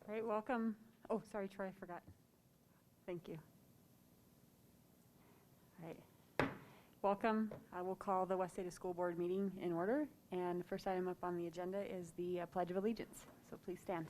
All right, welcome. Oh, sorry, Troy, I forgot. Thank you. All right. Welcome. I will call the West Ada School Board meeting in order. And the first item up on the agenda is the Pledge of Allegiance. So please stand.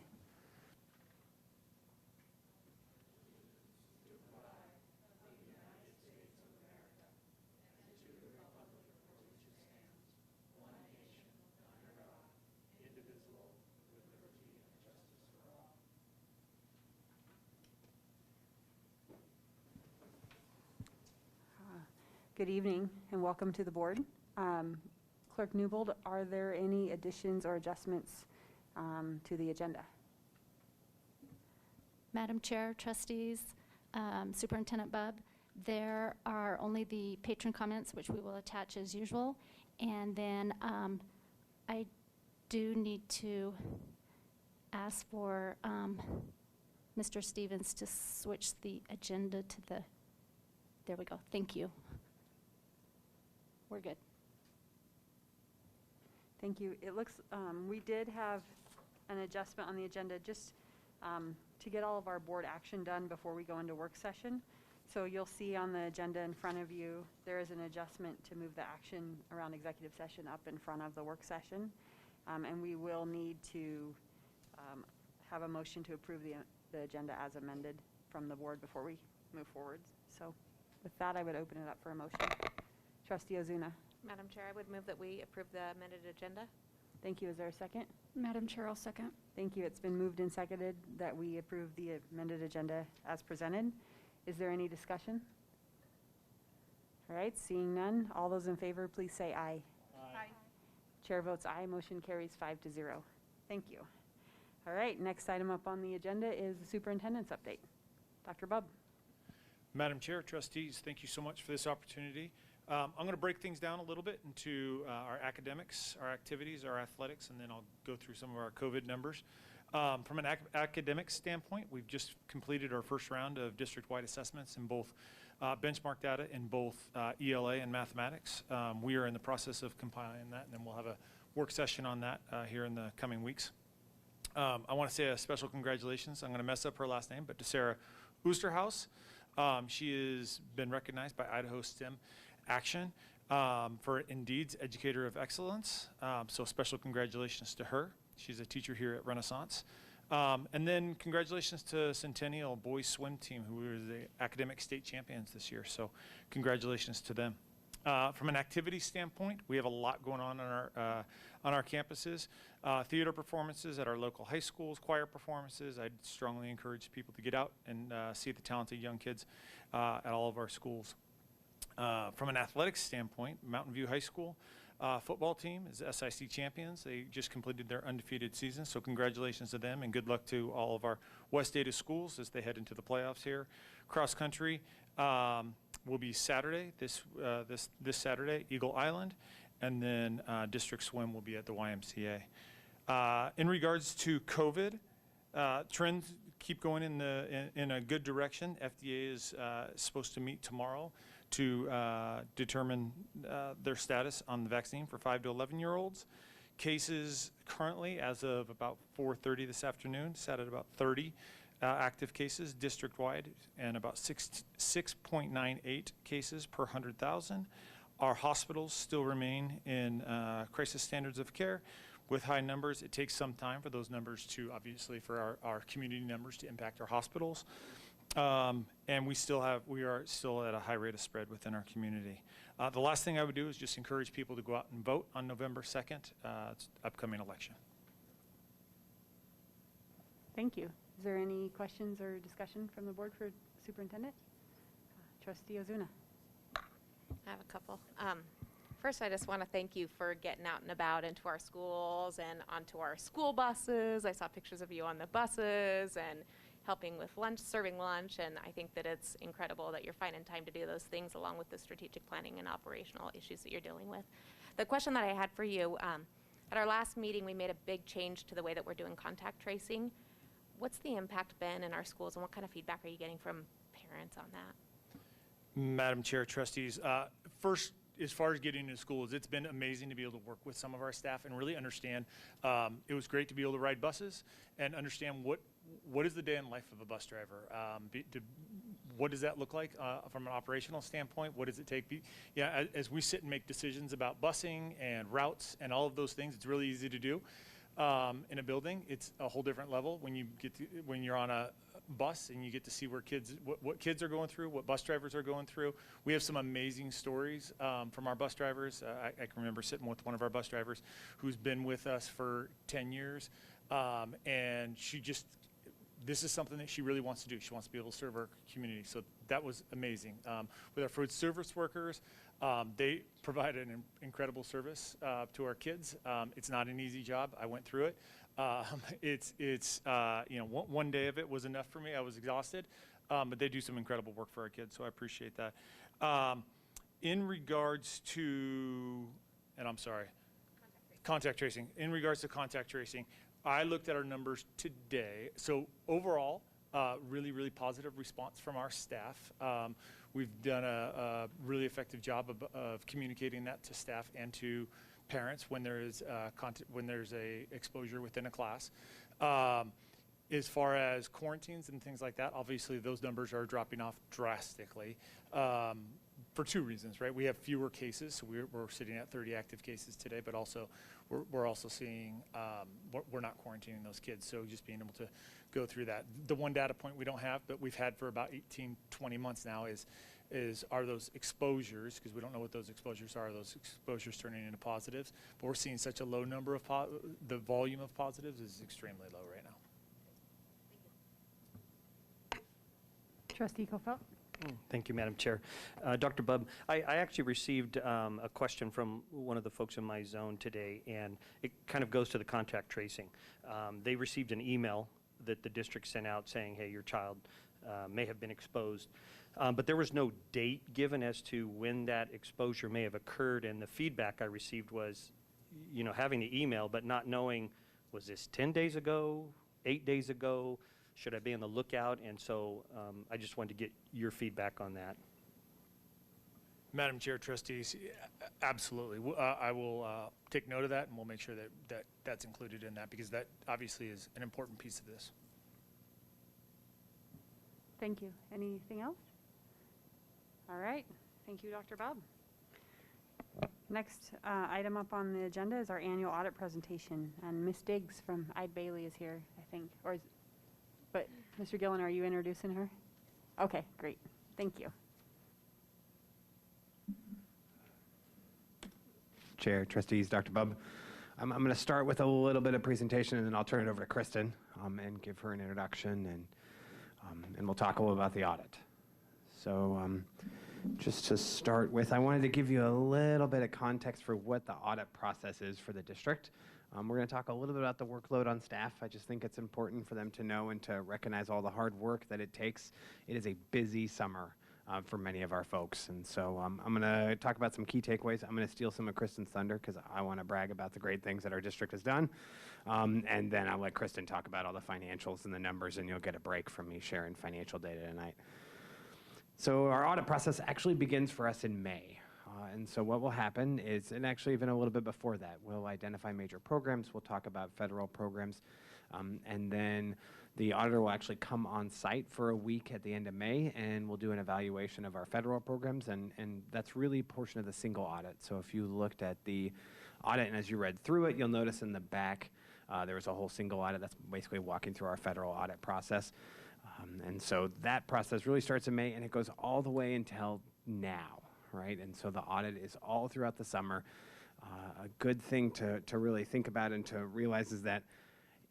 Good evening and welcome to the board. Clerk Newbold, are there any additions or adjustments to the agenda? Madam Chair, trustees, Superintendent Bubb, there are only the patron comments, which we will attach as usual. And then I do need to ask for Mr. Stevens to switch the agenda to the, there we go, thank you. We're good. Thank you. It looks, we did have an adjustment on the agenda just to get all of our board action done before we go into work session. So you'll see on the agenda in front of you, there is an adjustment to move the action around executive session up in front of the work session. And we will need to have a motion to approve the agenda as amended from the board before we move forward. So with that, I would open it up for a motion. Trustee Ozuna. Madam Chair, I would move that we approve the amended agenda. Thank you. Is there a second? Madam Chair, I'll second. Thank you. It's been moved and seconded that we approve the amended agenda as presented. Is there any discussion? All right, seeing none, all those in favor, please say aye. Aye. Chair votes aye. Motion carries 5-0. Thank you. All right, next item up on the agenda is the superintendent's update. Dr. Bubb. Madam Chair, trustees, thank you so much for this opportunity. I'm going to break things down a little bit into our academics, our activities, our athletics, and then I'll go through some of our COVID numbers. From an academic standpoint, we've just completed our first round of district-wide assessments in both benchmark data in both ELA and mathematics. We are in the process of compiling that, and then we'll have a work session on that here in the coming weeks. I want to say a special congratulations. I'm going to mess up her last name, but to Sarah Oosterhaus. She has been recognized by Idaho STEM Action for Indeed's Educator of Excellence. So special congratulations to her. She's a teacher here at Renaissance. And then congratulations to Centennial Boys Swim Team, who were the academic state champions this year. So congratulations to them. From an activity standpoint, we have a lot going on our campuses. Theater performances at our local high schools, choir performances. I'd strongly encourage people to get out and see the talented young kids at all of our schools. From an athletics standpoint, Mountain View High School football team is SIC champions. They just completed their undefeated season, so congratulations to them and good luck to all of our West Ada schools as they head into the playoffs here. Cross country will be Saturday, this Saturday, Eagle Island, and then district swim will be at the YMCA. In regards to COVID, trends keep going in a good direction. FDA is supposed to meet tomorrow to determine their status on the vaccine for 5 to 11-year-olds. Cases currently, as of about 4:30 this afternoon, sat at about 30 active cases district-wide and about 6.98 cases per 100,000. Our hospitals still remain in crisis standards of care with high numbers. It takes some time for those numbers to, obviously, for our community numbers to impact our hospitals. And we are still at a high rate of spread within our community. The last thing I would do is just encourage people to go out and vote on November 2nd. It's upcoming election. Thank you. Is there any questions or discussion from the board for superintendent? Trustee Ozuna. I have a couple. First, I just want to thank you for getting out and about into our schools and onto our school buses. I saw pictures of you on the buses and helping with lunch, serving lunch, and I think that it's incredible that you're finding time to do those things along with the strategic planning and operational issues that you're dealing with. The question that I had for you, at our last meeting, we made a big change to the way that we're doing contact tracing. What's the impact been in our schools, and what kind of feedback are you getting from parents on that? Madam Chair, trustees, first, as far as getting into schools, it's been amazing to be able to work with some of our staff and really understand. It was great to be able to ride buses and understand what what is the day in life of a bus driver? What does that look like from an operational standpoint? What does it take? As we sit and make decisions about busing and routes and all of those things, it's really easy to do. In a building, it's a whole different level when you're on a bus and you get to see where what kids are going through, what bus drivers are going through. We have some amazing stories from our bus drivers. I can remember sitting with one of our bus drivers who's been with us for 10 years, and this is something that she really wants to do. She wants to be able to serve our community. So that was amazing. With our food service workers, they provide an incredible service to our kids. It's not an easy job. I went through it. One day of it was enough for me. I was exhausted, but they do some incredible work for our kids, so I appreciate that. In regards to, and I'm sorry, contact tracing. In regards to contact tracing, I looked at our numbers today. So overall, really, really positive response from our staff. We've done a really effective job of communicating that to staff and to parents when there is a exposure within a class. As far as quarantines and things like that, obviously those numbers are dropping off drastically for two reasons, right? We have fewer cases, so we're sitting at 30 active cases today, but also we're also seeing we're not quarantining those kids, so just being able to go through that. The one data point we don't have, but we've had for about 18, 20 months now are those exposures, because we don't know what those exposures are turning into positives, but we're seeing such a low number of the volume of positives is extremely low right now. Trustee Kofelt? Thank you, Madam Chair. Dr. Bubb, I actually received a question from one of the folks in my zone today, and it kind of goes to the contact tracing. They received an email that the district sent out saying, hey, your child may have been exposed. But there was no date given as to when that exposure may have occurred, and the feedback I received was, having the email, but not knowing, was this 10 days ago, 8 days ago? Should I be on the lookout? And so I just wanted to get your feedback on that. Madam Chair, trustees, absolutely. I will take note of that, and we'll make sure that's included in that, because that obviously is an important piece of this. Thank you. Anything else? All right. Thank you, Dr. Bob. Next item up on the agenda is our annual audit presentation, and Ms. Diggs from Ide Bailey is here, I think. But Mr. Gillen, are you introducing her? Okay, great. Thank you. Chair, trustees, Dr. Bubb. I'm going to start with a little bit of presentation, and then I'll turn it over to Kristen and give her an introduction, and we'll talk a little about the audit. So just to start with, I wanted to give you a little bit of context for what the audit process is for the district. We're going to talk a little bit about the workload on staff. I just think it's important for them to know and to recognize all the hard work that it takes. It is a busy summer for many of our folks. And so I'm going to talk about some key takeaways. I'm going to steal some of Kristen's thunder because I want to brag about the great things that our district has done. And then I'll let Kristen talk about all the financials and the numbers, and you'll get a break from me sharing financial data tonight. So our audit process actually begins for us in May. And so what will happen is, and actually even a little bit before that, we'll identify major programs, we'll talk about federal programs, and then the auditor will actually come on site for a week at the end of May, and we'll do an evaluation of our federal programs, and that's really a portion of the single audit. So if you looked at the audit, and as you read through it, you'll notice in the back there was a whole single audit that's basically walking through our federal audit process. And so that process really starts in May, and it goes all the way until now. Right? And so the audit is all throughout the summer. A good thing to really think about and to realize is that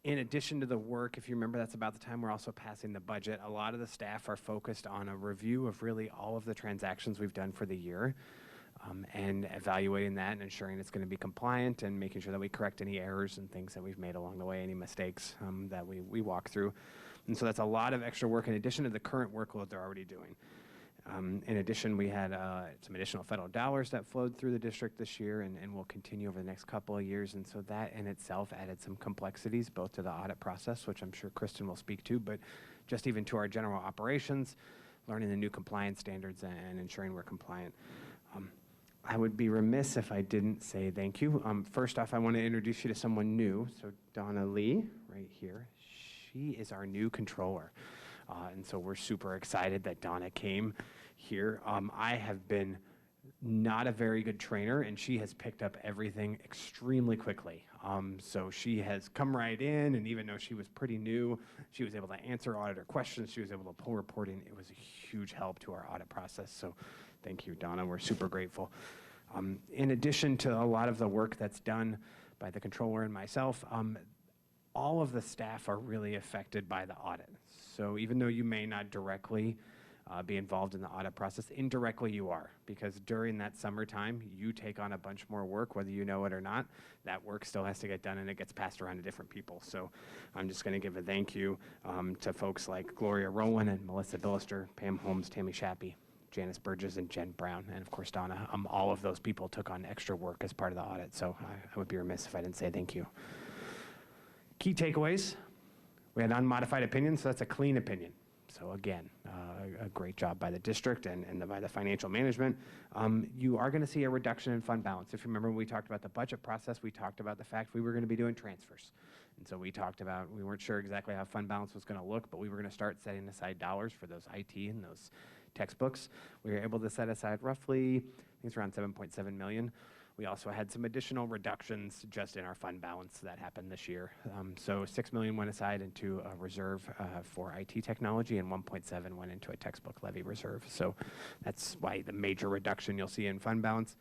in addition to the work, if you remember, that's about the time we're also passing the budget. A lot of the staff are focused on a review of really all of the transactions we've done for the year and evaluating that and ensuring it's going to be compliant and making sure that we correct any errors and things that we've made along the way, any mistakes that we walk through. And so that's a lot of extra work in addition to the current workload they're already doing. In addition, we had some additional federal dollars that flowed through the district this year and will continue over the next couple of years. And so that in itself added some complexities, both to the audit process, which I'm sure Kristen will speak to, but just even to our general operations, learning the new compliance standards and ensuring we're compliant. I would be remiss if I didn't say thank you. First off, I want to introduce you to someone new. So Donna Lee, right here. She is our new controller. And so we're super excited that Donna came here. I have been not a very good trainer, and she has picked up everything extremely quickly. So she has come right in, and even though she was pretty new, she was able to answer auditor questions. She was able to pull reporting. It was a huge help to our audit process. So thank you, Donna. We're super grateful. In addition to a lot of the work that's done by the controller and myself, all of the staff are really affected by the audit. So even though you may not directly be involved in the audit process, indirectly you are, because during that summertime, you take on a bunch more work, whether you know it or not. That work still has to get done, and it gets passed around to different people. So I'm just going to give a thank you to folks like Gloria Rowland and Melissa Billister, Pam Holmes, Tammy Shappy, Janice Burgess, and Jen Brown, and of course Donna. All of those people took on extra work as part of the audit, so I would be remiss if I didn't say thank you. Key takeaways: we had unmodified opinion, so that's a clean opinion. So again, a great job by the district and by the financial management. You are going to see a reduction in fund balance. If you remember when we talked about the budget process, we talked about the fact we were going to be doing transfers. And so we talked about, we weren't sure exactly how fund balance was going to look, but we were going to start setting aside dollars for those IT and those textbooks. We were able to set aside roughly, I think it's around 7.7 million. We also had some additional reductions just in our fund balance that happened this year. So 6 million went aside into a reserve for IT technology, and 1.7 went into a textbook levy reserve. So that's why the major reduction you'll see in fund balance.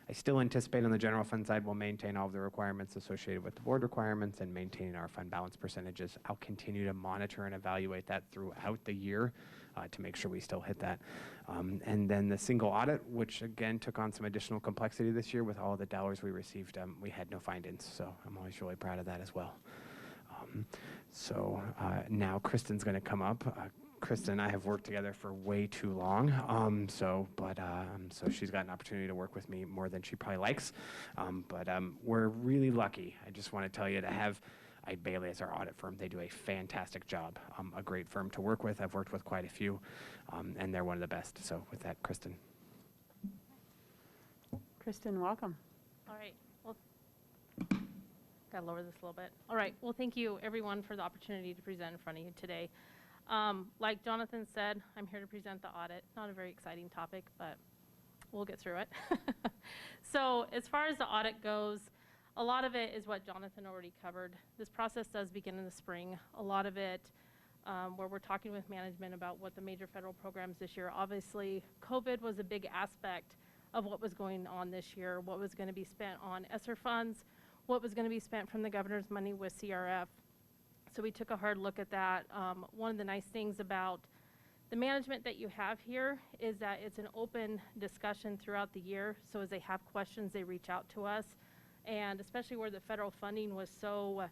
I still anticipate on the general fund side we'll maintain all of the requirements associated with the board requirements and maintaining our fund balance percentages. I'll continue to monitor and evaluate that throughout the year to make sure we still hit that. And then the single audit, which again took on some additional complexity this year with all the dollars we received, we had no findings. So I'm always really proud of that as well. Now Kristen's going to come up. Kristen and I have worked together for way too long, so she's got an opportunity to work with me more than she probably likes, but we're really lucky. I just want to tell you to have Eide Bailey as our audit firm. They do a fantastic job, a great firm to work with. I've worked with quite a few, and they're one of the best. So with that, Kristen. Kristen, welcome. All right. Well, gotta lower this a little bit. All right. Well, thank you, everyone, for the opportunity to present in front of you today. Like Jonathan said, I'm here to present the audit. Not a very exciting topic, but we'll get through it. So as far as the audit goes, a lot of it is what Jonathan already covered. This process does begin in the spring. A lot of it where we're talking with management about what the major federal programs this year. Obviously, COVID was a big aspect of what was going on this year, what was going to be spent on ESSER funds, what was going to be spent from the governor's money with CRF. So we took a hard look at that. One of the nice things about the management that you have here is that it's an open discussion throughout the year. So as they have questions, they reach out to us. And especially where the federal funding was so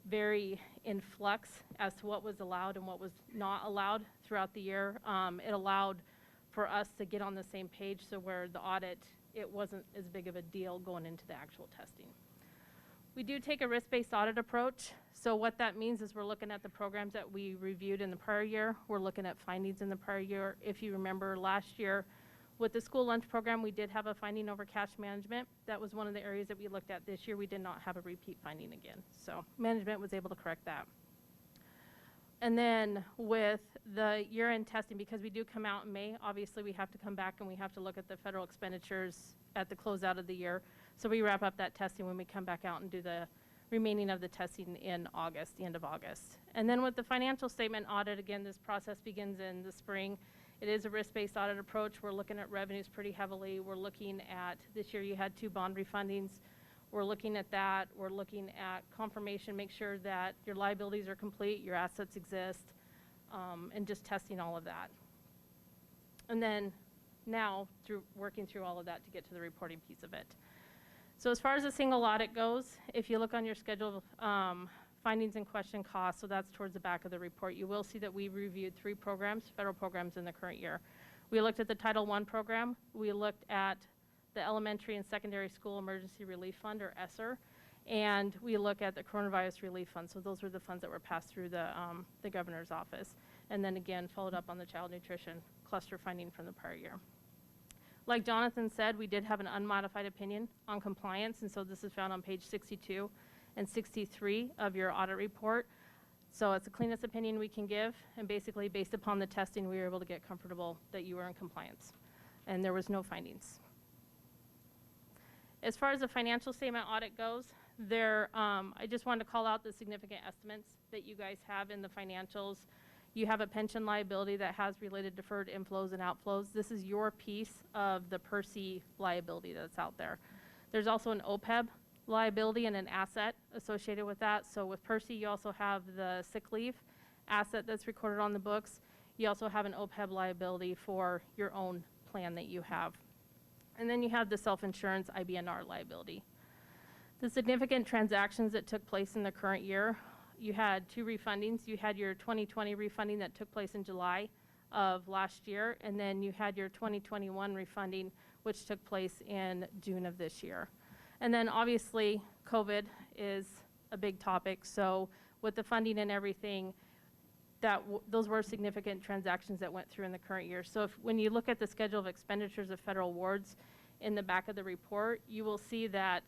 very in flux as to what was allowed and what was not allowed throughout the year, it allowed for us to get on the same page, so where the audit, it wasn't as big of a deal going into the actual testing. We do take a risk-based audit approach. So what that means is we're looking at the programs that we reviewed in the prior year. We're looking at findings in the prior year. If you remember last year, with the school lunch program, we did have a finding over cash management. That was one of the areas that we looked at this year. We did not have a repeat finding again. So management was able to correct that. And then with the year-end testing, because we do come out in May, obviously we have to come back and we have to look at the federal expenditures at the closeout of the year. So we wrap up that testing when we come back out and do the remaining of the testing in August, the end of August. And then with the financial statement audit, again, this process begins in the spring. It is a risk-based audit approach. We're looking at revenues pretty heavily. We're looking at, this year you had 2 bond refundings. We're looking at that. We're looking at confirmation, make sure that your liabilities are complete, your assets exist, and just testing all of that. And then now, working through all of that to get to the reporting piece of it. So as far as the single audit goes, if you look on your schedule, findings and question costs, so that's towards the back of the report, you will see that we reviewed 3 programs, federal programs in the current year. We looked at the Title I program. We looked at the Elementary and Secondary School Emergency Relief Fund, or ESSER, and we look at the Coronavirus Relief Fund. So those were the funds that were passed through the governor's office. And then again, followed up on the child nutrition cluster finding from the prior year. Like Jonathan said, we did have an unmodified opinion on compliance, and so this is found on page 62 and 63 of your audit report. So it's the cleanest opinion we can give, and basically based upon the testing, we were able to get comfortable that you were in compliance, and there was no findings. As far as the financial statement audit goes, I just wanted to call out the significant estimates that you guys have in the financials. You have a pension liability that has related deferred inflows and outflows. This is your piece of the per se liability that's out there. There's also an OPEB liability and an asset associated with that. So with per se, you also have the sick leave asset that's recorded on the books. You also have an OPEB liability for your own plan that you have. And then you have the self-insurance IBNR liability. The significant transactions that took place in the current year, you had 2 refundings. You had your 2020 refunding that took place in July of last year, and then you had your 2021 refunding, which took place in June of this year. And then obviously, COVID is a big topic. So with the funding and everything, those were significant transactions that went through in the current year. So when you look at the schedule of expenditures of federal awards in the back of the report, you will see that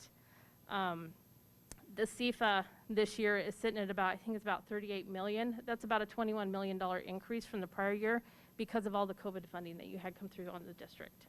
the CFA this year is sitting at about, I think it's about $38 million. That's about a $21 million increase from the prior year because of all the COVID funding that you had come through on the district.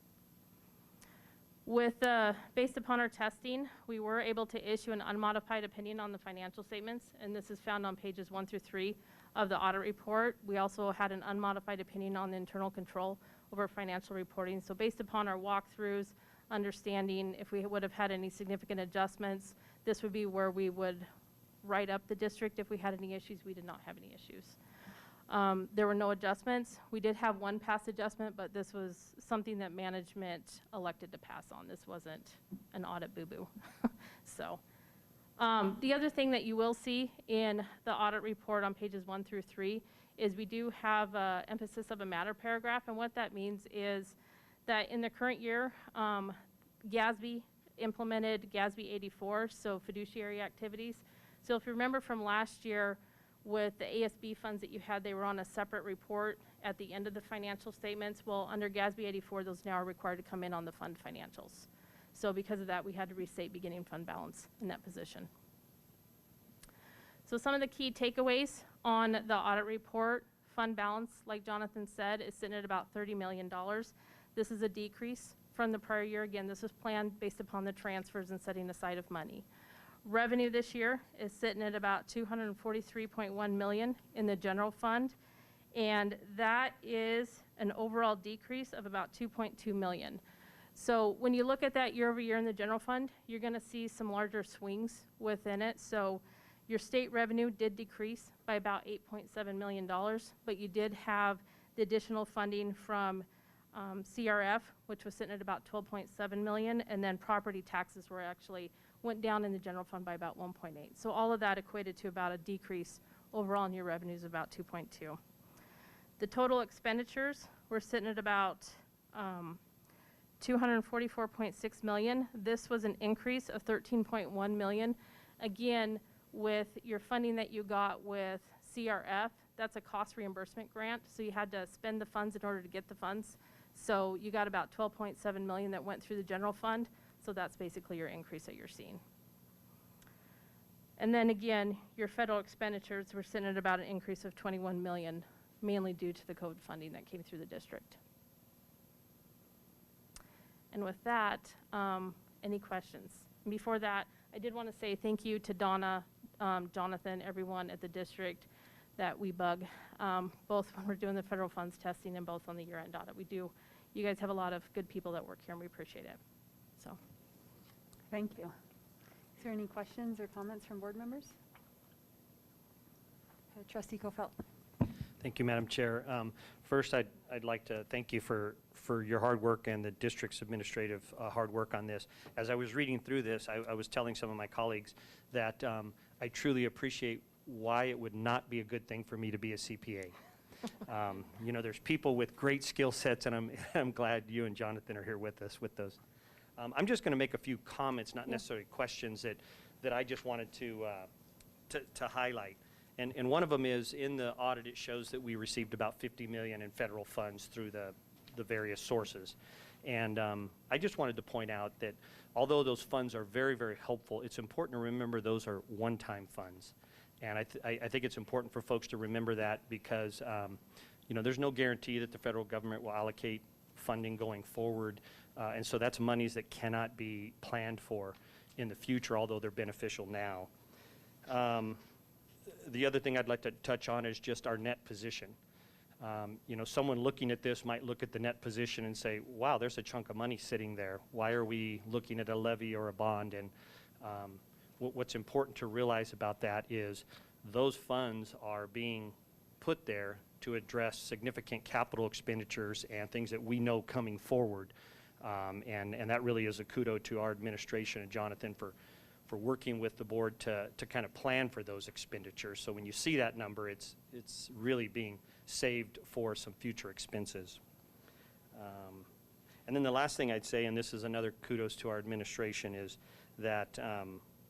Based upon our testing, we were able to issue an unmodified opinion on the financial statements, and this is found on pages 1 through 3 of the audit report. We also had an unmodified opinion on the internal control over financial reporting. So based upon our walkthroughs, understanding if we would have had any significant adjustments, this would be where we would write up the district if we had any issues. We did not have any issues. There were no adjustments. We did have one pass adjustment, but this was something that management elected to pass on. This wasn't an audit boo-boo. So the other thing that you will see in the audit report on pages 1 through 3 is we do have emphasis of a matter paragraph, and what that means is that in the current year, GASB implemented GASB 84, so fiduciary activities. So if you remember from last year, with the ASB funds that you had, they were on a separate report at the end of the financial statements. Well, under GASB 84, those now are required to come in on the fund financials. So because of that, we had to restate beginning fund balance in that position. So some of the key takeaways on the audit report: fund balance, like Jonathan said, is sitting at about $30 million. This is a decrease from the prior year. Again, this was planned based upon the transfers and setting aside of money. Revenue this year is sitting at about $243.1 million in the general fund, and that is an overall decrease of about $2.2 million. So when you look at that year over year in the general fund, you're going to see some larger swings within it. So your state revenue did decrease by about $8.7 million, but you did have the additional funding from CRF, which was sitting at about $12.7 million, and then property taxes were actually went down in the general fund by about 1.8. So all of that equated to about a decrease overall in your revenues of about 2.2. The total expenditures were sitting at about $244.6 million. This was an increase of $13.1 million. Again, with your funding that you got with CRF, that's a cost reimbursement grant. So you had to spend the funds in order to get the funds. So you got about $12.7 million that went through the general fund. So that's basically your increase that you're seeing. And then again, your federal expenditures were sitting at about an increase of $21 million, mainly due to the COVID funding that came through the district. And with that, any questions? And before that, I did want to say thank you to Donna, Jonathan, everyone at the district that we bug, both when we're doing the federal funds testing and both on the year-end audit. You guys have a lot of good people that work here, and we appreciate it. So. Thank you. Is there any questions or comments from board members? Trustee Kofelt. Thank you, Madam Chair. First, I'd like to thank you for your hard work and the district's administrative hard work on this. As I was reading through this, I was telling some of my colleagues that I truly appreciate why it would not be a good thing for me to be a CPA. You know, there's people with great skill sets, and I'm glad you and Jonathan are here with us with those. I'm just going to make a few comments, not necessarily questions, that I just wanted to highlight. And one of them is, in the audit, it shows that we received about $50 million in federal funds through the various sources. And I just wanted to point out that although those funds are very, very helpful, it's important to remember those are one-time funds. And I think it's important for folks to remember that because, you know, there's no guarantee that the federal government will allocate funding going forward. And so that's monies that cannot be planned for in the future, although they're beneficial now. The other thing I'd like to touch on is just our net position. You know, someone looking at this might look at the net position and say, wow, there's a chunk of money sitting there. Why are we looking at a levy or a bond? And what's important to realize about that is those funds are being put there to address significant capital expenditures and things that we know coming forward. And that really is a kudo to our administration and Jonathan for working with the board to kind of plan for those expenditures. So when you see that number, it's really being saved for some future expenses. And then the last thing I'd say, and this is another kudos to our administration, is that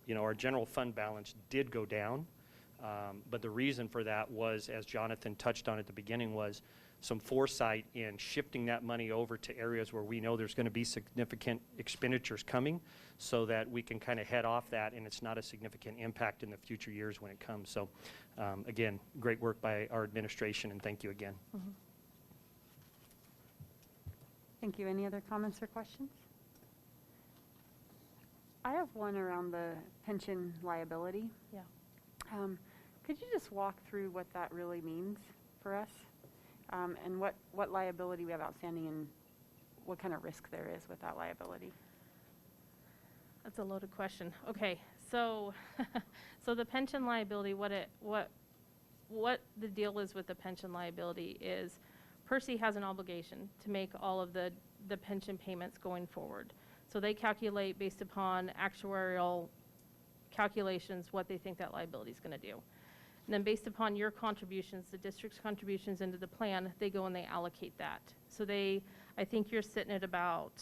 you know, our general fund balance did go down, but the reason for that was, as Jonathan touched on at the beginning, was some foresight in shifting that money over to areas where we know there's going to be significant expenditures coming, so that we can kind of head off that and it's not a significant impact in the future years when it comes. So again, great work by our administration, and thank you again. Mm-hmm. Thank you. Any other comments or questions? I have one around the pension liability. Yeah. Could you just walk through what that really means for us? And what liability we have outstanding and what kind of risk there is with that liability? That's a loaded question. Okay, so so the pension liability, what the deal is with the pension liability is Percy has an obligation to make all of the pension payments going forward. So they calculate based upon actuarial calculations what they think that liability is going to do. And then based upon your contributions, the district's contributions into the plan, they go and they allocate that. So I think you're sitting at about,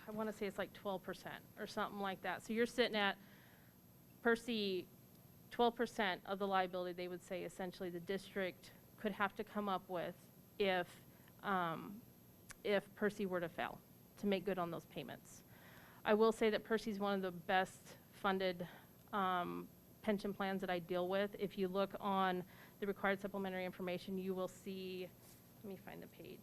I want to say it's like 12% or something like that. So you're sitting at, Percy, 12% of the liability, they would say essentially the district could have to come up with if Percy were to fail to make good on those payments. I will say that Percy's one of the best funded pension plans that I deal with. If you look on the required supplementary information, you will see, let me find the page.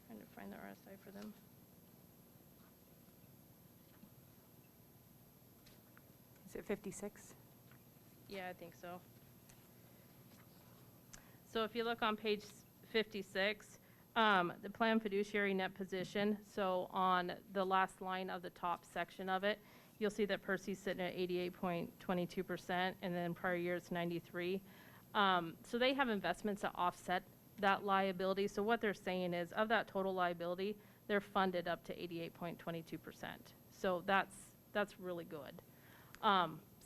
Trying to find the RSI for them. Is it 56? Yeah, I think so. So if you look on page 56, the plan fiduciary net position, so on the last line of the top section of it, you'll see that Percy's sitting at 88.22%, and then prior year it's 93. So they have investments that offset that liability. So what they're saying is, of that total liability, they're funded up to 88.22%. So that's really good.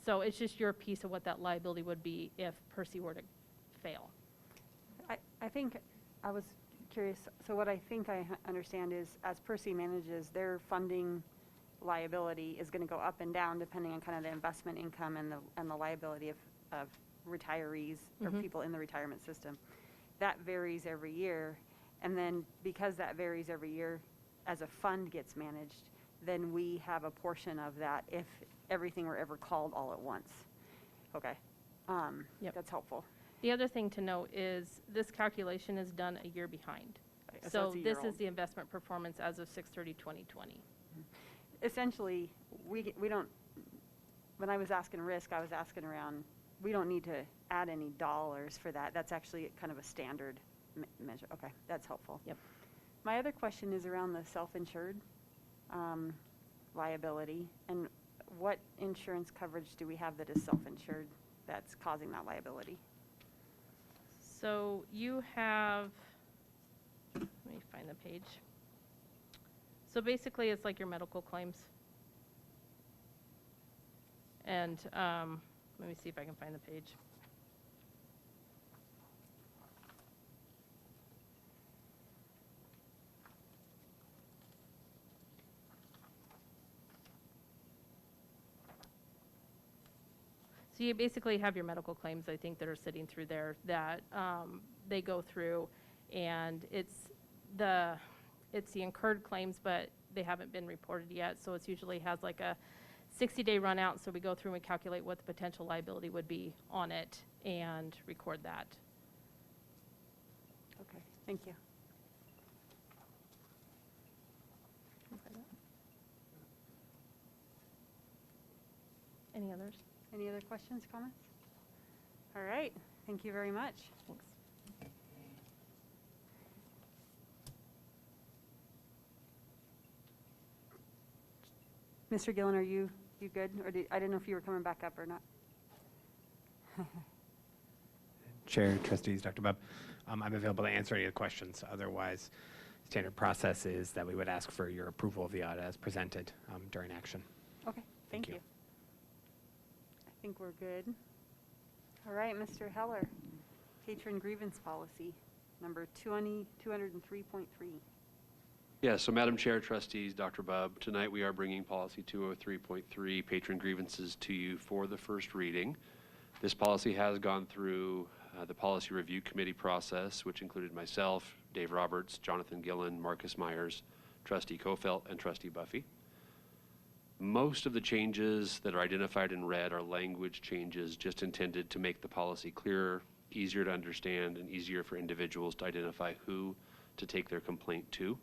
So it's just your piece of what that liability would be if Percy were to fail. I think I was curious. So what I think I understand is, as Percy manages, their funding liability is going to go up and down depending on kind of the investment income and the liability of retirees or people in the retirement system. That varies every year, and then because that varies every year, as a fund gets managed, then we have a portion of that if everything were ever called all at once. Okay, Yep. That's helpful. The other thing to note is this calculation is done a year behind. Okay, So it's a this year is old. the investment performance as of 6/30/2020. Essentially, we don't, when I was asking risk, I was asking around, we don't need to add any dollars for that. That's actually kind of a standard measure. Okay, that's helpful. Yep. My other question is around the self-insured liability, and what insurance coverage do we have that is self-insured that's causing that liability? So you have, let me find the page. So basically, it's like your medical claims. And let me see if I can find the page. So you basically have your medical claims, I think, that are sitting through there that they go through, and it's the incurred claims, but they haven't been reported yet, so it's usually has like a 60-day run out, so we go through and calculate what the potential liability would be on it and record that. Okay, thank you. Any others? Any other questions, comments? All right, thank you very much. Thanks. Mr. Gillen, are you good? Or I didn't know if you were coming back up or not. Chair, trustees, Dr. Bubb, I'm available to answer any of the questions. Otherwise, standard process is that we would ask for your approval of the audit as presented during action. Okay, thank you. I think we're good. All right, Mr. Heller, patron grievance policy, number 203.3. Yeah, so Madam Chair, trustees, Dr. Bubb, tonight we are bringing policy 203.3 patron grievances to you for the first reading. This policy has gone through the policy review committee process, which included myself, Dave Roberts, Jonathan Gillen, Marcus Myers, trustee Kofelt, and trustee Buffy. Most of the changes that are identified in red are language changes just intended to make the policy clearer, easier to understand, and easier for individuals to identify who to take their complaint to.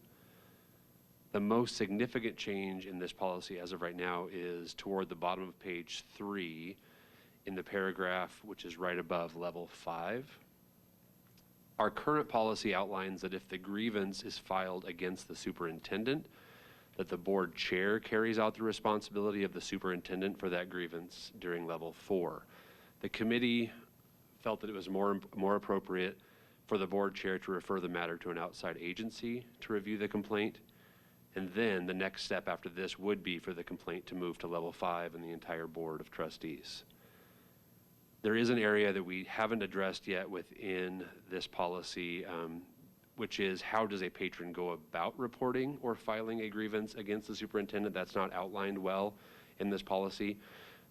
The most significant change in this policy as of right now is toward the bottom of page 3 in the paragraph which is right above level 5. Our current policy outlines that if the grievance is filed against the superintendent, that the board chair carries out the responsibility of the superintendent for that grievance during level 4. The committee felt that it was more appropriate for the board chair to refer the matter to an outside agency to review the complaint. And then the next step after this would be for the complaint to move to level 5 in the entire Board of Trustees. There is an area that we haven't addressed yet within this policy, which is how does a patron go about reporting or filing a grievance against the superintendent? That's not outlined well in this policy.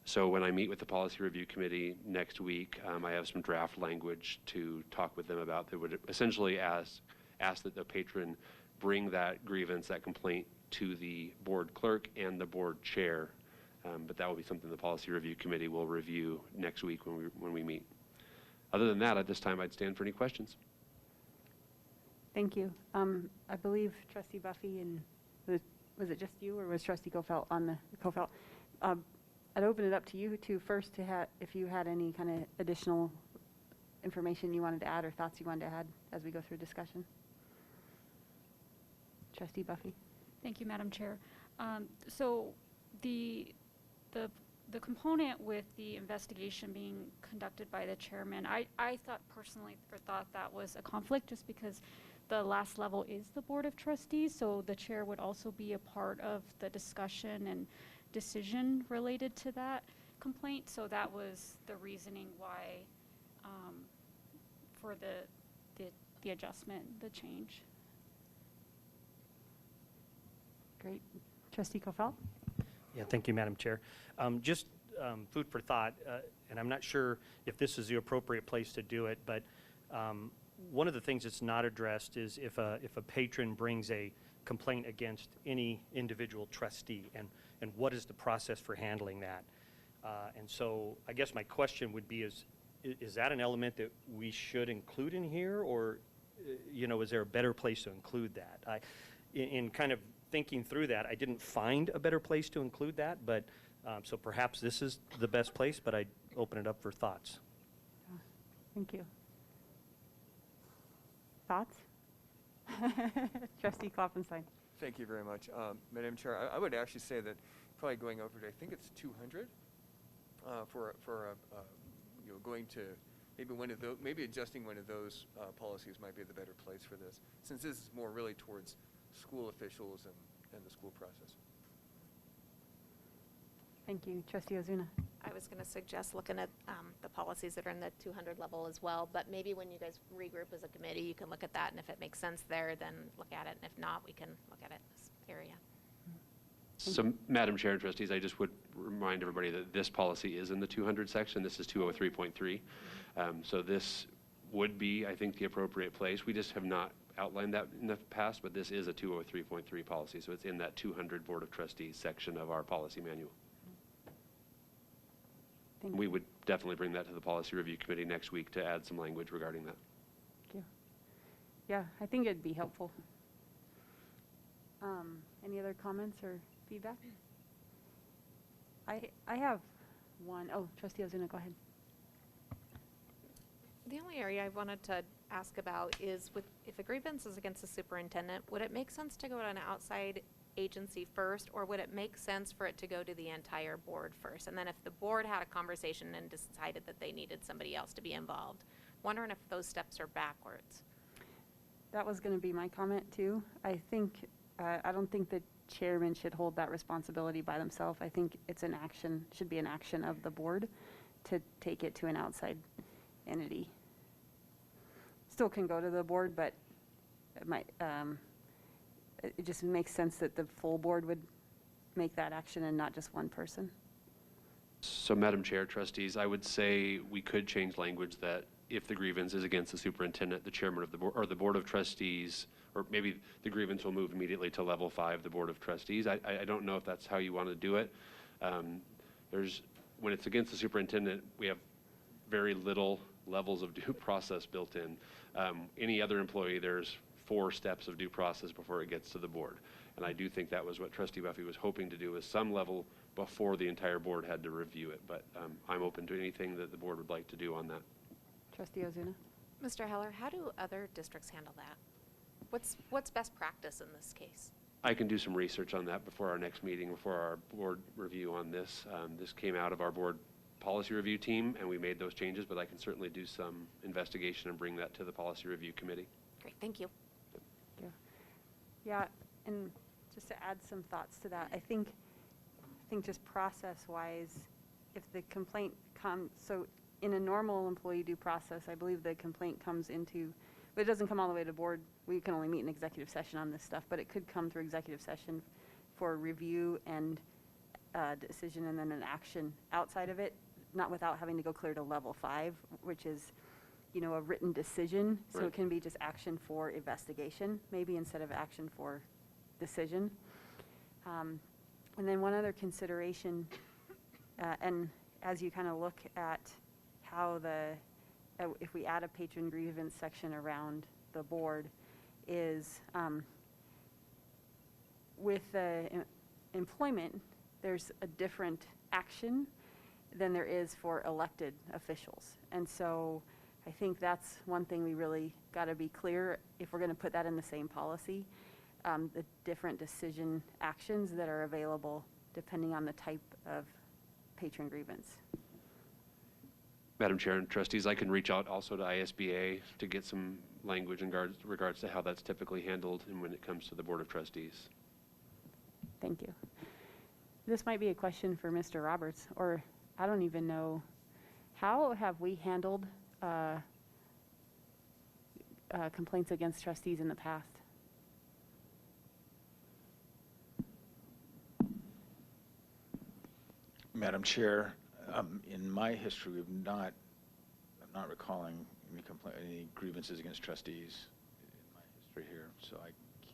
So when I meet with the policy review committee next week, I have some draft language to talk with them about that would essentially ask that the patron bring that grievance, that complaint, to the board clerk and the board chair. But that will be something the policy review committee will review next week when we meet. Other than that, at this time, I'd stand for any questions. Thank you. I believe trustee Buffy and was it just you or was trustee Kofelt on the Kofelt? I'd open it up to you two first to have, if you had any kind of additional information you wanted to add or thoughts you wanted to add as we go through discussion. Trustee Buffy. Thank you, Madam Chair. So the component with the investigation being conducted by the chairman, I thought personally that was a conflict just because the last level is the Board of Trustees, so the chair would also be a part of the discussion and decision related to that complaint. So that was the reasoning why for the adjustment, the change. Great. Trustee Kofelt? Yeah, thank you, Madam Chair. Just food for thought, and I'm not sure if this is the appropriate place to do it, but one of the things that's not addressed is if a patron brings a complaint against any individual trustee, and what is the process for handling that? And so I guess my question would be is that an element that we should include in here, or is there a better place to include that? In kind of thinking through that, I didn't find a better place to include that, but so perhaps this is the best place, but I'd open it up for thoughts. Thank you. Thoughts? Trustee Klopfenstein. Thank you very much. Madam Chair, I would actually say that probably going over to, I think it's 200 for going to maybe adjusting one of those policies might be the better place for this, since this is more really towards school officials and the school process. Thank you. Trustee Ozuna. I was going to suggest looking at the policies that are in the 200 level as well, but maybe when you guys regroup as a committee, you can look at that, and if it makes sense there, then look at it, and if not, we can look at it in this area. So, Madam Chair and trustees, I just would remind everybody that this policy is in the 200 section. This is 203.3. So this would be, I think, the appropriate place. We just have not outlined that in the past, but this is a 203.3 policy, so it's in that 200 Board of Trustees section of our policy manual. Thank We you. would definitely bring that to the Policy Review Committee next week to add some language regarding that. Thank you. Yeah, I think it'd be helpful. Any other comments or feedback? I have one. Oh, Trustee Ozuna, go ahead. The only area I wanted to ask about is if a grievance is against the superintendent, would it make sense to go to an outside agency first, or would it make sense for it to go to the entire board first? And then if the board had a conversation and decided that they needed somebody else to be involved, wondering if those steps are backwards. That was going to be my comment too. I think, I don't think the chairman should hold that responsibility by themselves. I think it's an action, should be an action of the board to take it to an outside entity. Still can go to the board, but it might, it just makes sense that the full board would make that action and not just one person. So, Madam Chair, trustees, I would say we could change language that if the grievance is against the superintendent, the chairman of the board, or the Board of Trustees, or maybe the grievance will move immediately to level 5, the Board of Trustees. I don't know if that's how you want to do it. When it's against the superintendent, we have very little levels of due process built in. Any other employee, there's 4 steps of due process before it gets to the board. And I do think that was what Trustee Buffy was hoping to do, is some level before the entire board had to review it. But I'm open to anything that the board would like to do on that. Trustee Ozuna? Mr. Heller, how do other districts handle that? What's best practice in this case? I can do some research on that before our next meeting, before our board review on this. This came out of our board policy review team, and we made those changes, but I can certainly do some investigation and bring that to the policy review committee. Great, thank you. Yeah, and just to add some thoughts to that, I think just process-wise, if the complaint comes, so in a normal employee due process, I believe the complaint comes into, but it doesn't come all the way to board. We can only meet in executive session on this stuff, but it could come through executive session for review and decision and then an action outside of it, not without having to go clear to level 5, which is, you know, a written decision. So Right. it can be just action for investigation, maybe instead of action for decision. And then one other consideration, and as you kind of look at how if we add a patron grievance section around the board, is with the employment, there's a different action than there is for elected officials. And so I think that's one thing we really got to be clear, if we're going to put that in the same policy, the different decision actions that are available depending on the type of patron grievance. Madam Chair and trustees, I can reach out also to ISBA to get some language in regards to how that's typically handled and when it comes to the Board of Trustees. Thank you. This might be a question for Mr. Roberts, or I don't even know, how have we handled complaints against trustees in the past? Madam Chair, in my history, I'm not recalling any grievances against trustees in my history here, so I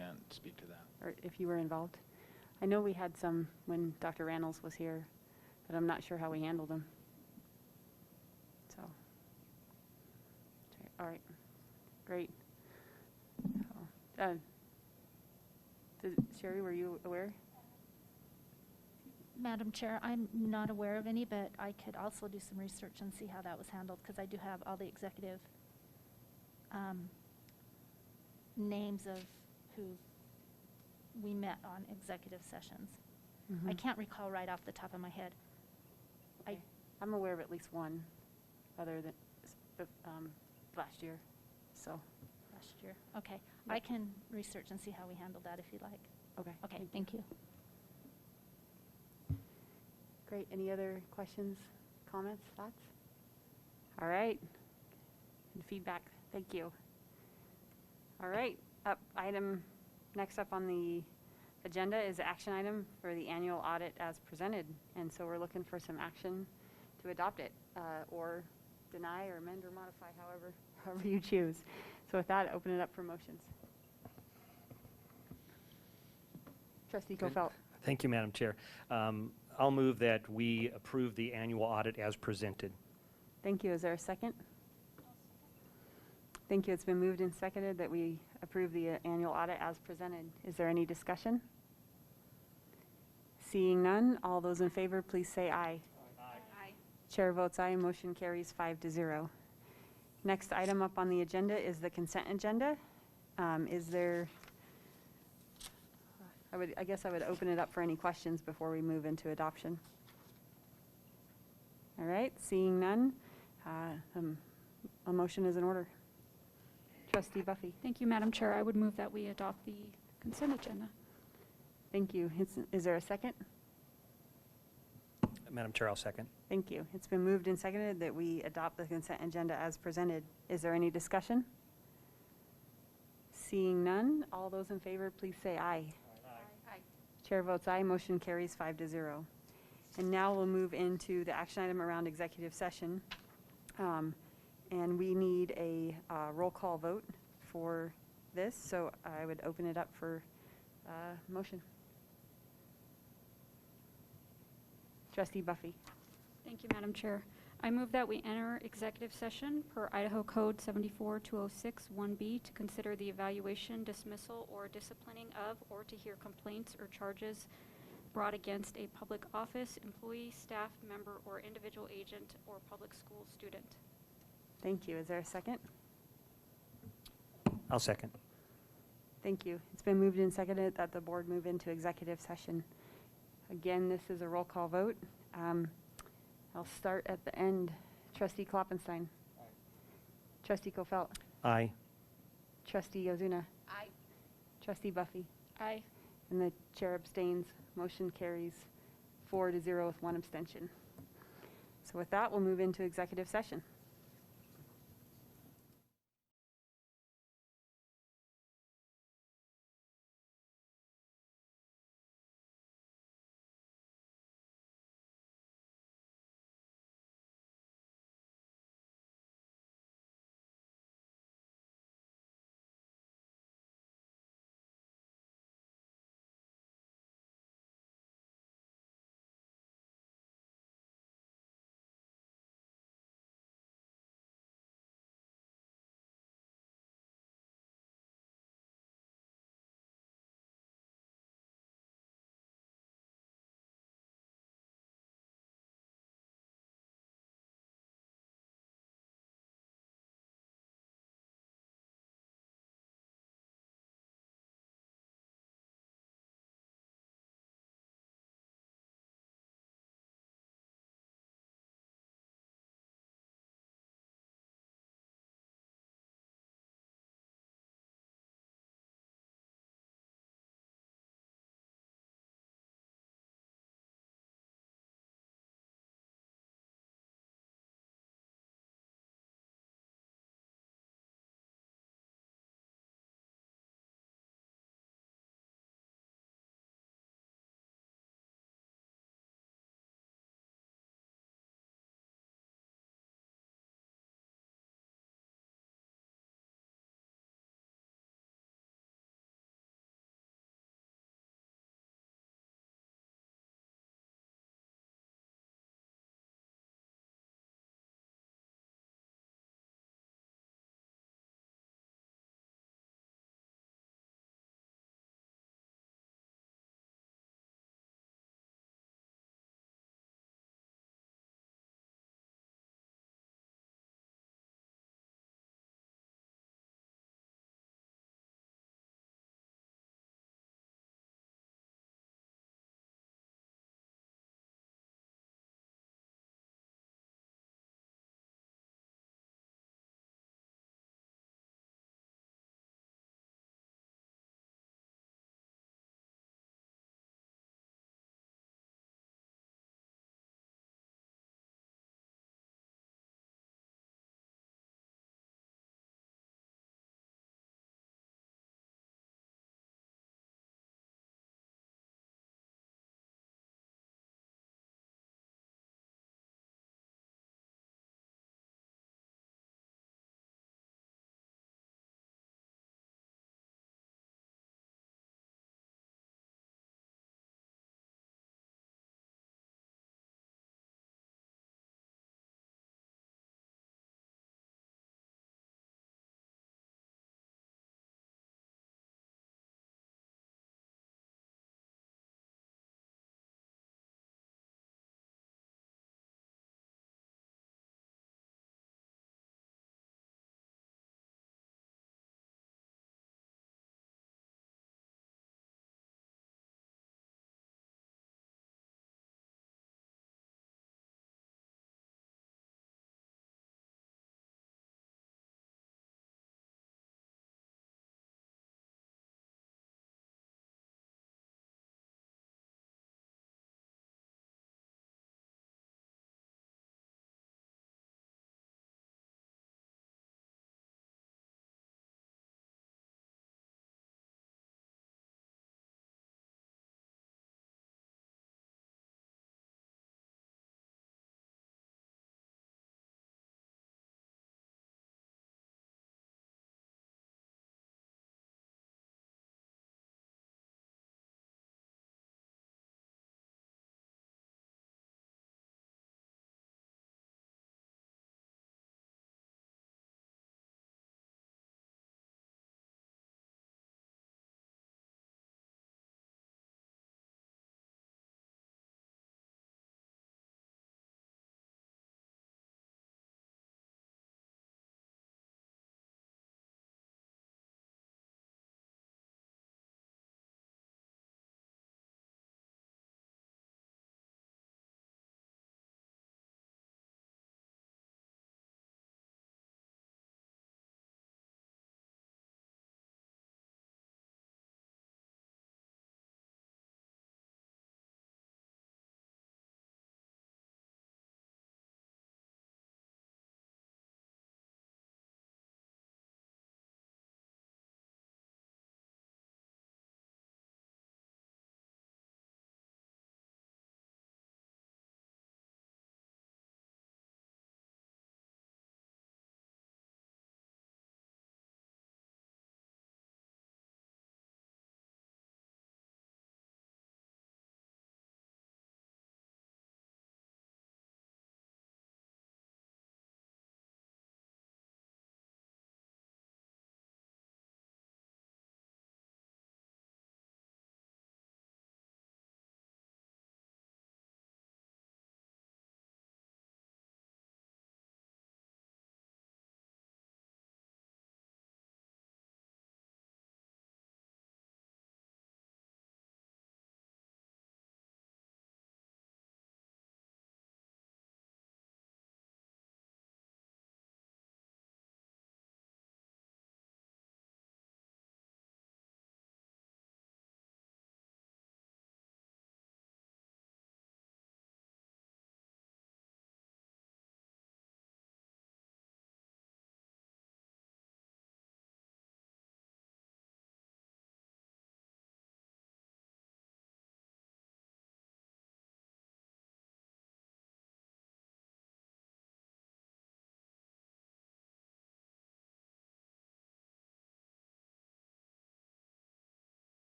can't speak to that. Or if you were involved? I know we had some when Dr. Randalls was here, but I'm not sure how we handled them. So, all right, great. Sherry, were you aware? Madam Chair, I'm not aware of any, but I could also do some research and see how that was handled, because I do have all the executive names of who we met on executive sessions. I can't recall right off the top of my head. Okay. I'm aware of at least one other than last year, so. Last year, okay. I can research and see how we handled that if you'd like. Okay. Okay, thank you. Great. Any other questions, comments, thoughts? All right. And feedback. Thank you. All right. Next up on the agenda is the action item for the annual audit as presented. And so we're looking for some action to adopt it, or deny or amend or modify, however however you choose. So with that, open it up for motions. Trustee Kofelt. Thank you, Madam Chair. I'll move that we approve the annual audit as presented. Thank you. Is there a second? Thank you. It's been moved and seconded that we approve the annual audit as presented. Is there any discussion? Seeing none, all those in favor, please say aye. Aye. Chair votes aye, motion carries 5-0. Next item up on the agenda is the consent agenda. Is there, I guess I would open it up for any questions before we move into adoption. All right, seeing none, a motion is in order. Trustee Buffy. Thank you, Madam Chair. I would move that we adopt the consent agenda. Thank you. Is there a second? Madam Chair, I'll second. Thank you. It's been moved and seconded that we adopt the consent agenda as presented. Is there any discussion? Seeing none, all those in favor, please say aye. Aye. Chair votes aye, motion carries 5-0. And now we'll move into the action item around executive session. And we need a roll call vote for this, so I would open it up for motion. Trustee Buffy. Thank you, Madam Chair. I move that we enter executive session per Idaho Code 74-206 1B to consider the evaluation, dismissal, or disciplining of, or to hear complaints or charges brought against a public office, employee, staff member, or individual agent or public school student. Thank you. Is there a second? I'll second. Thank you. It's been moved and seconded that the board move into executive session. Again, this is a roll call vote. I'll start at the end. Trustee Kloppenstein. Aye. Trustee Kofelt. Aye. Trustee Yozuna. Aye. Trustee Buffy. Aye. And the chair abstains. Motion carries 4-0 with 1 abstention. So with that, we'll move into executive session.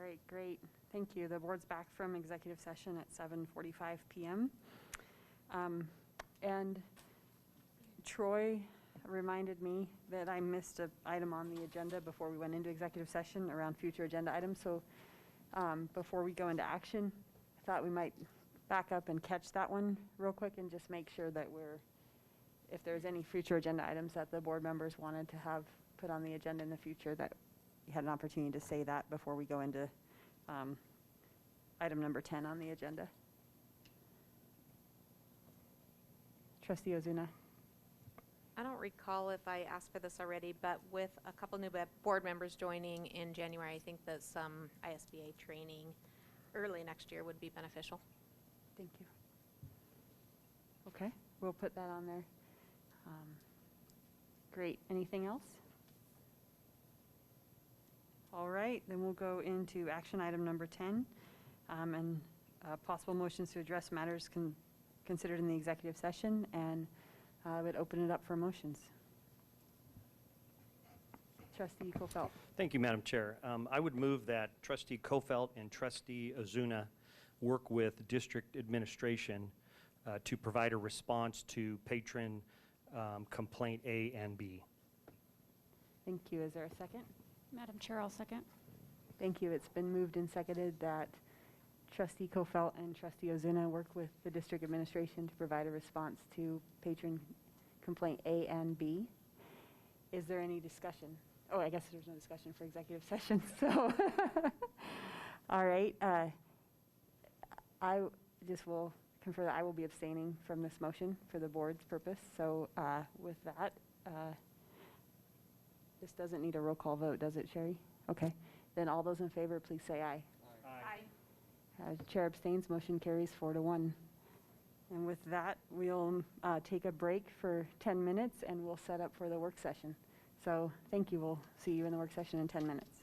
right, great. Thank you. The board's back from executive session at 7:45 PM. And Troy reminded me that I missed an item on the agenda before we went into executive session around future agenda items. So before we go into action, I thought we might back up and catch that one real quick and just make sure that if there's any future agenda items that the board members wanted to have put on the agenda in the future, that you had an opportunity to say that before we go into item number 10 on the agenda. Trustee Ozuna. I don't recall if I asked for this already, but with a couple new board members joining in January, I think that some ISBA training early next year would be beneficial. Thank you. Okay, we'll put that on there. Great. Anything else? All right, then we'll go into action item number 10, and possible motions to address matters considered in the executive session, and I would open it up for motions. Trustee Kofelt. Thank you, Madam Chair. I would move that Trustee Kofelt and Trustee Ozuna work with district administration to provide a response to patron complaint A and B. Thank you. Is there a second? Madam Chair, I'll second. Thank you. It's been moved and seconded that Trustee Kofelt and Trustee Ozuna work with the district administration to provide a response to patron complaint A and B. Is there any discussion? Oh, I guess there's no discussion for executive session, so. All right. I just will confer that I will be abstaining from this motion for the board's purpose. So with that, this doesn't need a roll call vote, does it, Sherry? Okay. Then all those in favor, please say aye. Aye. Chair abstains, motion carries 4-1. And with that, we'll take a break for 10 minutes and we'll set up for the work session. So thank you. We'll see you in the work session in 10 minutes.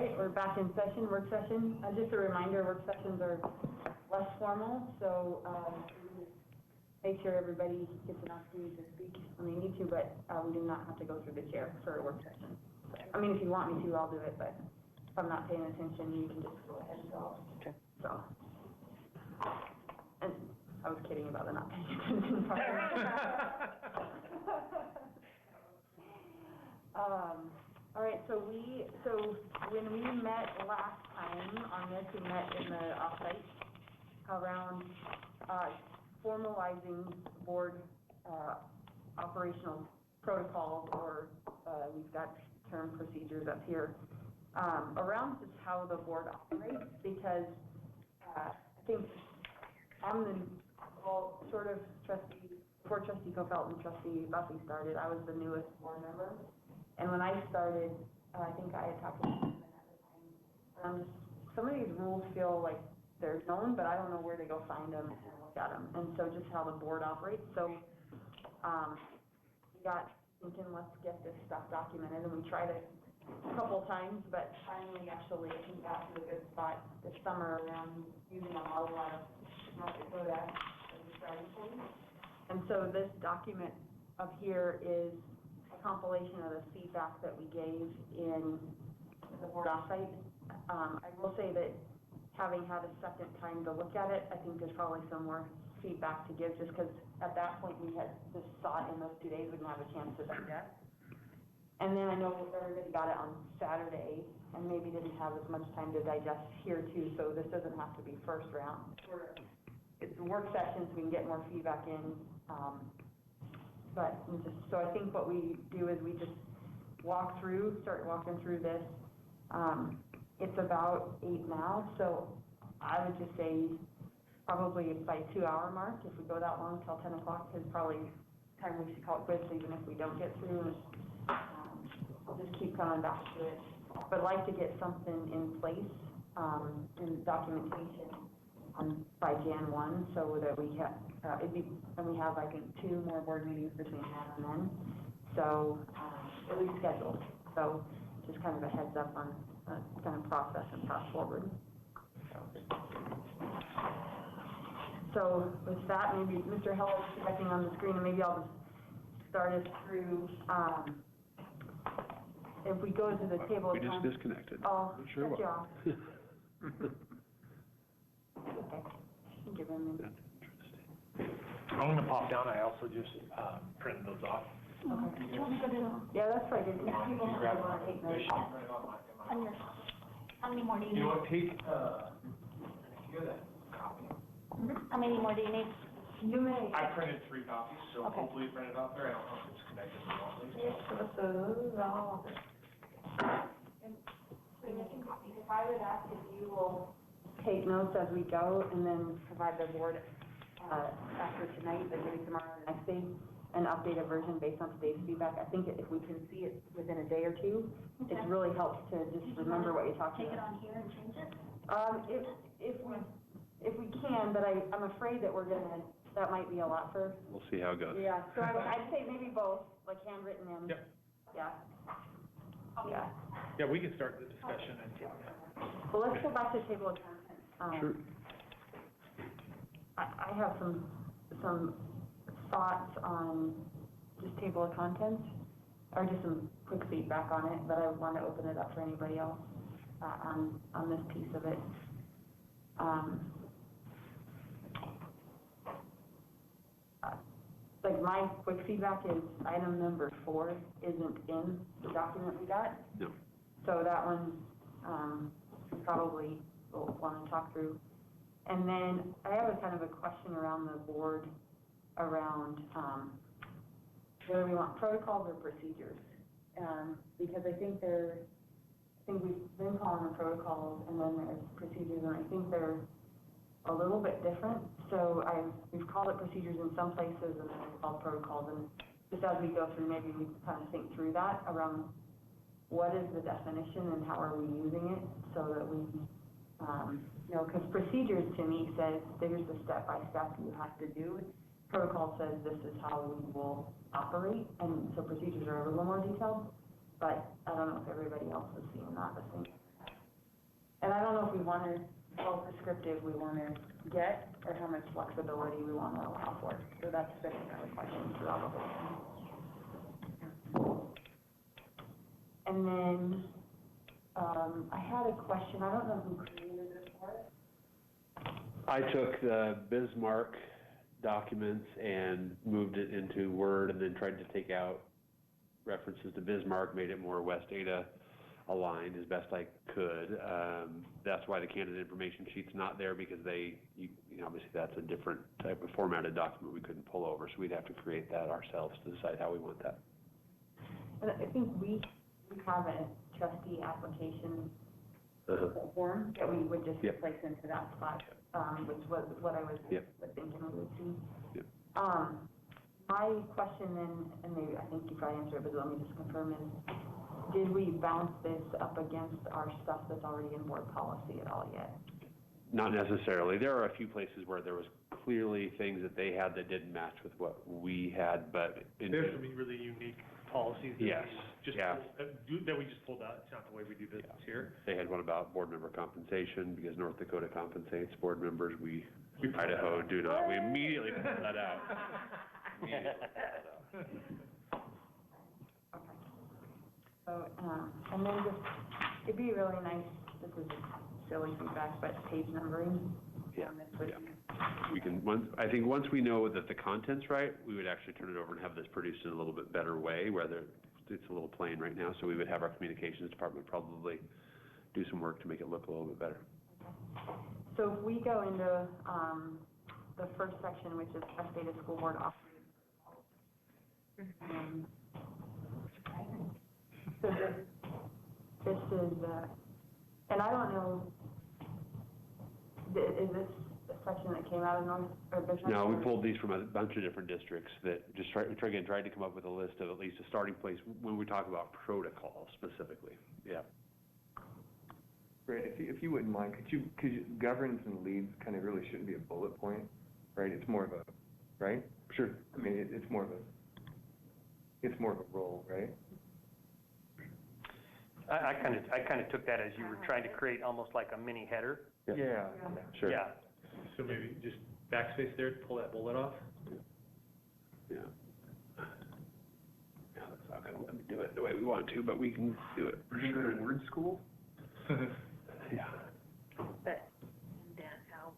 right, we're back in session, work session. Just a reminder, work sessions are less formal, so make sure everybody gets an opportunity to speak when they need to, but we do not have to go through the chair for a work session. I mean, if you want me to, I'll do it, but if I'm not paying attention, you can just go ahead and go. Okay. So, and I was kidding about the not paying attention part. All right, so when we met last time on this, we met in the offsite around formalizing board operational protocols, or we've got term procedures up here, around just how the board operates, because I think I'm the, well, sort of trustee, before Trustee Kofelt and Trustee Buffy started, I was the newest board member. And when I started, I think I had talked to him at the time, some of these rules feel like they're known, but I don't know where to go find them and look at them. And so just how the board operates. So we got thinking, let's get this stuff documented, and we tried it a couple of times, but finally actually we got to a good spot this summer around using a model out of North Dakota as a starting point. And so this document up here is a compilation of the feedback that we gave in the board offsite. I will say that having had a second time to look at it, I think there's probably some more feedback to give, just because at that point we had just saw it in those 2 days, we didn't have a chance to digest. And then I know everybody got it on Saturday and maybe didn't have as much time to digest here too, so this doesn't have to be first round. It's work sessions, we can get more feedback in. But so I think what we do is we just start walking through this. It's about 8 now, so I would just say probably by 2-hour mark, if we go that long till 10 o'clock, is probably time we should call it quits, even if we don't get through. We'll just keep coming back to it. But I'd like to get something in place, in documentation by Jan 1, so that we have, and we have, I think, 2 more board meetings between now and then. So, at least scheduled. So, just kind of a heads up on kind of process and path forward. So, with that, maybe Mr. Heller is projecting on the screen, and maybe I'll just start us through. If we go to the table, we just disconnected. Oh, not sure shut you why. off. Okay. Give him a minute. I'm going to pop down. I also just printed those off. Okay. Yeah, that's right. If people want to take notes. How many more do you need? You know what, take, hear that copy. How many more do you need? You may. I printed 3 copies, so Okay. hopefully it's printed out there. I don't know if it's connected to one of these. If I would ask if you will take notes as we go and then provide the board after tonight, then maybe tomorrow or the next day, an updated version based on today's feedback. I think if we can see it within a day or two, it really helps to just remember what you're talking about. Take it on here and change it? If we can, but I'm afraid that that might be a lot for. We'll see how it goes. Yeah, so I'd say maybe both, like handwritten and. Yep. Yeah. Yeah. Yeah, we can start the discussion and. Well, let's go back to table of contents. Sure. I have some thoughts on just table of contents, or just some quick feedback on it, but I want to open it up for anybody else on this piece of it. Like my quick feedback is item number 4 isn't in the document we got. No. So that one probably we'll want to talk through. And then I have a kind of a question around the board around whether we want protocols or procedures. Because I think we've been calling them protocols, and then there's procedures, and I think they're a little bit different. So we've called it procedures in some places, and then we've called protocols. And just as we go through, maybe we kind of think through that around what is the definition and how are we using it, so that we, because procedures to me says there's the step-by-step you have to do. Protocol says this is how we will operate, and so procedures are a little more detailed, but I don't know if everybody else is seeing that the same. And I don't know if we want to, how prescriptive we want to get, or how much flexibility we want to allow for. So that's been another question throughout the whole thing. And then, I had a question, I don't know who created this part. I took the Bismarck documents and moved it into Word and then tried to take out references to Bismarck, made it more West Ada aligned as best I could. That's why the candidate information sheet's not there, because obviously that's a different type of formatted document we couldn't pull over, so we'd have to create that ourselves to decide how we want that. And I think we have a trustee application form that we would just place into that spot, which was what I was thinking we would see. My question then, and maybe I think you probably answered it, but let me just confirm, is did we bounce this up against our stuff that's already in board policy at all yet? Not necessarily. There are a few places where there was clearly things that they had that didn't match with what we had, but There's some really unique policies that that we just pulled out. It's not the way we do business here. They had one about board member compensation, because North Dakota compensates board members. We Idaho do not. We immediately pulled that out. So, and then just, it'd be really nice, this is silly feedback, but page numbering. We can, I think once we know that the content's right, we would actually turn it over and have this produced in a little bit better way, where it's a little plain right now, so we would have our communications department probably do some work to make it look a little bit better. So if we go into the first section, which is West Ada School Board operating protocols. So this is, and I don't know, is this a section that came out of North, or Bismarck? No, we pulled these from a bunch of different districts that just tried to come up with a list of at least a starting place when we talk about protocol specifically. Right, if you wouldn't mind, could you governance and leads kind of really shouldn't be a bullet point, right? It's more of a, right? Sure. I mean, it's more of a role, right? I kind of took that as you were trying to create almost like a mini header. Yeah. Sure. Yeah. So maybe just backspace there to pull that bullet off? Yeah. That's not going to let me do it the way we want to, but we can do it. Are you going to word school? Yeah. But Dan out.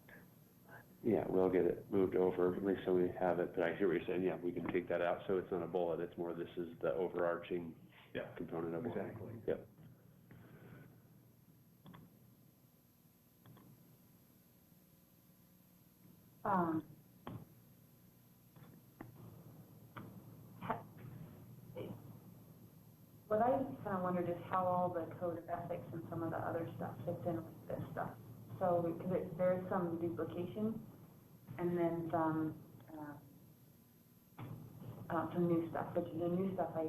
Yeah, we'll get it moved over, at least so we have it, but I hear what you're saying, yeah, we can take that out, so it's not a bullet, it's more, this is the overarching component of it. Exactly. Yep. What I kind of wondered is how all the code of ethics and some of the other stuff fits in with this stuff. So, because there is some duplication, and then some new stuff, which the new stuff I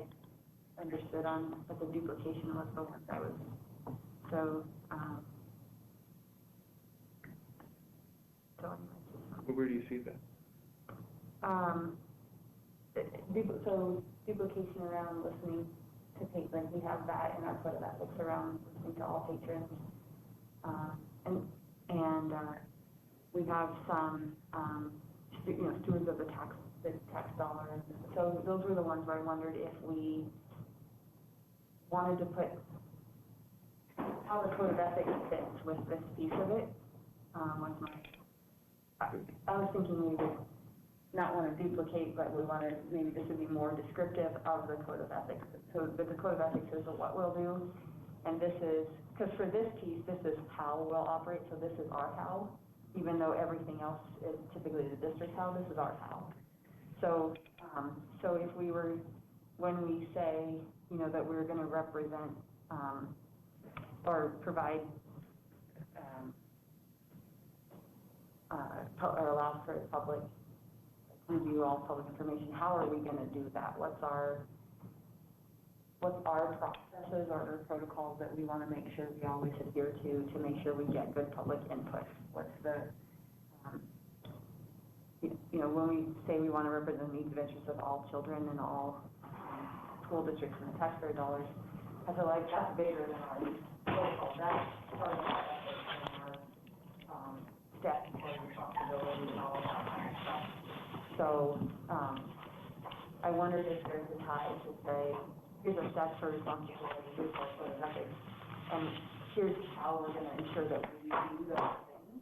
understood on, but the duplication was the one that was, so anyway. Where do you see that? So duplication around listening to patrons, we have that in our code of ethics around listening to all patrons. And we have some, stewards of the tax dollars. So those were the ones where I wondered if we wanted to put how the code of ethics fits with this piece of it. I was thinking we would not want to duplicate, but we wanted, maybe this would be more descriptive of the code of ethics. So, but the code of ethics is what we'll do, and this is, because for this piece, this is how we'll operate, so this is our how, even though everything else is typically the district how, this is our how. So, so if we were, when we say, that we're going to represent or provide or allow for the public review all public information, how are we going to do that? What's our processes or our protocols that we want to make sure we always adhere to make sure we get good public input? What's the, when we say we want to represent the needs and interests of all children and all school districts and the taxpayer dollars, I feel like that's bigger than our that's part of our ethics and our, statutory responsibility and all of that kind of stuff. So, I wondered if there's a tie to say, here's our statutory responsibility, here's our code of ethics, and here's how we're gonna ensure that we do those things.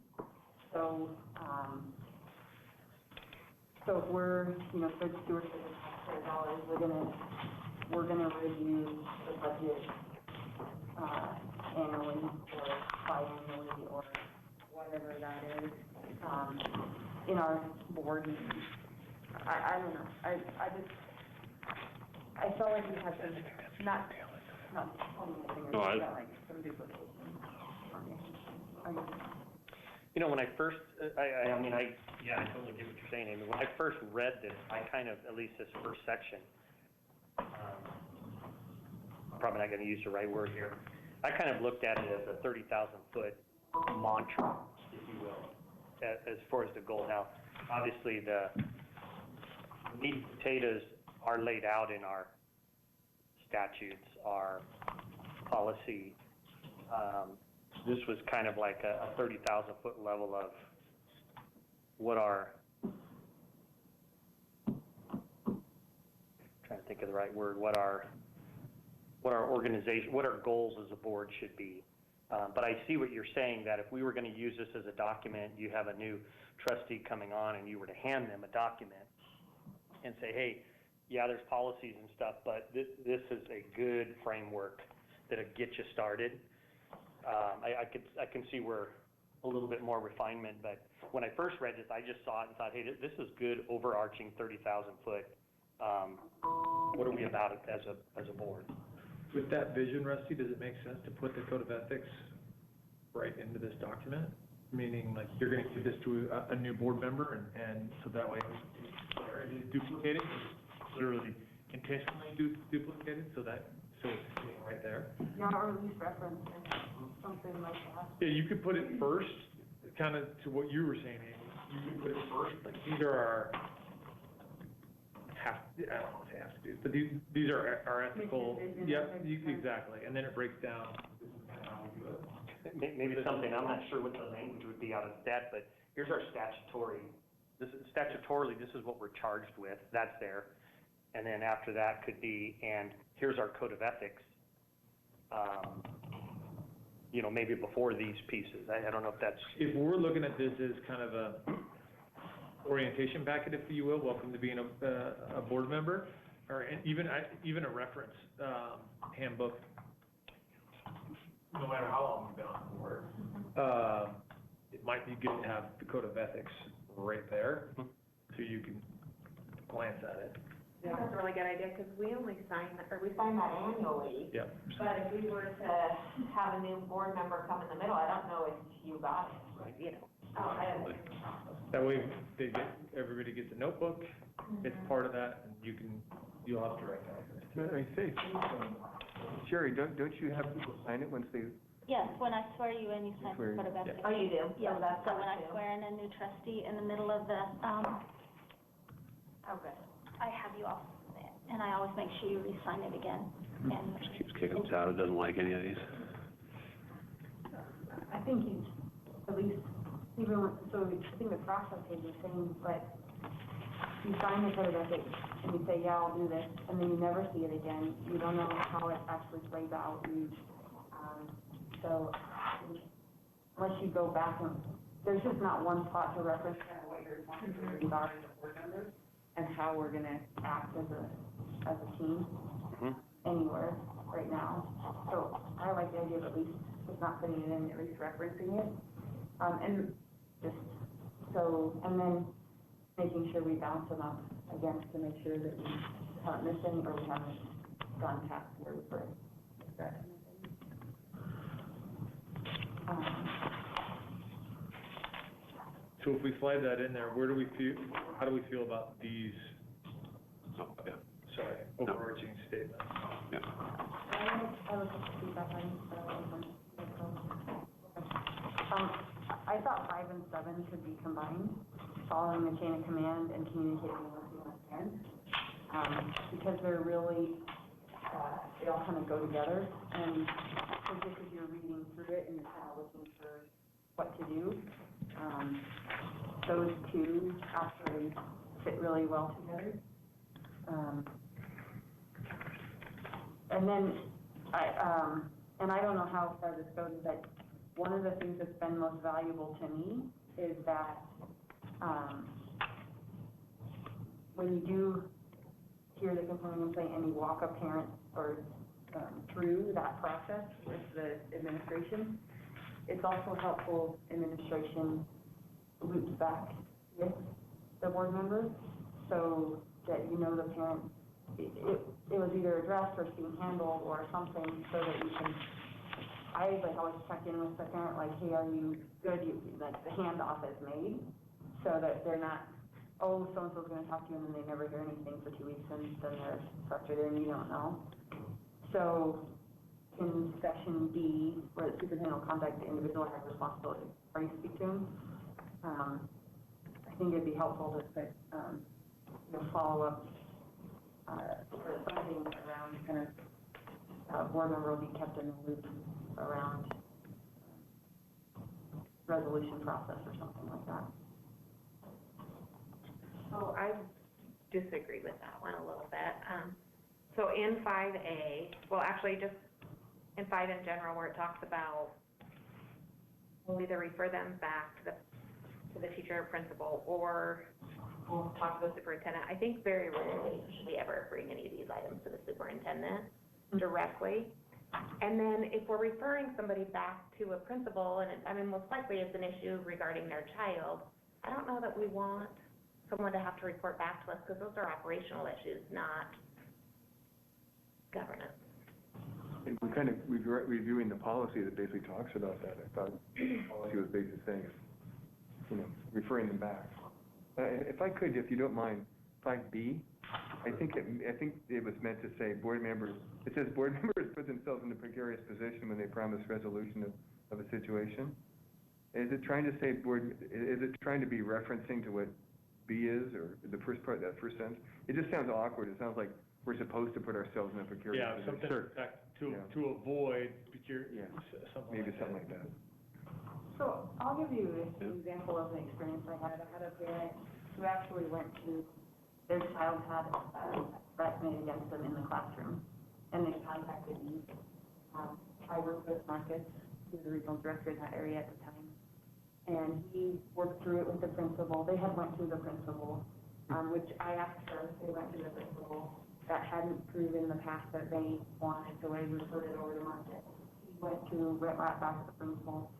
So, so if we're, good stewards of the taxpayer dollars, we're gonna review the budget, annually or biannually or whatever that is, in our board meetings. I don't know, I felt like we had some, not telling anything, No, or like some duplication. When I first, I totally get what you're saying, Amy. When I first read this, I kind of, at least this first section, I'm probably not going to use the right word here. I kind of looked at it as a 30,000-foot mantra, if you will, as far as the goal. Now, obviously, the meat and potatoes are laid out in our statutes, our policy. This was kind of like a 30,000-foot level of what our, trying to think of the right word, what our organization, what our goals as a board should be. But I see what you're saying, that if we were going to use this as a document, you have a new trustee coming on and you were to hand them a document and say, hey, yeah, there's policies and stuff, but this is a good framework that'll get you started. I can see where a little bit more refinement, but when I first read this, I just saw it and thought, hey, this is good, overarching 30,000-foot. What are we about it as a board? With that vision, Rusty, does it make sense to put the code of ethics right into this document? Meaning, like, you're going to give this to a new board member, and so that way it's duplicated, literally intentionally duplicated, so it's sitting right there. Yeah, or at least reference something like that. Yeah, you could put it first, kind of to what you were saying, Amy. You could put it first, like, these are our I don't want to say have to do, but these are our ethical. Yep, exactly. And then it breaks down. This is kind of how we do it. Maybe something, I'm not sure what the language would be out of that, but here's our statutorily, this is what we're charged with, that's there. And then after that could be, and here's our code of ethics, maybe before these pieces. I don't know if that's. If we're looking at this as kind of a orientation packet, if you will, welcome to being a board member, or even a reference handbook, no matter how long you've been on the board, it might be good to have the code of ethics right there, so you can glance at it. Yeah, that's a really good idea, because we only sign that annually. Yeah. But if we were to have a new board member come in the middle, I don't know if you got it, That way, everybody gets a notebook. It's part of that, and you'll have to write that. I say, Sherry, don't you have people sign it once they? Yes, when I swear you in, you sign the code of ethics. Oh, you do? Yeah, So that's so when I how swear in a new trustee in the middle of the, Oh, good. I have you all, and I always make sure you re-sign it again. And Just keeps kicking us out. It doesn't like any of these. I think you, at least, so I think the process is the same, but you sign the code of ethics and you say, yeah, I'll do this, and then you never see it again. You don't know how it actually plays out. So unless you go back and, there's just not one spot to reference kind of what your responsibilities are as a board member and how we're going to act as a team anywhere right now. So I like the idea of at least, if not putting it in, at least referencing it. And just so, and then making sure we bounce them up against to make sure that we haven't missed any or we haven't gone past where we were. So if we slide that in there, how do we feel about these, overarching statements? Yeah. I would have to feedback on I thought 5 and 7 could be combined, following the chain of command and communicating with the parents, because they're really, they all kind of go together. And so just as you're reading through it and you're kind of looking for what to do, those two actually fit really well together. And then I don't know how far this goes, but one of the things that's been most valuable to me is that when you do hear the complaining complaint and you walk a parent or through that process with the administration, it's also helpful administration loops back with the board members so that you know the parent, it was either addressed or it's being handled or something, so that you can, I like always check in with the parent, like, hey, are you good? Like the handoff is made, so that they're not, oh, so-and-so's going to talk to you, and then they never hear anything for 2 weeks, and then they're frustrated and you don't know. So in section B, where the superintendent will contact the individual and have responsibility, or you speak to him, I think it'd be helpful to put follow-up or something around kind of board member will be kept in the loop around resolution process or something like that. So I disagree with that one a little bit. So in 5A, well, actually just in 5 in general, where it talks about we'll either refer them back to the teacher or principal, or we'll talk to the superintendent. I think very rarely should we ever bring any of these items to the superintendent directly. And then if we're referring somebody back to a principal, and most likely it's an issue regarding their child, I don't know that we want someone to have to report back to us, because those are operational issues, not governance. And we're kind of reviewing the policy that basically talks about that. I thought the policy was basically saying, referring them back. If I could, if you don't mind, 5B, I think it was meant to say board members. It says board members put themselves in a precarious position when they promise resolution of a situation. Is it trying to say is it trying to be referencing to what B is, or the first part, that first sentence? It just sounds awkward. It sounds like we're supposed to put ourselves in a precarious position. Something to avoid Maybe something like that. So I'll give you an example of an experience I had. I had a parent who actually went to, their child had a threat made against them in the classroom, and they contacted me. I worked with Marcus, who was the regional director in that area at the time, and he worked through it with the principal. They had went to the principal, which I asked her if they went to the principal. That hadn't proven the path that they wanted, so I referred it over to Marcus. He went right back to the principal,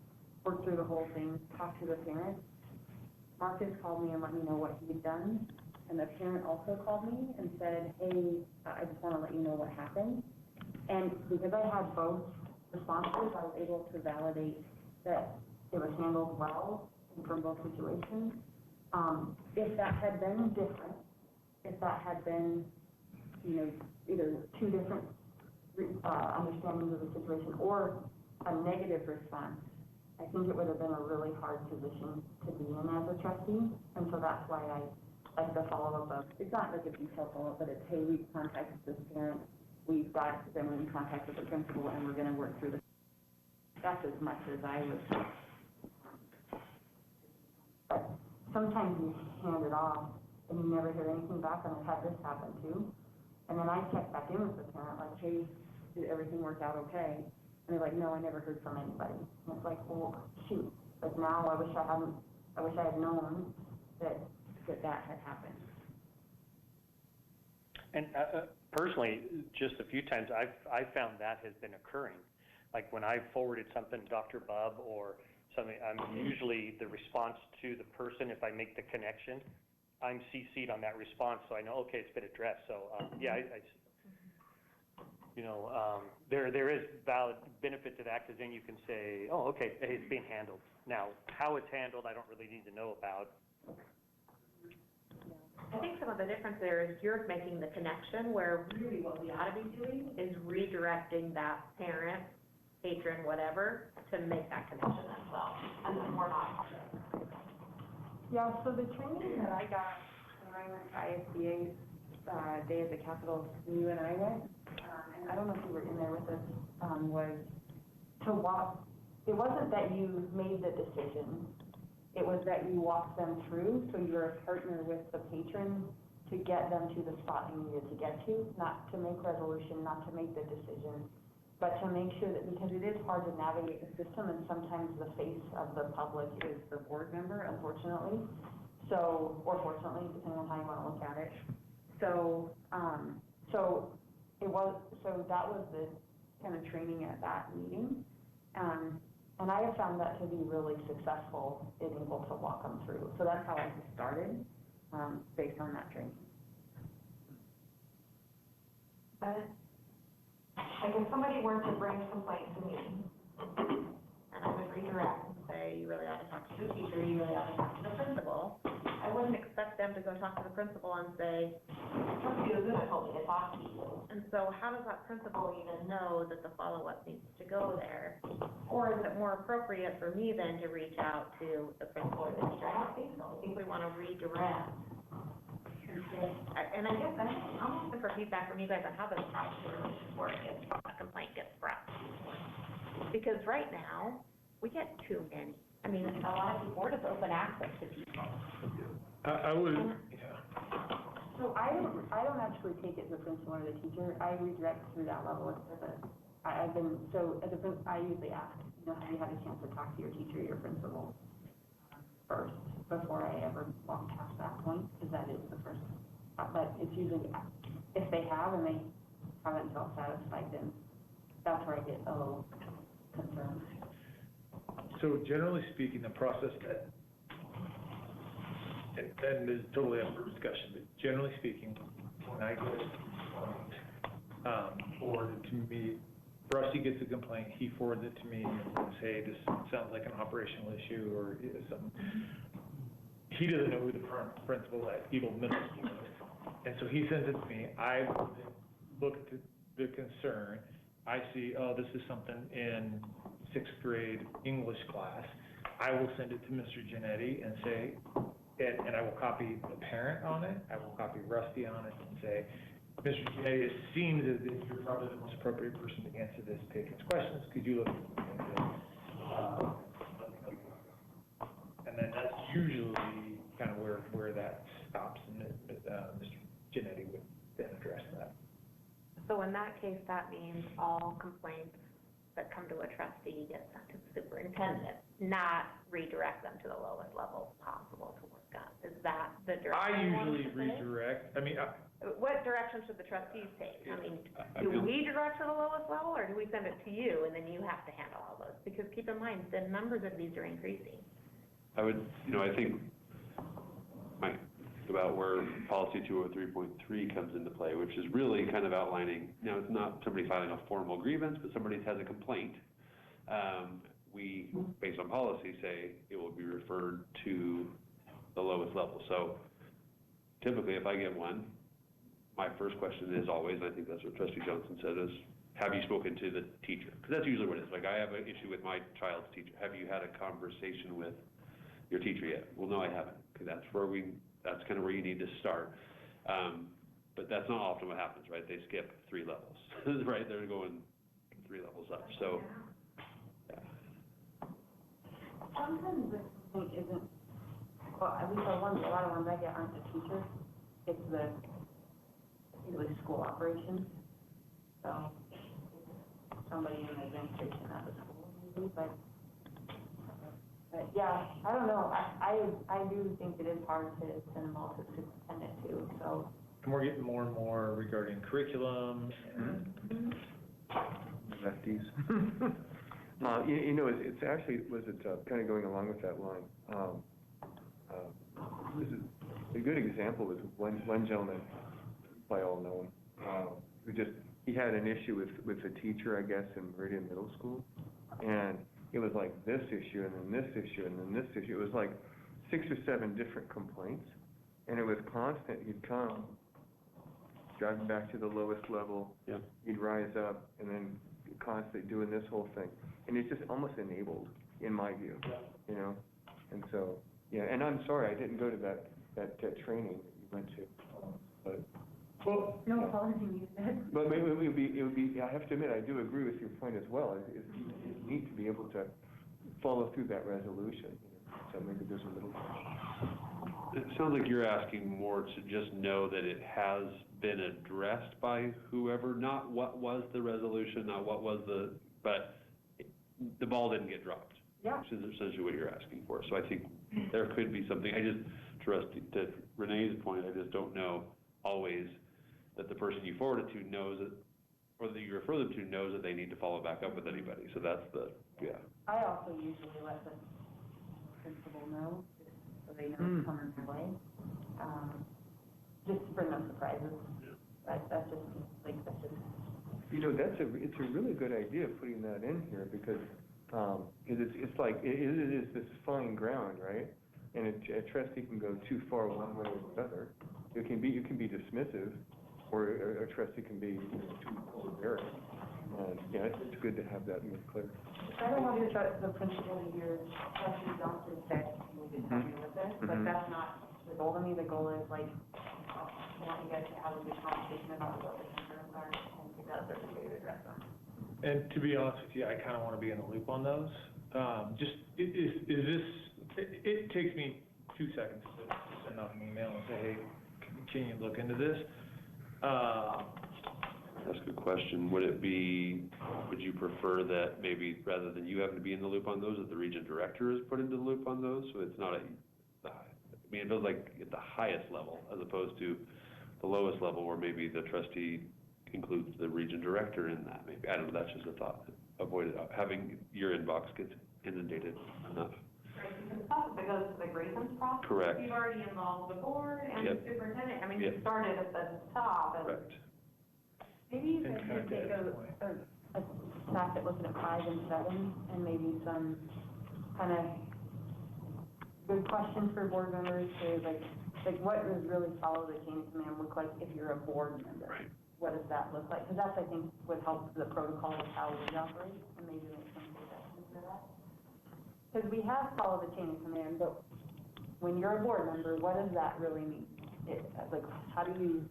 worked through the whole thing, talked to the parent. Marcus called me and let me know what he had done, and the parent also called me and said, hey, I just want to let you know what happened. And because I had both responses, I was able to validate that it was handled well from both situations. If that had been different, if that had been, either two different understandings of the situation or a negative response, I think it would have been a really hard position to be in as a trustee. And so that's why I like the follow-up of, it's not like a detailed follow-up, but it's, hey, we've contacted this parent, we've got them in contact with the principal, and we're going to work through this. That's as much as I would. But sometimes you hand it off and you never hear anything back, and I've had this happen too. And then I check back in with the parent, like, hey, did everything work out okay? And they're like, no, I never heard from anybody. And it's like, well, shoot. But now I wish I had known that had happened. And personally, just a few times, I've found that has been occurring. Like when I've forwarded something to Dr. Bub or something, I'm usually the response to the person, if I make the connection, I'm CC'd on that response, so I know, okay, it's been addressed. So, there is valid benefit to that, because then you can say, oh, okay, hey, it's being handled. Now, how it's handled, I don't really need to know about. I think some of the difference there is you're making the connection, where really what we ought to be doing is redirecting that parent, patron, whatever, to make that connection themselves. And then we're not. Yeah, so the training that I got when I went to ISBA day at the Capitol, you and I went, and I don't know if you were in there with us, was to walk. It wasn't that you made the decision. It was that you walked them through, so you're a partner with the patron to get them to the spot you needed to get to, not to make resolution, not to make the decision, but to make sure that, because it is hard to navigate the system, and sometimes the face of the public is the board member, unfortunately. So, or fortunately, depending on how you want to look at it. So, that was the kind of training at that meeting. And I have found that to be really successful in able to walk them through. So that's how I started, based on that training. But, like if somebody were to bring a complaint to me, and I would redirect and say, you really ought to talk to the teacher, you really ought to talk to the principal, I wouldn't expect them to go talk to the principal and say, trustee Ozuna told me to talk to you. And so how does that principal even know that the follow-up needs to go there? Or is it more appropriate for me then to reach out to the principal or the teacher? I don't think so. I think we want to redirect. And I guess I'm looking for feedback from you guys on how this process works if a complaint gets brought to you. Because right now, we get too many. I mean, a lot of people just open access to people. I would, yeah. So I don't actually take it to the principal or the teacher. I redirect through that level. I usually ask, have you had a chance to talk to your teacher or your principal first before I ever walk past that point, because that is the first. But it's usually, if they have and they haven't felt satisfied, then that's where I get a little concerned. So generally speaking, the process and is totally up for discussion, but generally speaking, when I get forwarded to me, Rusty gets a complaint, he forwards it to me and says, hey, this sounds like an operational issue or something. He doesn't know who the principal at Eagle Middle School is. And so he sends it to me. I look at the concern. I see, oh, this is something in 6th grade English class. I will send it to Mr. Giannetti and say, and I will copy the parent on it. I will copy Rusty on it and say, Mr. Giannetti, it seems as if you're probably the most appropriate person to answer this patron's questions. Could you look into this? And then that's usually kind of where that stops, and Mr. Giannetti would then address that. So in that case, that means all complaints that come to a trustee get sent to the superintendent, not redirect them to the lowest level possible to work on. Is that the direction? I usually redirect. I mean, what direction should the trustees take? I mean, do we direct to the lowest level, or do we send it to you and then you have to handle all those? Because keep in mind, the numbers of these are increasing. I would, I think about where policy 203.3 comes into play, which is really kind of outlining, it's not somebody filing a formal grievance, but somebody has a complaint. We, based on policy, say it will be referred to the lowest level. So typically, if I get one, my first question is always, I think that's what Trustee Johnson said, is, have you spoken to the teacher? Because that's usually what it is. Like, I have an issue with my child's teacher. Have you had a conversation with your teacher yet? Well, no, I haven't. Because that's kind of where you need to start. But that's not often what happens, right? They skip 3 levels, right? They're going 3 levels up. So, yeah. Sometimes the complaint isn't, well, at least a lot of ones I get aren't the teacher. It's usually school operations. So, somebody in the administration at the school, maybe, but yeah, I don't know. I do think it is hard to send them all to the superintendent too. So. And we're getting more and more regarding curriculum and lefties. It's actually kind of going along with that line. This is a good example was one gentleman, by all known, who he had an issue with a teacher, I guess, in Meridian Middle School, and it was like this issue, and then this issue, and then this issue. It was like 6 or 7 different complaints, and it was constant. He'd come, driving back to the lowest level. Yeah. He'd rise up, and then constantly doing this whole thing. And it's just almost enabled, in my view, And so, yeah, and I'm sorry I didn't go to that training that you went to, but Well, No apology needed. But maybe it would be, I have to admit, I do agree with your point as well. It's neat to be able to follow through that resolution, so maybe there's a little. It sounds like you're asking more to just know that it has been addressed by whoever, not what was the resolution, not what was but the ball didn't get dropped. Yeah. Which is essentially what you're asking for. So I think there could be something, to Renee's point, I just don't know always that the person you forward it to knows it, or that you refer them to knows that they need to follow back up with anybody. So that's I also usually let the principal know, just so they know it's coming their way. Just to bring them surprises. That's just. It's a really good idea putting that in here because it's like, it is this fine ground, right? And a trustee can go too far one way or the other. You can be dismissive, or a trustee can be too overbearing. Yeah, it's good to have that more clear. I don't want the principal to hear trustee Johnson said we can help you with this, but that's not the goal to me. The goal is like, I want you guys to have a good conversation about what the concerns are and figure out if there's a way to address them. and to be honest with you, I kind of want to be in the loop on those. It takes me 2 seconds to send out an email and say, hey, can you look into this? That's a good question. Would you prefer that maybe rather than you having to be in the loop on those, that the region director is put into the loop on those? So it's not it feels like at the highest level as opposed to the lowest level where maybe the trustee includes the region director in that. Maybe, I don't know, that's just a thought. Avoid having your inbox get inundated enough. Right, because it's possible it goes to the grievance process. Correct. You've already involved the board and Yep. the superintendent. I mean, Yep. you started at the top. And Correct. Maybe you And guys kind could of take get a stab at looking at 5 and 7 and maybe some kind of good questions for board members to like what does really follow the chain of command look like if you're a board member? Right. What does that look like? Because that's, I think, would help the protocol of how we operate and maybe make some suggestions for that. Because we have followed the chain of command, but when you're a board member, what does that really mean? Like, how do you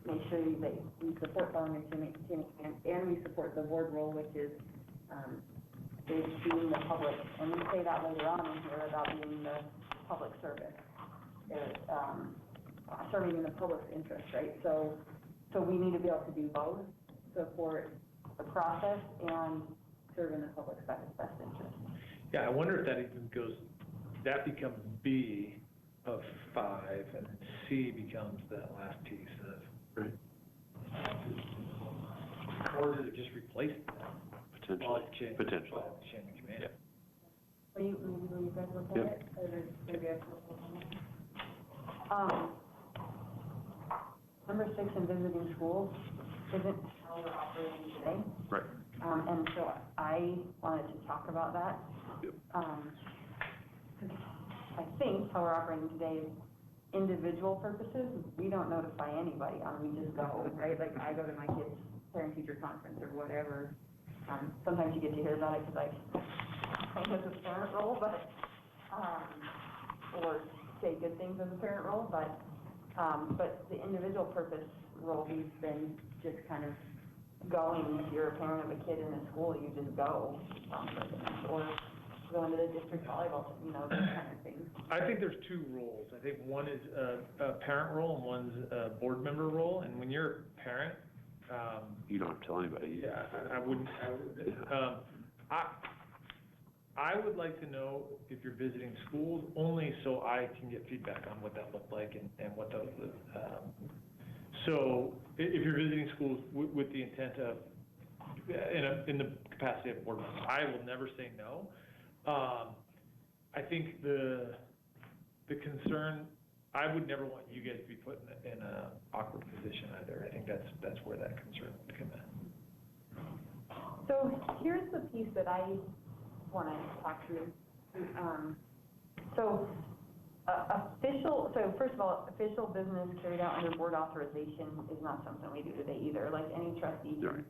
make sure that we support following the chain of command and we support the board role, which is being the public, and we say that later on in here about being the public service, serving in the public's interest, right? So we need to be able to do both, support the process and serve in the public's best interest. Yeah, I wonder if that becomes B of 5, and then C becomes that last piece of. Right. Or does it just replace that? Potentially. Potentially. Chain of command. Yep. Will you guys look at Yep. it? Or is maybe I can look at it? Number 6 in visiting schools isn't how we're operating today. Right. And so I wanted to talk about that. Yep. I think how we're operating today is individual purposes. We don't notify anybody, we just go, right? Like I go to my kid's parent-teacher conference or whatever. Sometimes you get to hear about it because I was a parent role, but, or say good things as a parent role, but the individual purpose role, we've been just kind of going. If you're a parent of a kid in a school, you just go, or go into the district volleyball, those kind of things. I think there's 2 roles. I think one is a parent role and one's a board member role. And when you're a parent, You don't have to tell anybody. yeah, I wouldn't. I would like to know if you're visiting schools only so I can get feedback on what that looked like and what those. So if you're visiting schools with the intent of in the capacity of a board member, I will never say no. I think the concern, I would never want you guys to be put in an awkward position either. I think that's where that concern would come in. So here's the piece that I want to talk to you. So first of all, official business carried out under board authorization is not something we do today either. Like any trustee can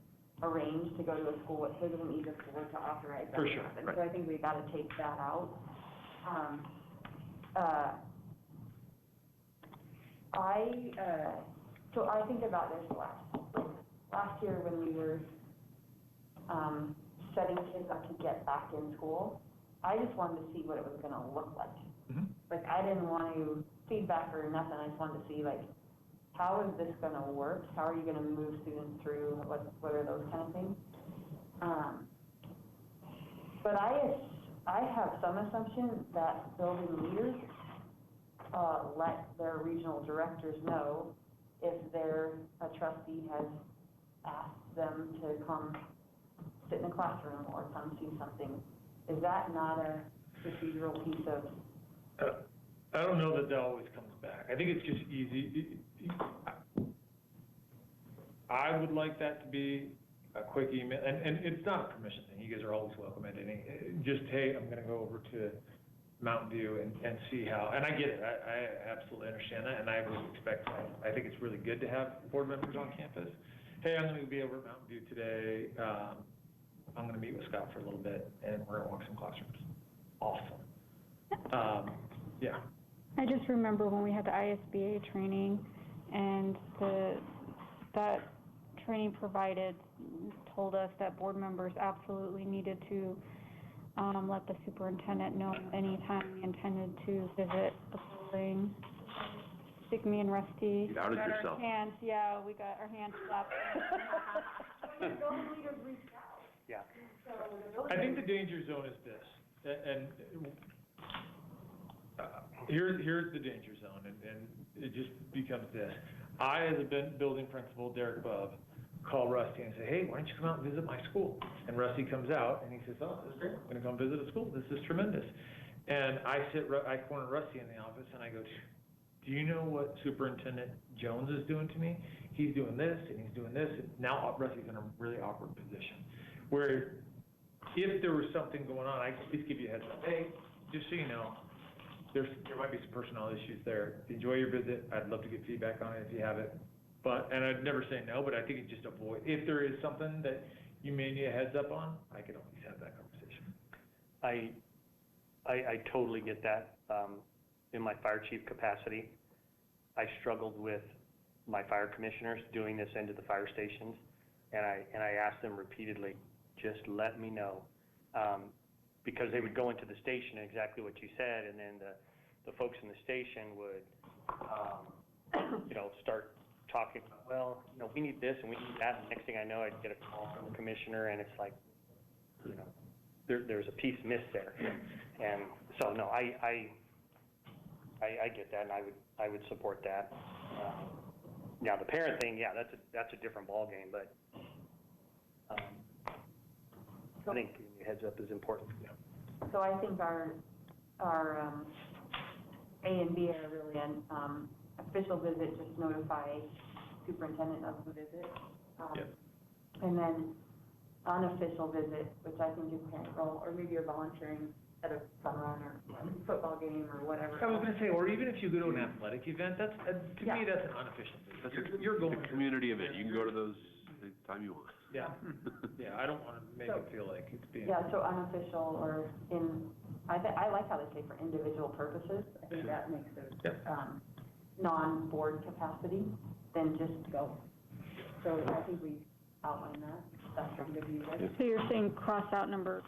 arrange to go to a school, it doesn't need the board to authorize that. For sure, happen. right. So I think we've got to take that out. so I think about this last year when we were setting kids up to get back in school, I just wanted to see what it was going to look like. Mhm. Like, I didn't want to feedback or nothing. I just wanted to see, like, how is this going to work? How are you going to move students through? What are those kind of things? But I have some assumption that building leaders let their regional directors know if a trustee has asked them to come sit in a classroom or come see something. Is that not a procedural piece of? I don't know that always comes back. I think it's just easy. I would like that to be a quick email, and it's not a permission thing. You guys are always welcome at any, just, hey, I'm gonna go over to Mountain View and see how, and I get it. I absolutely understand that, and I would expect, I think it's really good to have board members on campus. Hey, I'm gonna be over at Mountain View today. I'm gonna meet with Scott for a little bit, and we're gonna walk some classrooms. Awesome. Yeah. I just remember when we had the ISBA training, and that training provided told us that board members absolutely needed to let the superintendent know anytime we intended to visit the building. I think me and Rusty You outed got yourself. our hands, yeah, we got our hands slapped. Yeah. I think the danger zone is this, and here's the danger zone, and it just becomes this. I, as a building principal, Derek Bubb, call Rusty and say, hey, why don't you come out and visit my school? And Rusty comes out and he says, oh, this is great, I'm gonna come visit a school, this is tremendous. And I corner Rusty in the office and I go, do you know what Superintendent Jones is doing to me? He's doing this and he's doing this, and now Rusty's in a really awkward position. Where if there was something going on, I could at least give you a heads up, hey, just so you know, there might be some personnel issues there. Enjoy your visit. I'd love to get feedback on it if you have it. And I'd never say no, but I think it just avoid, if there is something that you may need a heads up on, I can always have that conversation. I totally get that. In my fire chief capacity, I struggled with my fire commissioners doing this into the fire stations, and I asked them repeatedly, just let me know. Because they would go into the station, exactly what you said, and then the folks in the station would, start talking about, well, we need this and we need that. And next thing I know, I'd get a call from the commissioner, and it's like, there's a piece missed there. And so, no, I get that, and I would support that. Now, the parent thing, yeah, that's a different ballgame, but I think giving you a heads up is important. Yeah. So I think our A and B are really an official visit, just notify superintendent of the visit. And then unofficial visit, which I think is parent role, or maybe you're volunteering at a fun run or football game or whatever. I was going to say, or even if you go to an athletic event, to me, that's an unofficial visit. You're going It's a community event. You can go to those anytime you want. Yeah, yeah, I don't want to make it feel like it's being. Yeah, so unofficial or I like how they say for individual purposes. I think that makes it non-board capacity, then just go. So I think we outline that. That's pretty good view, right? So you're saying cross out number,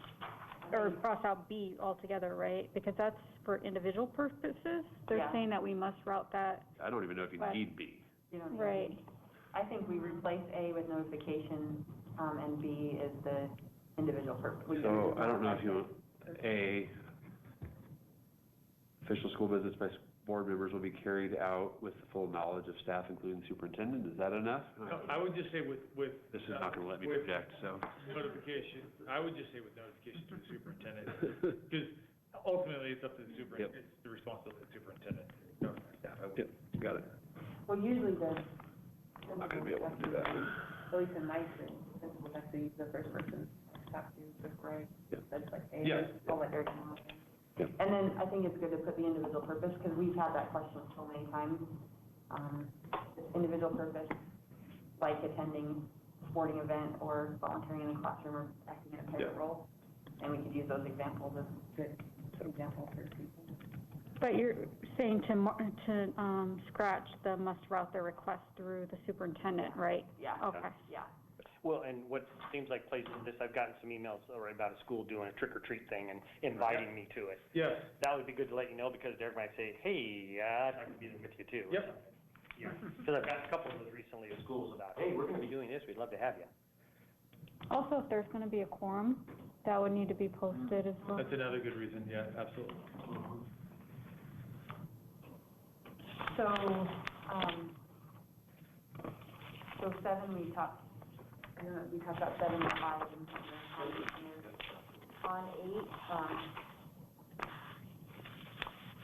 or cross out B altogether, right? Because that's for individual purposes. They're Yeah. saying that we must route that. I don't even know if you But- need B. You don't need Right. to. I think we replace A with notification, and B is the individual purpose. So I don't know if you want A, official school visits by board members will be carried out with the full knowledge of staff, including the superintendent. Is that enough? No, I would just say with. This is not going to let me with project, so. Notification, I would just say with notification to the superintendent, because ultimately it's up to the superintendent, it's the responsibility of the superintendent. Notify staff. Yep, got it. Well, usually I'm not going to be able to do that. at least in my experience, principal has to use the first person to talk to with Greg. Yep. That's like, hey, Yes. I'll let Eric know. Yep. And then I think it's good to put the individual purpose, because we've had that question so many times. This individual purpose, like attending a sporting event or volunteering in a classroom or acting in a parent Yeah. role. And we could use those examples as good examples for people. But you're saying to scratch the must route their request through the superintendent, right? Yeah. Okay. Yeah. Well, and what seems like plays into this, I've gotten some emails already about a school doing a trick or treat thing and inviting me to it. Yes. That would be good to let you know, because Derek might say, hey, I'd like to be there with you too. or Yep. something. Yeah, because I've got a couple of those recently at schools about, hey, we're going to be doing this, we'd love to have you. Also, if there's going to be a quorum, that would need to be posted as well. That's another good reason, yeah, absolutely. So, so 7, we talked about 7 and 5 and on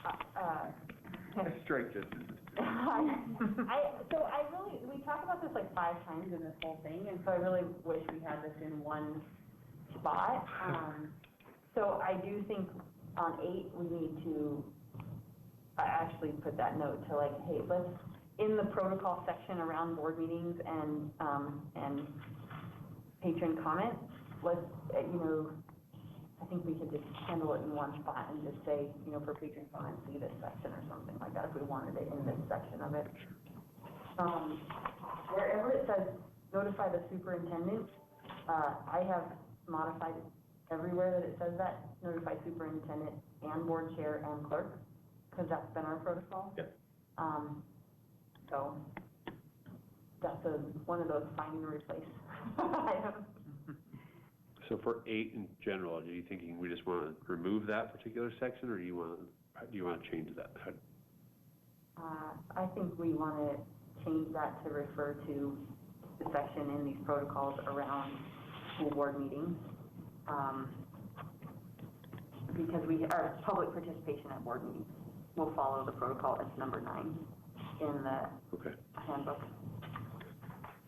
8, I strike this. we talked about this like 5 times in this whole thing, and so I really wish we had this in one spot. So I do think on 8, we need to actually put that note to like, hey, let's, in the protocol section around board meetings and patron comments, let's, I think we could just handle it in one spot and just say, for patron comments, see this section or something like that, if we wanted it in this section of it. Wherever it says notify the superintendent, I have modified everywhere that it says that, notify superintendent and board chair and clerk, because that's been our protocol. Yep. So that's one of those find and replace items. So for 8 in general, are you thinking we just want to remove that particular section, or do you want to change that? I think we want to change that to refer to the section in these protocols around school board meetings. Because our public participation at board meetings will follow the protocol. It's number 9 in the handbook.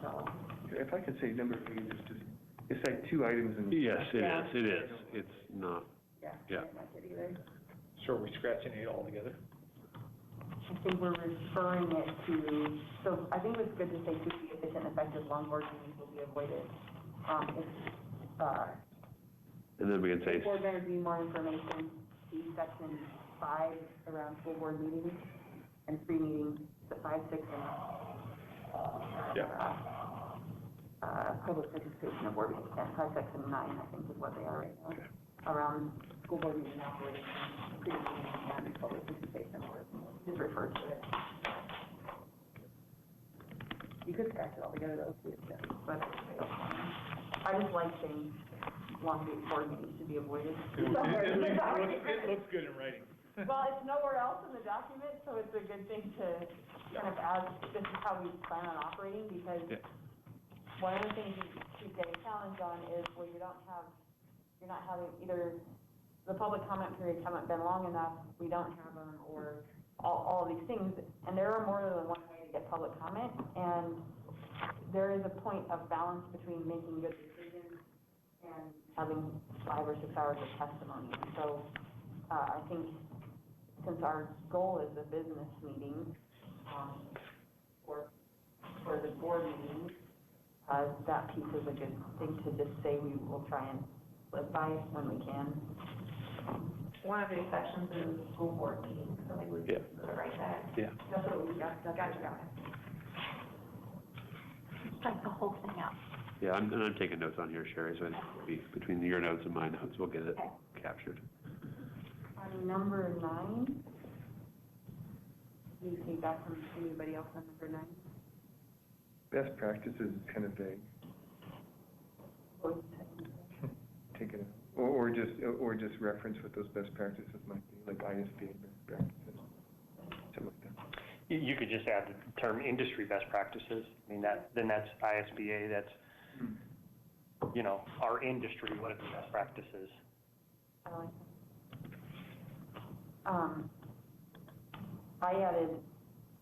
So. If I could say number 8 is just, it's like 2 items in. Yes, it is. It's not. Yeah. Yeah. I didn't like it either. So are we scratching 8 altogether? I think we're referring it to, so I think it's good to say to be efficient and effective long board meetings will be avoided. And then we can say. Board members need more information, see section 5 around school board meetings and free meetings, the 5, 6, and public participation of board meetings, and 5, 6, and 9, I think is what they are right now. Around school board meeting operations, free meetings, and public participation of board meetings. Just refer to it. You could scratch it all together though, too, but I just like saying long board meetings to be avoided. It looks good in writing. Well, it's nowhere else in the document, so it's a good thing to kind of add, this is how we plan on operating, because one of the things you get a challenge on is where you're not having either the public comment periods haven't been long enough, we don't have them, or all of these things, and there are more than one way to get public comment, and there is a point of balance between making good decisions and having 5 or 6 hours of testimony. So I think since our goal is a business meeting, for the board meeting, that piece is a good thing to just say we will try and live by when we can. One of these sections is the school board meeting, so maybe we can put it right there. Yeah. That's what we got. Gotcha. Strike the whole thing out. Yeah, I'm taking notes on here, Sherry, so it'll be between your notes and my notes, we'll get it captured. On number 9, any feedback from anybody else on number 9? Best practices is kind of vague. Take it out. Or just reference what those best practices might be, like ISBA best practices, something like that. You could just add the term industry best practices. I mean, then that's ISBA, that's, our industry, what are the best practices? I like that. I added,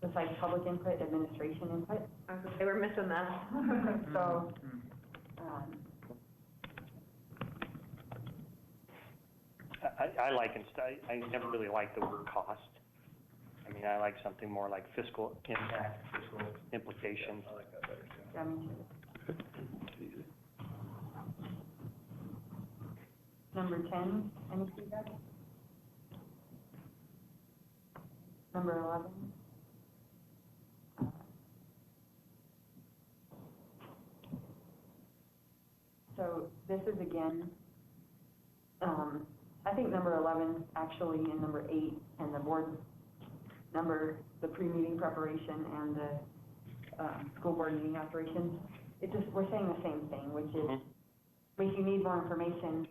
besides public input, administration input. I was gonna say, we're missing that. So, I like, I never really liked the word cost. I mean, I like something more like fiscal impact, fiscal implications. I like that better too. yeah, me too. Number 10, any feedback? number 11. So this is again, I think number 11 actually and number 8 and the board number, the pre-meeting preparation and the school board meeting operations, we're saying the same thing, which is if you need more information,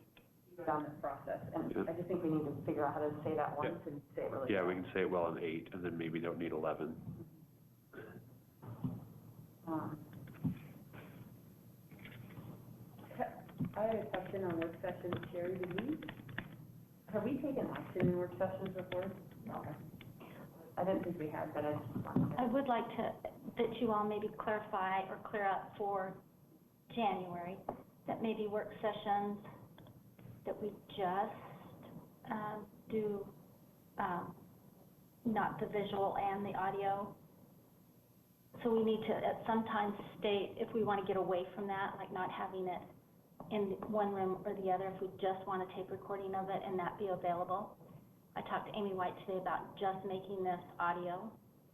you go down this process. And I just think we need to figure out how to say that once and say it really Yeah, well. we can say it well in 8, and then maybe don't need 11. I had a question on work sessions, Sherry. Have we taken action in work sessions before? Okay. I didn't think we had, but I just wanted to. I would like that you all maybe clarify or clear up for January, that maybe work sessions that we just do not the visual and the audio. So we need to at some time state if we want to get away from that, like not having it in one room or the other, if we just want a tape recording of it and that be available. I talked to Amy White today about just making this audio.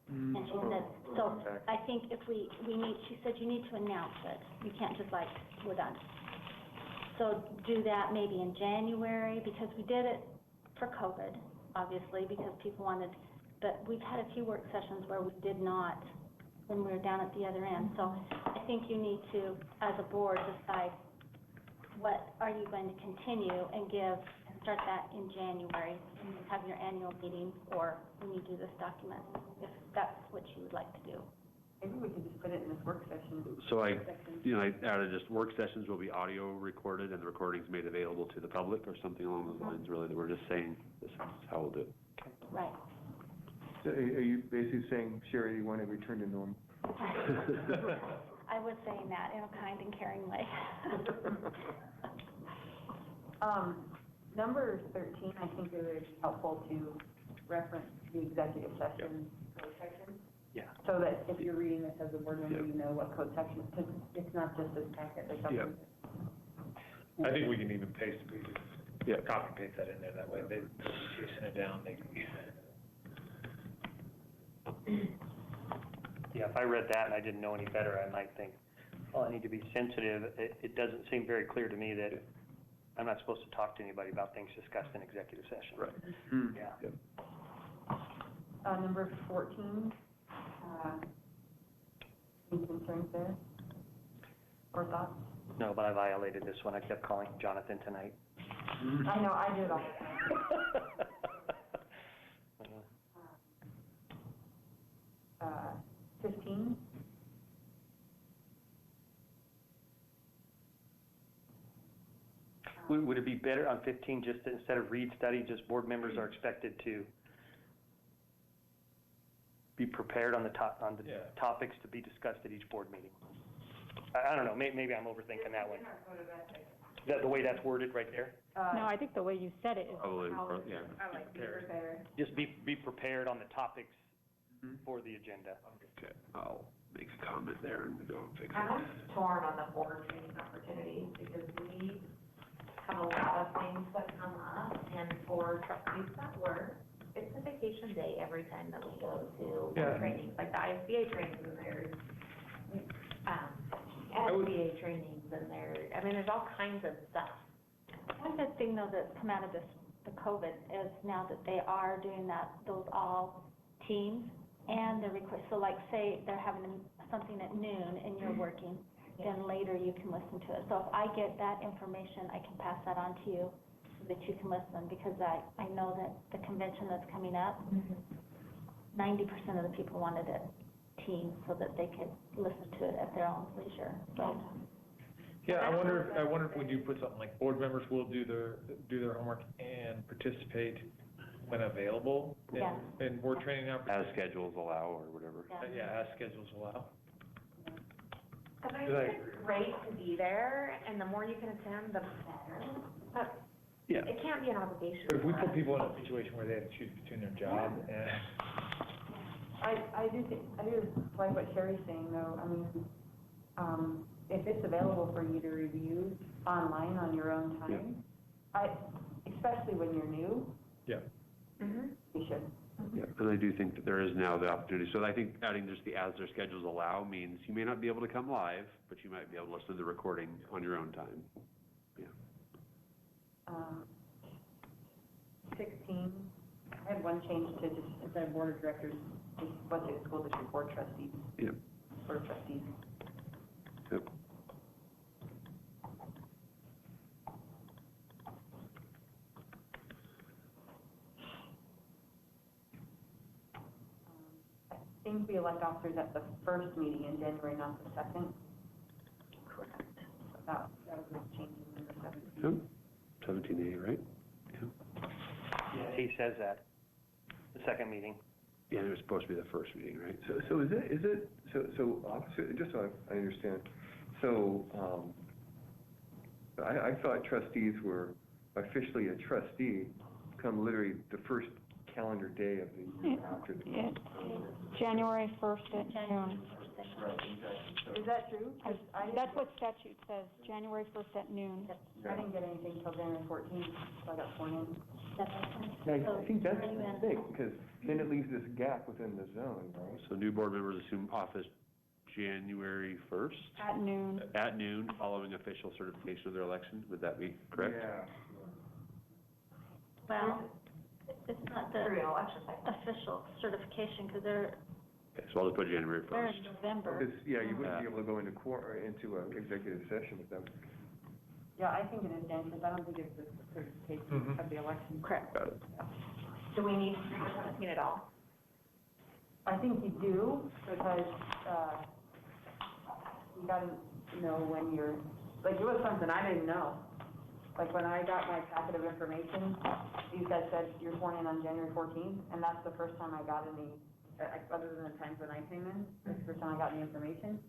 And she said, so I think if we need, she said you need to announce it. You can't just like, we're done. So do that maybe in January, because we did it for COVID, obviously, because people wanted, but we've had a few work sessions where we did not when we were down at the other end. So I think you need to, as a board, decide what are you going to continue and give, and start that in January, and you have your annual meeting, or when you do this document, if that's what you would like to do. Maybe we could just put it in this work session. So I added just work sessions will be audio recorded and the recordings made available to the public, or something along those lines, really, that we're just saying this is how we'll do it. Right. So are you basically saying, Sherry, you want to return to normal? I was saying that in a kind and caring way. Number 13, I think it would be helpful to reference the executive session code section. Yeah. So that if you're reading this as a board member, you know what code section, because it's not just this packet, there's something. I think we can even paste, we can copy and paste that in there, that way they're chasing it down, they Yeah, if I read that and I didn't know any better, I might think, oh, I need to be sensitive. It doesn't seem very clear to me that I'm not supposed to talk to anybody about things discussed in executive session. Right. Yeah. Number 14, any concerns there? Or thoughts? No, but I violated this one. I kept calling Jonathan tonight. I know, I did all the time. 15. Would it be better on 15, just instead of read study, just board members are expected to be prepared on the topics to be discussed at each board meeting? I don't know, maybe I'm overthinking that one. Is that the way that's worded right there? No, I think the way you said it is Probably, how yeah. I like be prepared. Just be prepared on the topics for the agenda. Okay, I'll make a comment there and go fix it. I'm torn on the board training opportunities because we have a lot of things that come up, and for trustees that work, it's a vacation day every time that we go to trainings, like the ISBA trainings, and there's SBA trainings, and there's all kinds of stuff. One good thing, though, that's come out of the COVID is now that they are doing those all teams, and they're so like, say they're having something at noon and you're working, then later you can listen to it. So if I get that information, I can pass that on to you so that you can listen, because I know that the convention that's coming up, 90% of the people wanted it team so that they could listen to it at their own leisure. So. Yeah, I wonder if when you put something like board members will do their homework and participate when available in board training opportunities. As schedules allow, or whatever. Yeah, as schedules allow. But I think it's great to be there, and the more you can attend, the better. But it can't be an obligation. But if we put people in a situation where they have to choose between their job and. I do like what Sherry's saying, though. I mean, if it's available for you to review online on your own time, especially when you're new, you should. Yeah, and I do think that there is now the opportunity. So I think adding just the as their schedules allow means you may not be able to come live, but you might be able to listen to the recording on your own time. Yeah. 16, I had one change to just, instead of board of directors, just budget school district board trustees. Yep. Board of trustees. Yep. I think we elect officers at the first meeting in January, not the second. Correct. So that was a change in number 17. Yep. 17A, right? Yeah, he says that, the second meeting. Yeah, it was supposed to be the first meeting, right? So is it, so officer, just so I understand, so, I thought trustees were officially a trustee come literally the first calendar day of the year after the. January 1st at noon. Is that true? 'Cause That's what statute says, January 1st at noon. I didn't get anything till January 14th, so I got sworn in. Yeah, I think that's a mistake, because then it leaves this gap within the zone, right? So new board members assume office January 1st? At noon. At noon, following official certification of their election. Would that be correct? Yeah. Well, it's not the Real election cycle. official certification, because they're Okay, so I'll just put January 1st. in November. Because, yeah, you wouldn't be able to go into into an executive session with them. Yeah, I think it is, Dan, because I don't think it's the certification of the election. Correct. Got it. Do we need 317 at all? I think you do, because, you gotta know when you're, like, it was something I didn't know. Like, when I got my packet of information, these guys said, you're sworn in on January 14th, and that's the first time I got any, other than the times when I came in, that's the first time I got any information.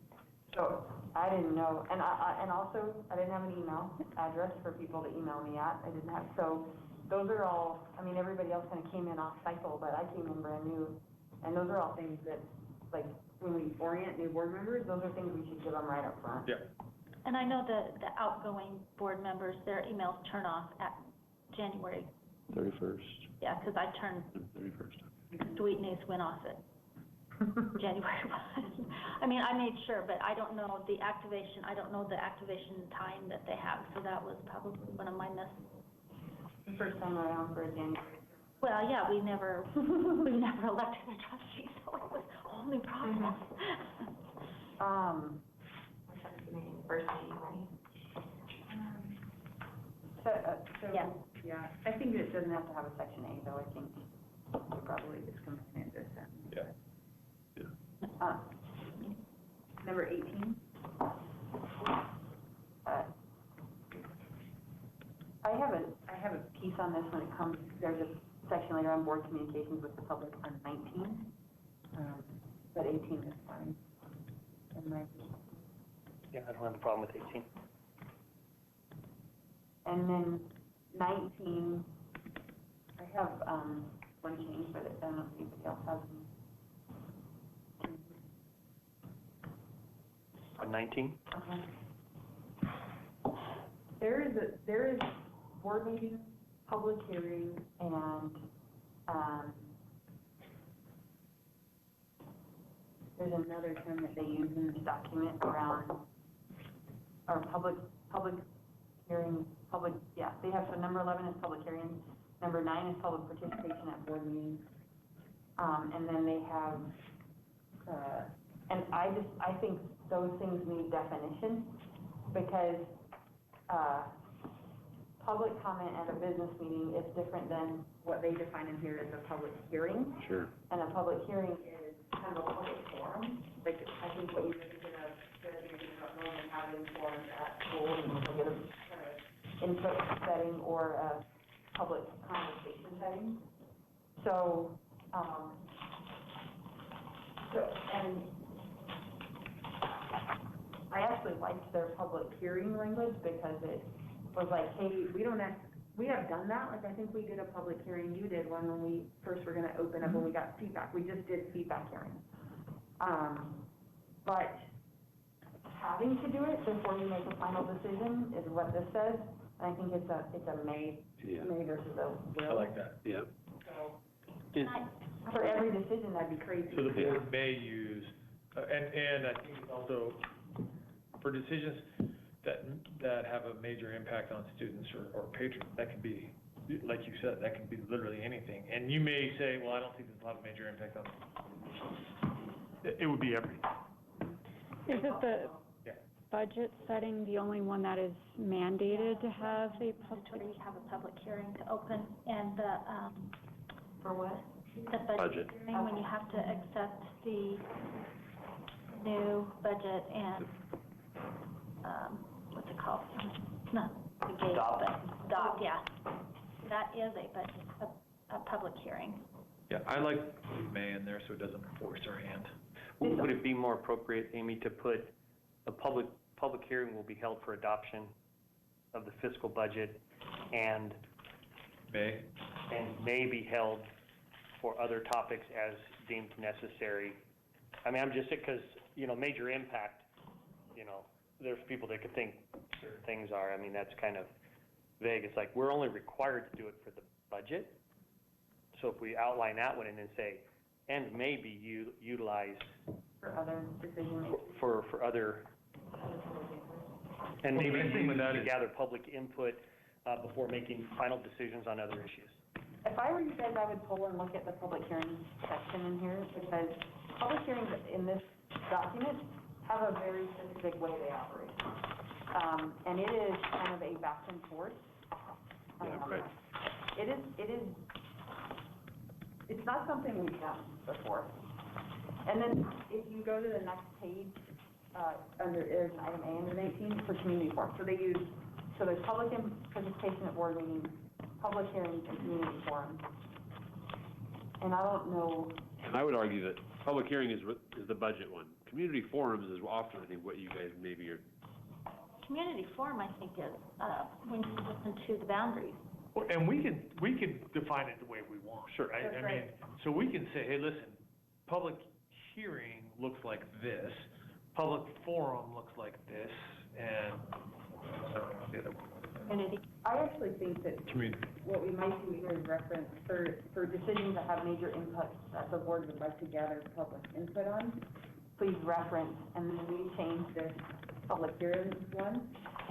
So, I didn't know, and and also, I didn't have an email address for people to email me at, I didn't have, so, those are all, I mean, everybody else kind of came in off cycle, but I came in brand new, and those are all things that, like, when we orient new board members, those are things we should give them right up front. Yeah. And I know the outgoing board members, their emails turn off at January. 31st. Yeah, because I turned, 31st. Sweetney's went off at January 1. I mean, I made sure, but I don't know the activation, I don't know the activation time that they have, so that was probably one of my misses. First time around for a January. Well, yeah, we never elected a trustee, so it was a whole new process. First meeting, right? So, Yeah. yeah, I think it doesn't have to have a section A, though, I think we're probably just combining this in. Yeah. Number 18. I have a piece on this when it comes, there's a section later on board communications with the public on 19, but 18 is fine. Yeah, I don't have a problem with 18. And then 19, I have one change, but I don't know if anybody else has any. On 19? There is board meeting, public hearing, and there's another term that they use in this document around our public hearing, they have, so number 11 is public hearings, number 9 is public participation at board meetings, and then they have, and I think those things need definition, because public comment at a business meeting is different than what they define in here as a public hearing. Sure. And a public hearing is kind of a public forum. Like, I think what you're thinking of, about going and having forums at school and get a kind of input setting or a public conversation setting. So, and I actually liked their public hearing language because it was like, hey, we have done that. Like, I think we did a public hearing, you did one when we first were gonna open up when we got feedback. We just did feedback hearings. But having to do it before you make a final decision is what this says. And I think it's a may versus a will. I like that. Yeah. So, For every decision, that'd be crazy. So the board may use, and I think also for decisions that have a major impact on students or patrons, that could be, like you said, that could be literally anything. And you may say, well, I don't think there's a lot of major impact on, it would be everything. Is it the Yeah. budget setting the only one that is mandated to have a public? We have a public hearing to open, and the, For what? the budget Budget. hearing, when you have to accept the new budget and, what's it called? No, the gate, but adopt, yeah. That is a budget, a public hearing. Yeah, I like May in there so it doesn't force our hand. Would it be more appropriate, Amy, to put a public hearing will be held for adoption of the fiscal budget and may be held for other topics as deemed necessary? I mean, I'm just, because, major impact, there's people that could think certain things are. I mean, that's kind of vague. It's like, we're only required to do it for the budget. So if we outline that one and then say, and may be utilized For other decisions. for other, and maybe with that to is, gather public input before making final decisions on other issues. If I were you guys, I would pull and look at the public hearing section in here, because public hearings in this document have a very specific way they operate. And it is kind of a back and forth. Right. It's not something we've done before. And then if you go to the next page, there's an item A under 19 for community forums. So there's public participation at board meetings, public hearings, and community forums. And I don't know. And I would argue that public hearing is the budget one. Community forums is often, I think, what you guys maybe are. Community forum, I think, is when you listen to the boundaries. and we can define it the way we want. Sure. Right? That's I mean, right. so we can say, hey, listen, public hearing looks like this, public forum looks like this, and I actually think that community. what we might do here is reference for decisions that have major inputs that the board would like to gather public input on, please reference, and then we change this public hearings one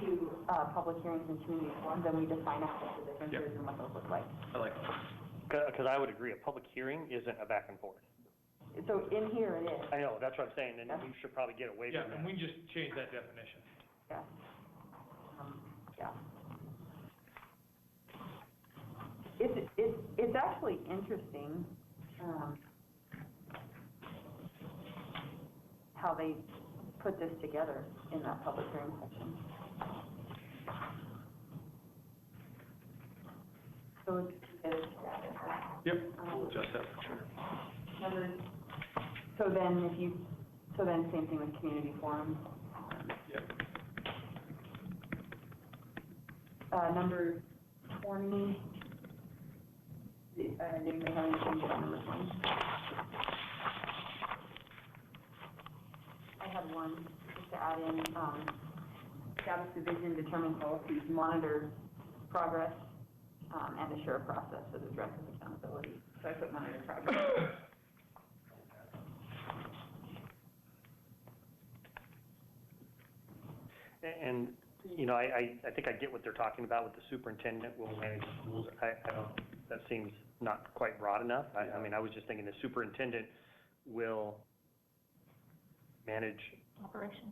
to public hearings and community forums, and we define out what the differences and what those look like. I like that. Because I would agree, a public hearing isn't a back and forth. So in here it is. I know, that's what I'm saying, and we should probably get away Yeah, from that. and we just change that definition. Yeah. Yeah. It's actually interesting, how they put this together in that public hearing section. So it's, Yep, we'll adjust that for sure. so then same thing with community forums. Yep. Number 20, anybody have any changes on number 20? I had one, just to add in, establish the vision, determine policies, monitor progress, and assure a process that addresses accountability. So I put monitor progress. And, you know, I think I get what they're talking about with the superintendent will manage schools. I don't, that seems not quite broad enough. I mean, I was just thinking the superintendent will manage Operation.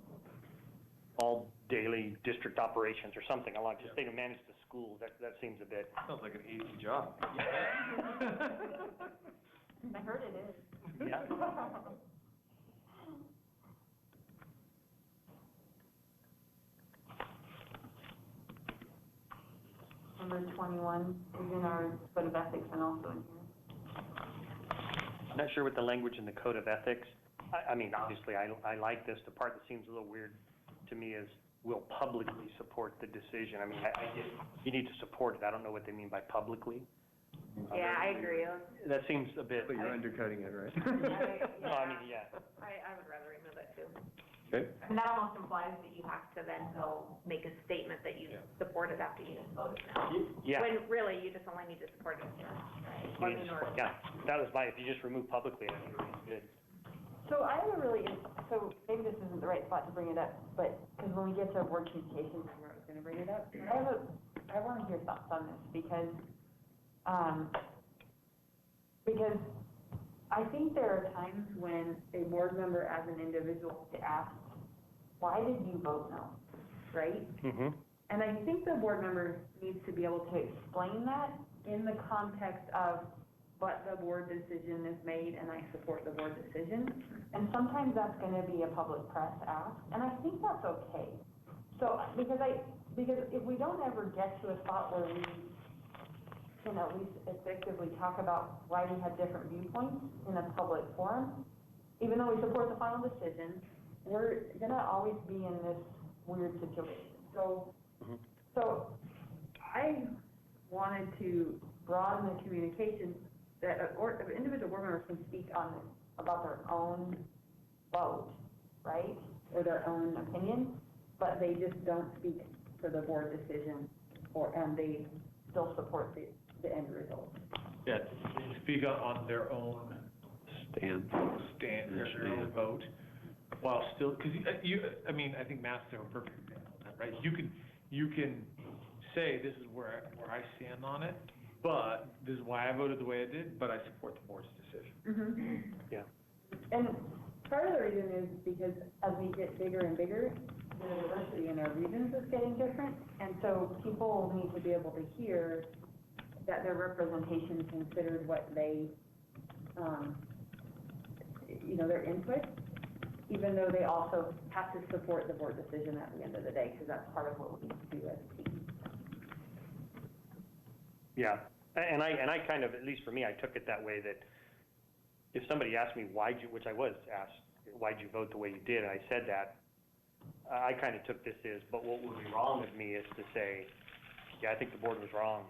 all daily district operations or something along, just say to manage the schools, that seems a bit. Sounds like an easy job. I heard it is. Yeah. Number 21 is in our code of ethics and also in here. I'm not sure what the language in the code of ethics, I mean, obviously, I like this. The part that seems a little weird to me is will publicly support the decision. I mean, I get, you need to support it. I don't know what they mean by publicly. Yeah, I agree. That seems a bit. But you're undercutting it, right? No, I mean, yeah. I would rather remove it too. Okay. And that almost implies that you have to then go make a statement that you support it after you just voted no. Yeah. When really, you just only need to support it, right? Or minority. Yeah, that was if you just remove publicly, I think it would be good. So I have a really, so maybe this isn't the right spot to bring it up, but, because when we get to board communications, is where I was gonna bring it up. But I want to hear thoughts on this, because I think there are times when a board member as an individual to ask, why did you vote no, right? Mm-hmm. And I think the board member needs to be able to explain that in the context of what the board decision is made, and I support the board decision. And sometimes that's going to be a public press ask, and I think that's okay. So, because if we don't ever get to a spot where we can at least effectively talk about why we have different viewpoints in a public forum, even though we support the final decision, we're going to always be in this weird situation. So, so I wanted to broaden the communication that an individual board member can speak on about their own vote, right, or their own opinion, but they just don't speak for the board decision, and they still support the end result. Yeah, they speak on their own Stand. their own vote, while still, because I mean, I think Matt's a perfect example of that, right? You can say, this is where I stand on it, but this is why I voted the way I did, but I support the board's decision. Mm-hmm. Yeah. And part of the reason is because as we get bigger and bigger, the diversity in our regions is getting different, and so people need to be able to hear that their representation considered what they, their input, even though they also have to support the board decision at the end of the day, because that's part of what we do as a team. Yeah, and I kind of, at least for me, I took it that way, that if somebody asked me which I was asked, why'd you vote the way you did, and I said that, I kind of took this as, but what would be wrong with me is to say, yeah, I think the board was wrong.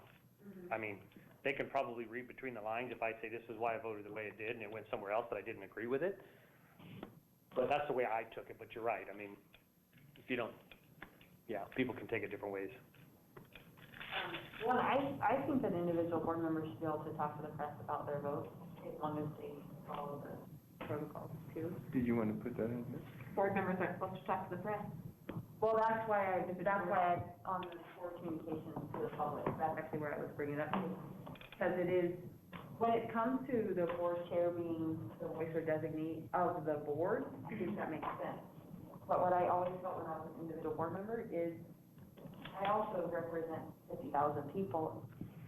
I mean, they can probably read between the lines if I say this is why I voted the way it did, and it went somewhere else that I didn't agree with it. But that's the way I took it, but you're right. I mean, if you don't, yeah, people can take it different ways. Well, I think that individual board members should be able to talk to the press about their votes, as long as they follow the protocols too. Did you want to put that in there? Board members aren't supposed to talk to the press. Well, that's why on the board communications to the public, that's actually where I was bringing it up. Because it is, when it comes to the board chair being the voice or designee of the board, I think that makes sense. But what I always felt when I was an individual board member is I also represent 50,000 people,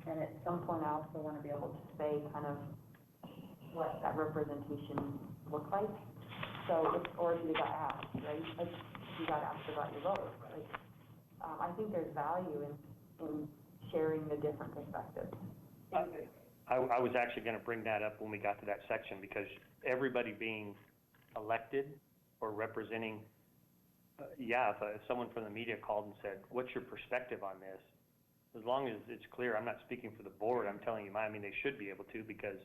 and at some point I also want to be able to say kind of what that representation looks like. So, or if you got asked, right? Like, you got asked about your vote. Like, I think there's value in sharing the different perspectives. I was actually going to bring that up when we got to that section, because everybody being elected or representing, if someone from the media called and said, what's your perspective on this? As long as it's clear, I'm not speaking for the board, I'm telling you mine. I mean, they should be able to, because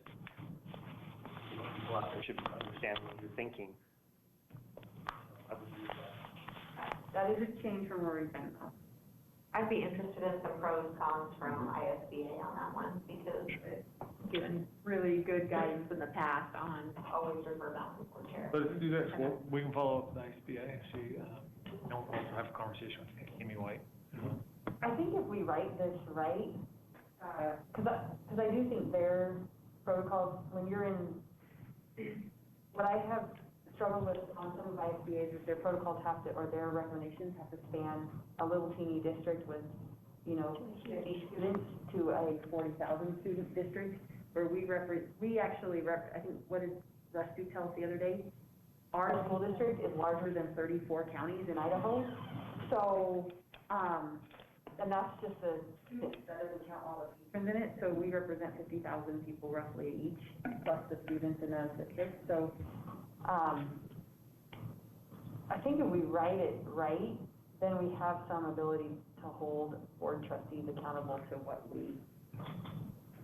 people out there should understand what you're thinking. That is a change from where we've been. I'd be interested in some pros and cons from ISBA on that one, because it's given really good guidance in the past on always refer back to the board chair. But if you do this, we can follow up with the ISBA and see, also have a conversation with Amy White. I think if we write this right, because I do think their protocols, when you're in, what I have struggled with on some of ISBAs is their protocols have to, or their recommendations have to span a little teeny district with, 50 students to a 40,000 student district, where we actually I think, what did Rusty tell us the other day? Our school district is larger than 34 counties in Idaho. So, and that's just the students, that doesn't count all the patrons in it. So we represent 50,000 people roughly each, plus the students in those districts. So, I think if we write it right, then we have some ability to hold board trustees accountable to what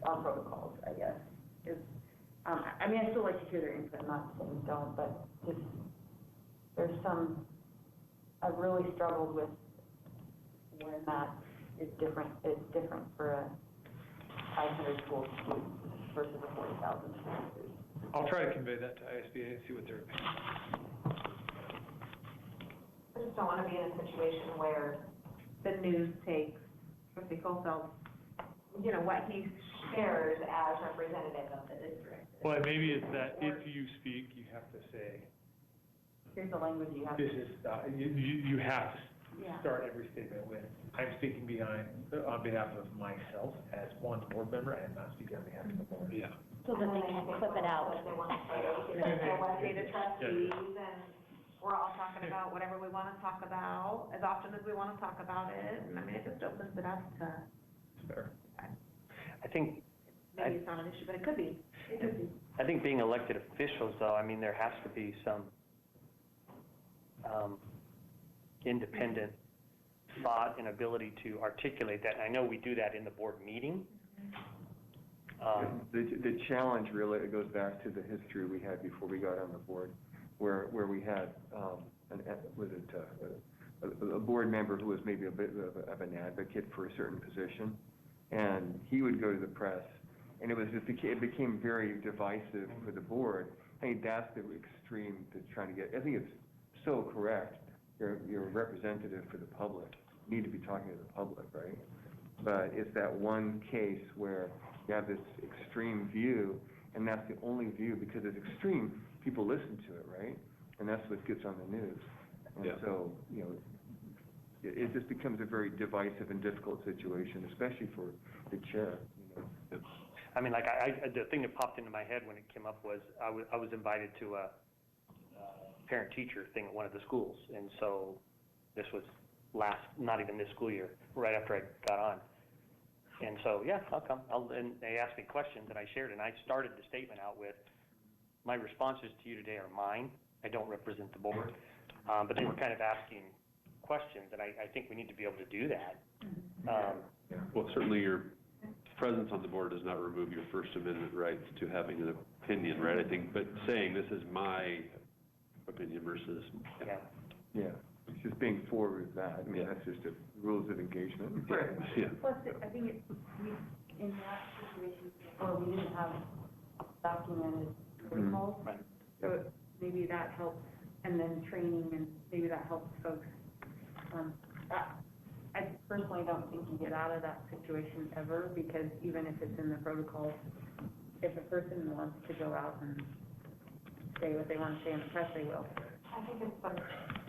our protocols, I guess. I mean, I still like to hear their input, I'm not saying don't, but just, there's some I've really struggled with when that is different. It's different for a 500 school student versus a 40,000 student. I'll try to convey that to ISBA and see what their opinion is. I just don't want to be in a situation where the news takes Trustee Colfeld's, you know, what he shares as representative of the district. Well, maybe it's that if you speak, you have to say, Here's the language you have. this is, you have to Yeah. start every statement with, I'm speaking on behalf of myself as one board member, I am not speaking on behalf of the board. Yeah. So that they can clip it out. They want to say, I want to say to trustees, and we're all talking about whatever we want to talk about, as often as we want to talk about it, and I mean, it just opens it up to, It's fair. I think, maybe it's not an issue, but it could be. It could be. I think being elected officials, though, I mean, there has to be some independent thought and ability to articulate that. And I know we do that in the board meeting. The challenge really, it goes back to the history we had before we got on the board, where we had, a board member who was maybe a bit of an advocate for a certain position, and he would go to the press, and it became very divisive for the board. I think that's the extreme to trying to get, I think it's so correct. You're a representative for the public. You need to be talking to the public, right? But it's that one case where you have this extreme view, and that's the only view, because it's extreme, people listen to it, right? And that's what gets on the news. And so, you know, it just becomes a very divisive and difficult situation, especially for the chair, you know. I mean, like, the thing that popped into my head when it came up was, I was invited to a parent-teacher thing at one of the schools, and so this was not even this school year, right after I got on. And so, yeah, I'll come. And they asked me questions, and I shared, and I started the statement out with, my responses to you today are mine. I don't represent the board. But they were kind of asking questions, and I think we need to be able to do that. Well, certainly your presence on the board does not remove your First Amendment rights to having an opinion, right? I think, but saying this is my opinion versus. Yeah, it's just being forward with that. I mean, that's just the rules of engagement. Yeah. Plus, I think in that situation, or we didn't have documented protocols, so maybe that helps, and then training, and maybe that helps folks. I personally don't think you get out of that situation ever, because even if it's in the protocols, if a person wants to go out and say what they want to say in the press, they will. I think it's some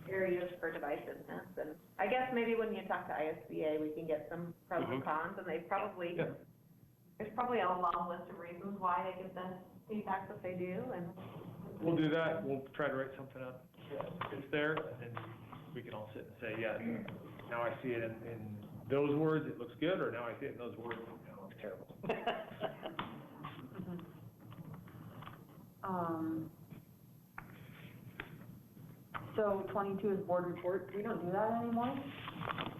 areas for divisiveness, and I guess maybe when you talk to ISBA, we can get some pros and cons, and they probably, there's probably a long list of reasons why they give the feedback that they do, and. We'll do that, we'll try to write something up. It's there, and we can all sit and say, yeah, now I see it in those words, it looks good, or now I see it in those words, it looks terrible. So 22 is board report. We don't do that anymore.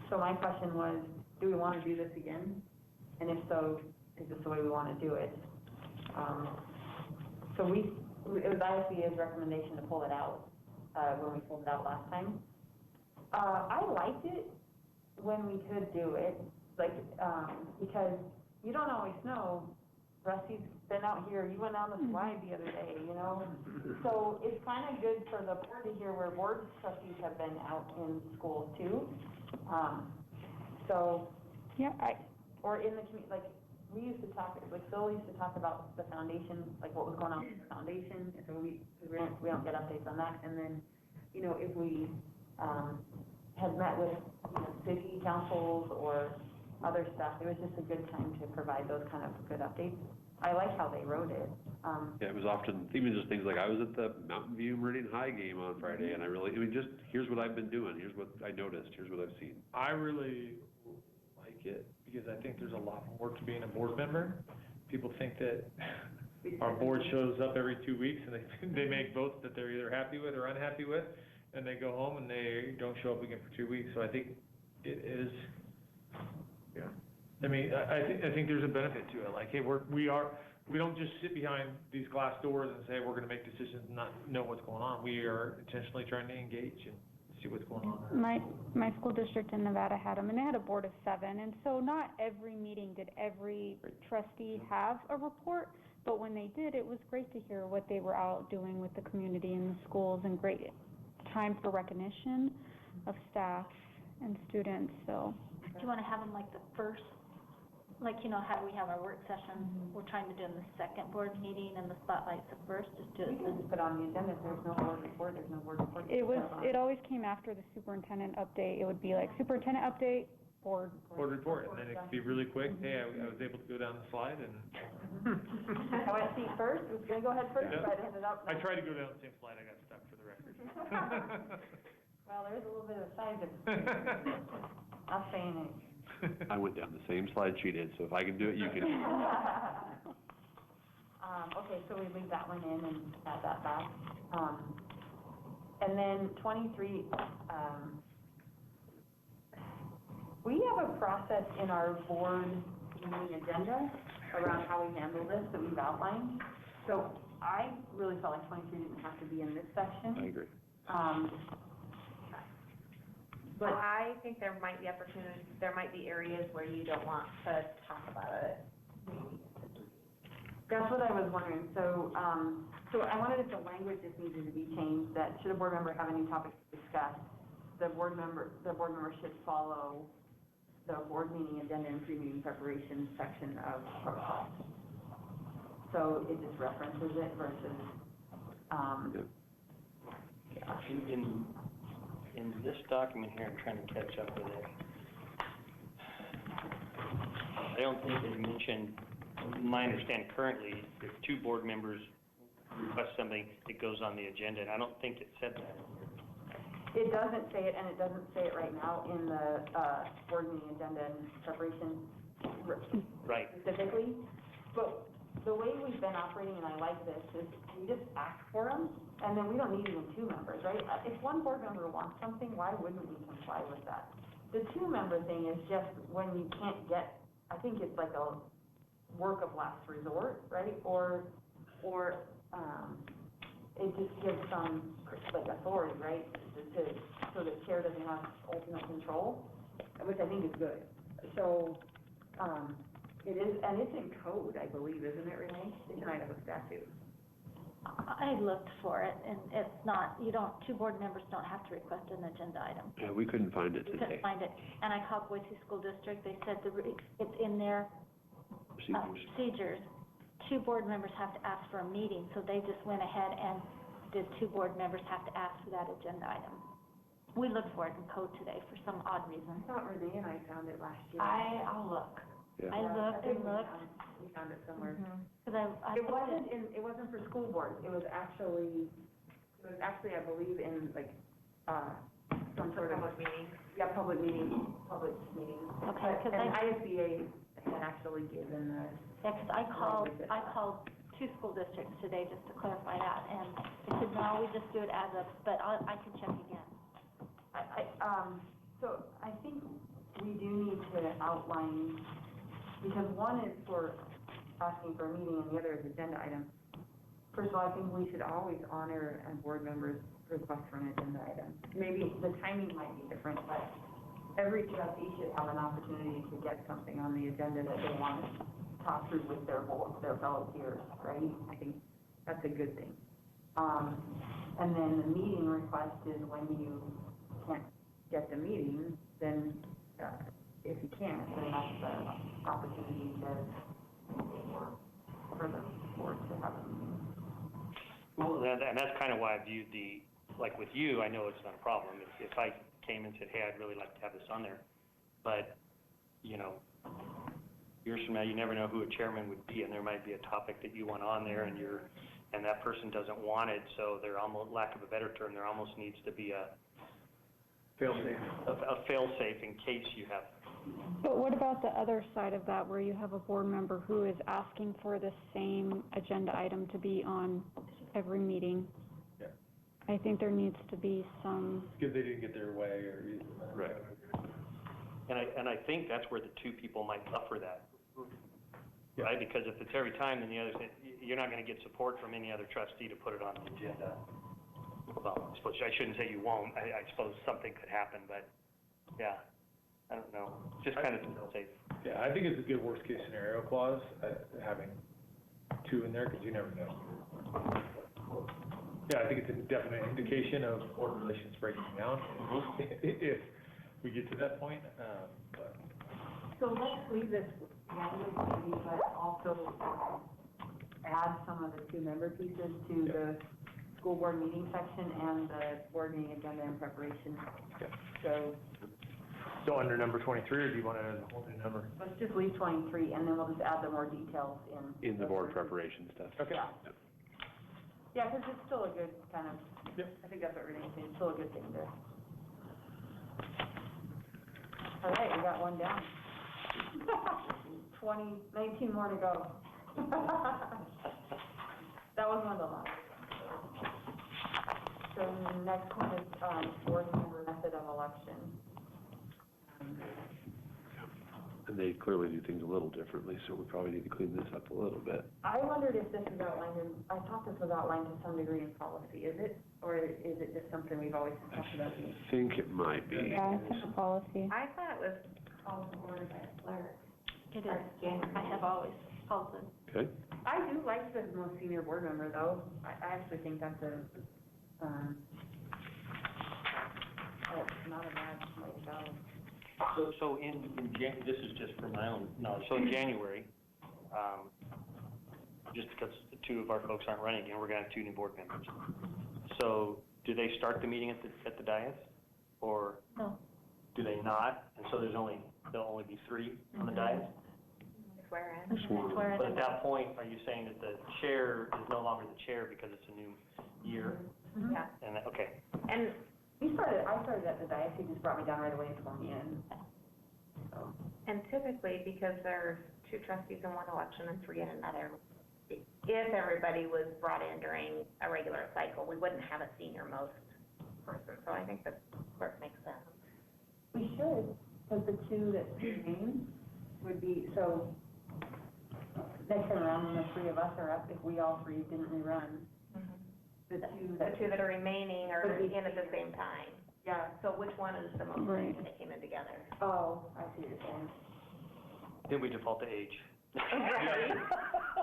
So my question was, do we want to do this again? And if so, is this the way we want to do it? So it was ISBA's recommendation to pull it out when we pulled it out last time. I liked it when we could do it, like, because you don't always know. Rusty's been out here, you went down the slide the other day, you know? So it's kind of good for the board to hear where board trustees have been out in schools too. So, yeah, or in the community, like, we used to talk, like Phil used to talk about the foundation, like what was going on with the foundation, and so we don't get updates on that. And then, you know, if we had met with, you know, city councils or other stuff, it was just a good time to provide those kind of good updates. I like how they wrote it. Yeah, it was often, even just things like, I was at the Mountain View Meridian High game on Friday, and I mean, just, here's what I've been doing, here's what I noticed, here's what I've seen. I really like it, because I think there's a lot more to being a board member. People think that our board shows up every 2 weeks, and they make votes that they're either happy with or unhappy with, and they go home and they don't show up again for 2 weeks. So I think it is, I mean, I think there's a benefit to it. Like, hey, we don't just sit behind these glass doors and say we're going to make decisions and not know what's going on. We are intentionally trying to engage and see see what's going on there. My school district in Nevada had them, and they had a board of 7, and so not every meeting did every trustee have a report, but when they did, it was great to hear what they were out doing with the community and the schools, and great time for recognition of staff and students, so. Do you want to have them like the first, like, you know, how we have our work sessions, we're trying to do in the second board meeting and the spotlight's the first, just do it. We can just put on the agenda, if there's no board report, there's no board report. It always came after the superintendent update. It would be like superintendent update, board. Board report, and then it could be really quick. Hey, I was able to go down the slide and. I went to see first, was gonna go ahead first, Yeah. but I ended up. I tried to go down the same slide, I got stuck for the record. Well, there's a little bit of a size difference. I'll say anything. I went down the same slide she did, so if I can do it, you can. Okay, so we leave that one in and add that back. And then 23, we have a process in our board meeting agenda around how we handle this that we've outlined. So I really felt like 23 didn't have to be in this section. I agree. But I think there might be opportunities, there might be areas where you don't want to talk about it. That's what I was wondering. So, so I wondered if the language just needed to be changed, that should a board member have any topics to discuss, the board member should follow the board meeting agenda and pre-meeting preparation section of protocol. So it just references it versus, In this document here, I'm trying to catch up with it. I don't think it mentioned, my understanding currently, if 2 board members request something, it goes on the agenda, and I don't think it said that. it doesn't say it, and it doesn't say it right now in the board meeting agenda and preparation Right. specifically. But the way we've been operating, and I like this, is we just ask for them, and then we don't need even 2 members, right? If one board member wants something, why wouldn't we comply with that? The 2-member thing is just when you can't get, I think it's like a work of last resort, right? Or it just gives some, like, authority, right? So the chair doesn't have ultimate control, which I think is good. So, it is, and it's in code, I believe, isn't it, Renee? It's an Idaho statute. I looked for it, and it's not, 2 board members don't have to request an agenda item. Yeah, we couldn't find it We today. couldn't find it, and I called Boise School District, they said it's in their procedures. 2 board members have to ask for a meeting, so they just went ahead and did 2 board members have to ask for that agenda item. We looked for it in code today for some odd reason. I thought Renee and I found it last year. I'll look. Yeah. I looked and looked. We found it somewhere. Because It wasn't for school board, it was actually, I believe, in like, some sort of. Public meeting. Yeah, public meetings. Okay, 'cause And I- ISBA had actually given the. Yeah, 'cause I called 2 school districts today just to clarify that, and they said, no, we just do it as a, but I can check again. So I think we do need to outline, because one is for asking for a meeting and the other is agenda item. First of all, I think we should always honor a board member's request for an agenda item. Maybe the timing might be different, but every trustee should have an opportunity to get something on the agenda that they want to talk through with their fellow peers, right? I think that's a good thing. And then the meeting request is when you can't get the meeting, then if you can't, then that's the opportunity for the board to have a meeting. Well, and that's kind of why I viewed like with you, I know it's not a problem. If I came and said, hey, I'd really like to have this on there, but, years from now, you never know who a chairman would be, and there might be a topic that you want on there, and that person doesn't want it, so there almost, lack of a better term, there almost needs to be a fail-safe in case you have. But what about the other side of that, where you have a board member who is asking for the same agenda item to be on every meeting? Yeah. I think there needs to be some. Because they didn't get their way or. Right. And I think that's where the 2 people might buffer that, Yeah. right? Because if it's every time, then the other, you're not going to get support from any other trustee to put it on the agenda. well, I suppose, I shouldn't say you won't, I suppose something could happen, but, yeah, I don't know, just kind of to feel safe. Yeah, I think it's a good worst-case scenario clause, having 2 in there, because you never know. Yeah, I think it's a definite indication of board relations breaking down, if we get to that point, but. So let's leave this language, but also add some of the 2 member pieces to the school board meeting section and the board meeting agenda and preparation. So under number 23, or do you want to add a whole new number? Let's just leave 23, and then we'll just add the more details in. In the board preparation stuff. Okay. Yeah, because it's still a good kind of, I think that's what we're going to say, it's still a good thing there. All right, we got one down. 19 more to go. That was one of the last. So the next one is board member method of election. And they clearly do things a little differently, so we probably need to clean this up a little bit. I wondered if this is outlined in, I thought this was outlined to some degree in policy, is it? Or is it just something we've always talked about? I think it might be. Yeah, it's a policy. I thought it was called for by a clerk. It is. I have always called it. Okay. I do like the most senior board member, though. I actually think that's a, not a bad way to go. So this is just for my own knowledge, so in January, just because the 2 of our folks aren't running again, we're going to have 2 new board members. So do they start the meeting at the dais, or No. do they not? And so there'll only be 3 on the dais? Swear in. But at that point, are you saying that the chair is no longer the chair because it's a new year? Yeah. Mm-hmm. And okay. And I started at the dice, he just brought me down right away and told me in. So. And typically, because there's 2 trustees in one election and 3 in another, if everybody was brought in during a regular cycle, we wouldn't have a senior-most person. So I think the clerk makes sense. We should, because the 2 that remain would be, so next time around when the 3 of us are up, if we all 3 didn't rerun, the 2 that are remaining are Would be in at the same time. Yeah. So which one is the most Right. recent that came in together? Oh, I see what you're saying. Then we default to age. Okay.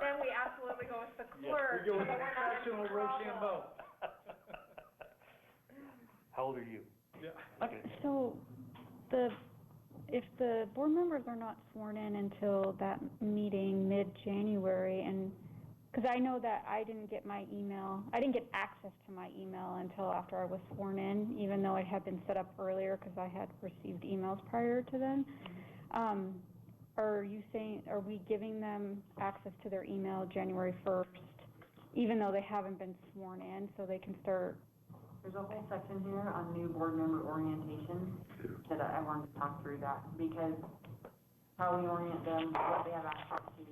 Then we absolutely go with the clerk. We go with so we're not in professional trouble. Rochambeau. How old are you? Yeah. Okay. So if the board members are not sworn in until that meeting mid-January, and, because I know that I didn't get access to my email until after I was sworn in, even though it had been set up earlier because I had received emails prior to then. Are we giving them access to their email January 1st, even though they haven't been sworn in, so they can start? There's a whole section here on new board member orientation that I wanted to talk through that, because how we orient them, what they have access to,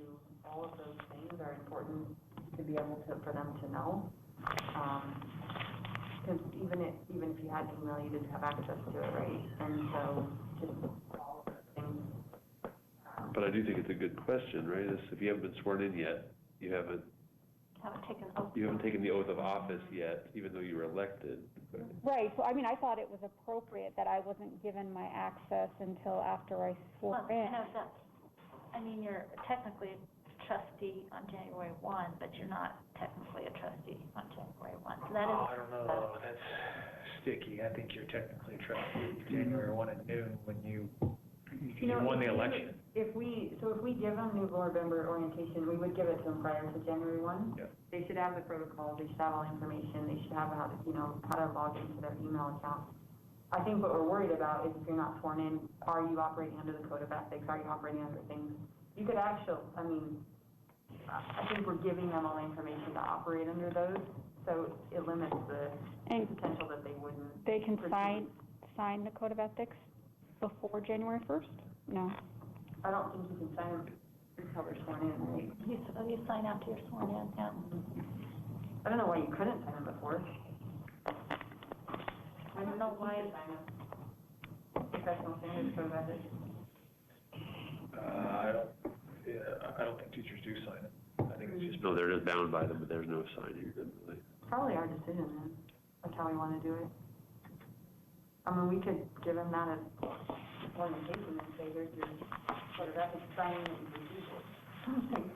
all of those things are important to be able to, for them to know. Because even if you had email, you didn't have access to it, right? And so just all of those things. But I do think it's a good question, right? If you haven't been sworn in yet, you haven't taken the oath of office yet, even though you were elected. Right, so I mean, I thought it was appropriate that I wasn't given my access until after I swore Well, in. no, that's, I mean, you're technically a trustee on January 1, but you're not technically a trustee on January 1. So that is. I don't know, that's sticky. I think you're technically a trustee January 1 at noon when you won the election. If we give them new board member orientation, we would give it to them prior to January 1. Yeah. They should have the protocol, they should have all the information, they should have how to log into their email account. I think what we're worried about is if you're not sworn in, are you operating under the code of ethics? Are you operating under things? You could actually, I think we're giving them all the information to operate under those, so it limits the potential that they wouldn't. They can sign the code of ethics before January 1st? No. I don't think you can sign them until they're sworn in, right? You sign after you're sworn in, yeah. I don't know why you couldn't sign them before. I don't know why. Professional standards code of ethics. I don't think teachers do sign it. I think it's just. No, they're just bound by them, but there's no signing, really. Probably our decision then. I that's how we want to do it. I mean, we could give them that as orientation and say, here's your code of ethics, sign it and receive it.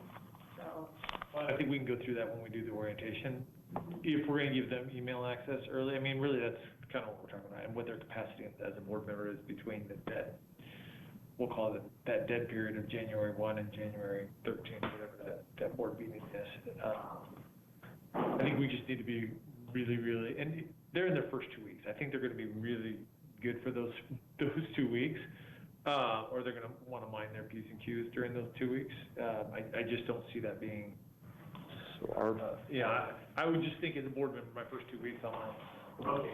So. Well, I think we can go through that when we do the orientation. If we're going to give them email access early, I mean, really, that's kind of what we're talking about, and what their capacity as a board member is between we'll call it that dead period of January 1 and January 13th, whatever that board meeting is. I think we just need to be really, and they're in their first 2 weeks. I think they're going to be really good for those 2 weeks, or they're going to want to mind their P's and Q's during those 2 weeks. I just don't see that being. So I would just think as a board member, my first 2 weeks, I'm like, okay,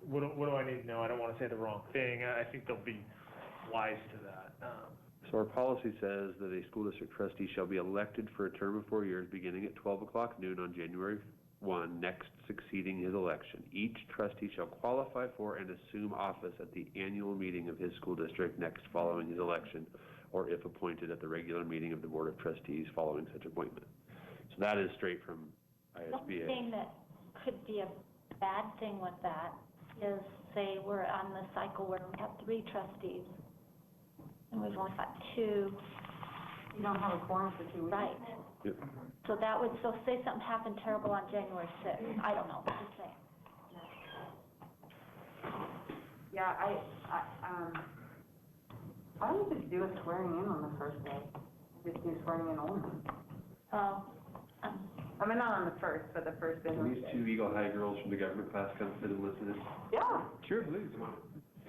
what do I need to know? I don't want to say the wrong thing. I think they'll be wise to that. So our policy says that a school district trustee shall be elected for a term of 4 years beginning at 12 o'clock noon on January 1, next succeeding his election. Each trustee shall qualify for and assume office at the annual meeting of his school district next following his election, or if appointed at the regular meeting of the Board of Trustees following such appointment. So that is straight from ISBA. The thing that could be a bad thing with that is, say, we're on the cycle where we have 3 trustees, and we've only got 2. You don't have a quorum for 2 weeks. Right. Yep. So that would, so say something happened terrible on January 6th, I don't know, just saying. Yeah, why don't we just do a swearing in on the first day? Just do swearing in only. I mean, not on the first, but the first business Can these 2 Eagle High girls from the government class come sit and listen in? Yeah. Sure, please. Come on.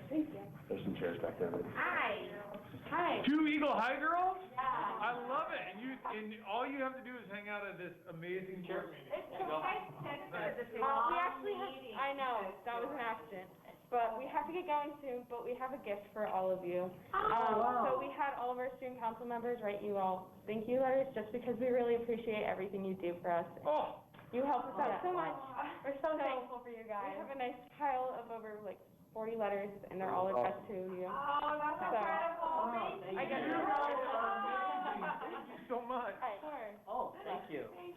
Thank you. There's some chairs back there. Hi. Hi. 2 Eagle High girls? Yeah. I love it. And all you have to do is hang out at this amazing board meeting. We actually have, I know, that was an accident. But we have to get going soon, but we have a gift for all of you. Wow. So we had all of our student council members write you all thank you letters just because we really appreciate everything you do for us. Oh. You help us out so much. We're so thankful for you guys. We have a nice pile of over like 40 letters and they're all addressed to you. Oh, that's incredible. Thank you. I got you. Thank you so much. Sure. Oh, thank you. Thank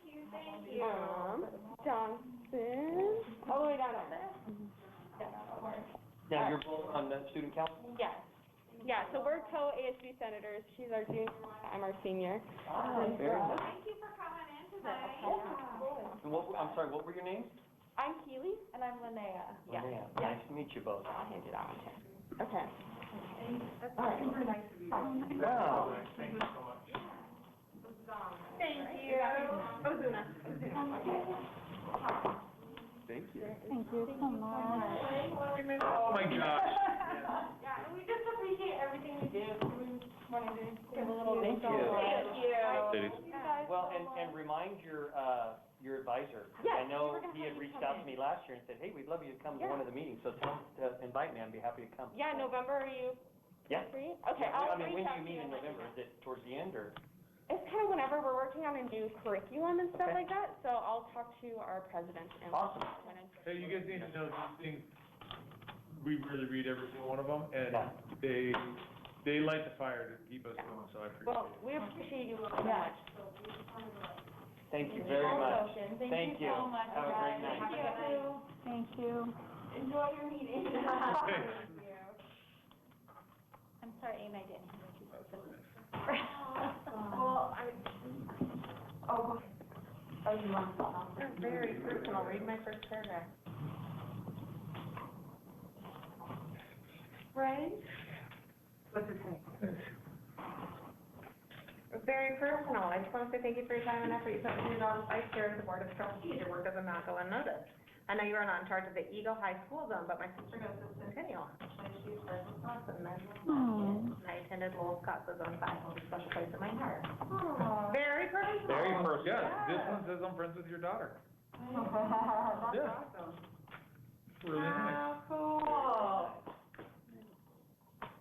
you. Johnson, all the way down there. Now, you're both on the student council? Yes. Yeah, so we're co-ASB senators. She's our junior, I'm our senior. Very good. Thank you for coming in tonight. And I'm sorry, what were your names? I'm Keely. And I'm Linnea. Yeah. Linnea. Yeah. Nice to meet you both. I'll hand you that one too. Okay. That's super nice of you. Wow. Thank you so much. Thank you. Ozuna. Thank you. Thank you so much. Oh my gosh. Yeah, and we just appreciate everything you do. We wanted to give a little Thank you. Thank you. Ladies. Well, and remind your advisor. Yes, I know we're gonna he have had him reached come out to in. me last year and said, hey, we'd love you to come to one of the meetings. So tell him to invite me. I'd be happy to come. Yeah, November, are you Yeah. free? Okay, Yeah, I'll I mean, when reach do out you to meet you in and let you November? know. Is it towards the end or? It's kind of whenever we're working on a new curriculum and stuff Okay. like that, so I'll talk to our president and. Awesome. Hey, you guys need to know these things, we really read every single one of them, and Yeah. they light the fire to keep us going, so I appreciate Well, it. we appreciate you so much. Thank you very much. Thank you so much. Have a great night. Have a good night. Thank you. Enjoy your meeting. I'm sorry, Amy, I didn't hear what you said. Well, you want to stop? They're very personal. Read my first paragraph. Right? What's it say? It's very personal. I just want to say thank you for your time and effort you put into on vice chair of the Board of Trustees. Your work does not go unnoticed. I know you are not in charge of the Eagle High School Zone, but my sister goes to Centennial. And she's from Wisconsin, and I attended Lowell Scott Zone 5, a special place in my heart. Very personal. Very personal. Yeah, this one says I'm friends with your daughter. That's Yeah. awesome. Really nice. Cool.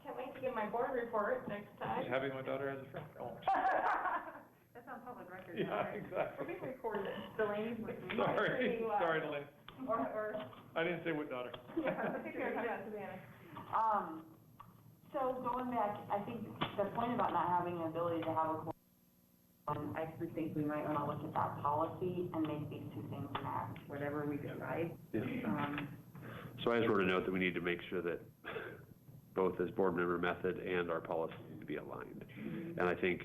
Can't wait to get my board report next time. Just happy my daughter has a friend. Oh. That's on public record. Yeah, right? exactly. We're being recorded. Delaney's with me. Sorry, sorry, Delaney. Or, I didn't say what daughter. yeah, take care of that, Susanna. So going back, I think the point about not having the ability to have a quorum I actually think we might want to look at that policy and make these two things match, whatever we decide. So I just wrote a note that we need to make sure that both this board member method and our policy need to be aligned. And I think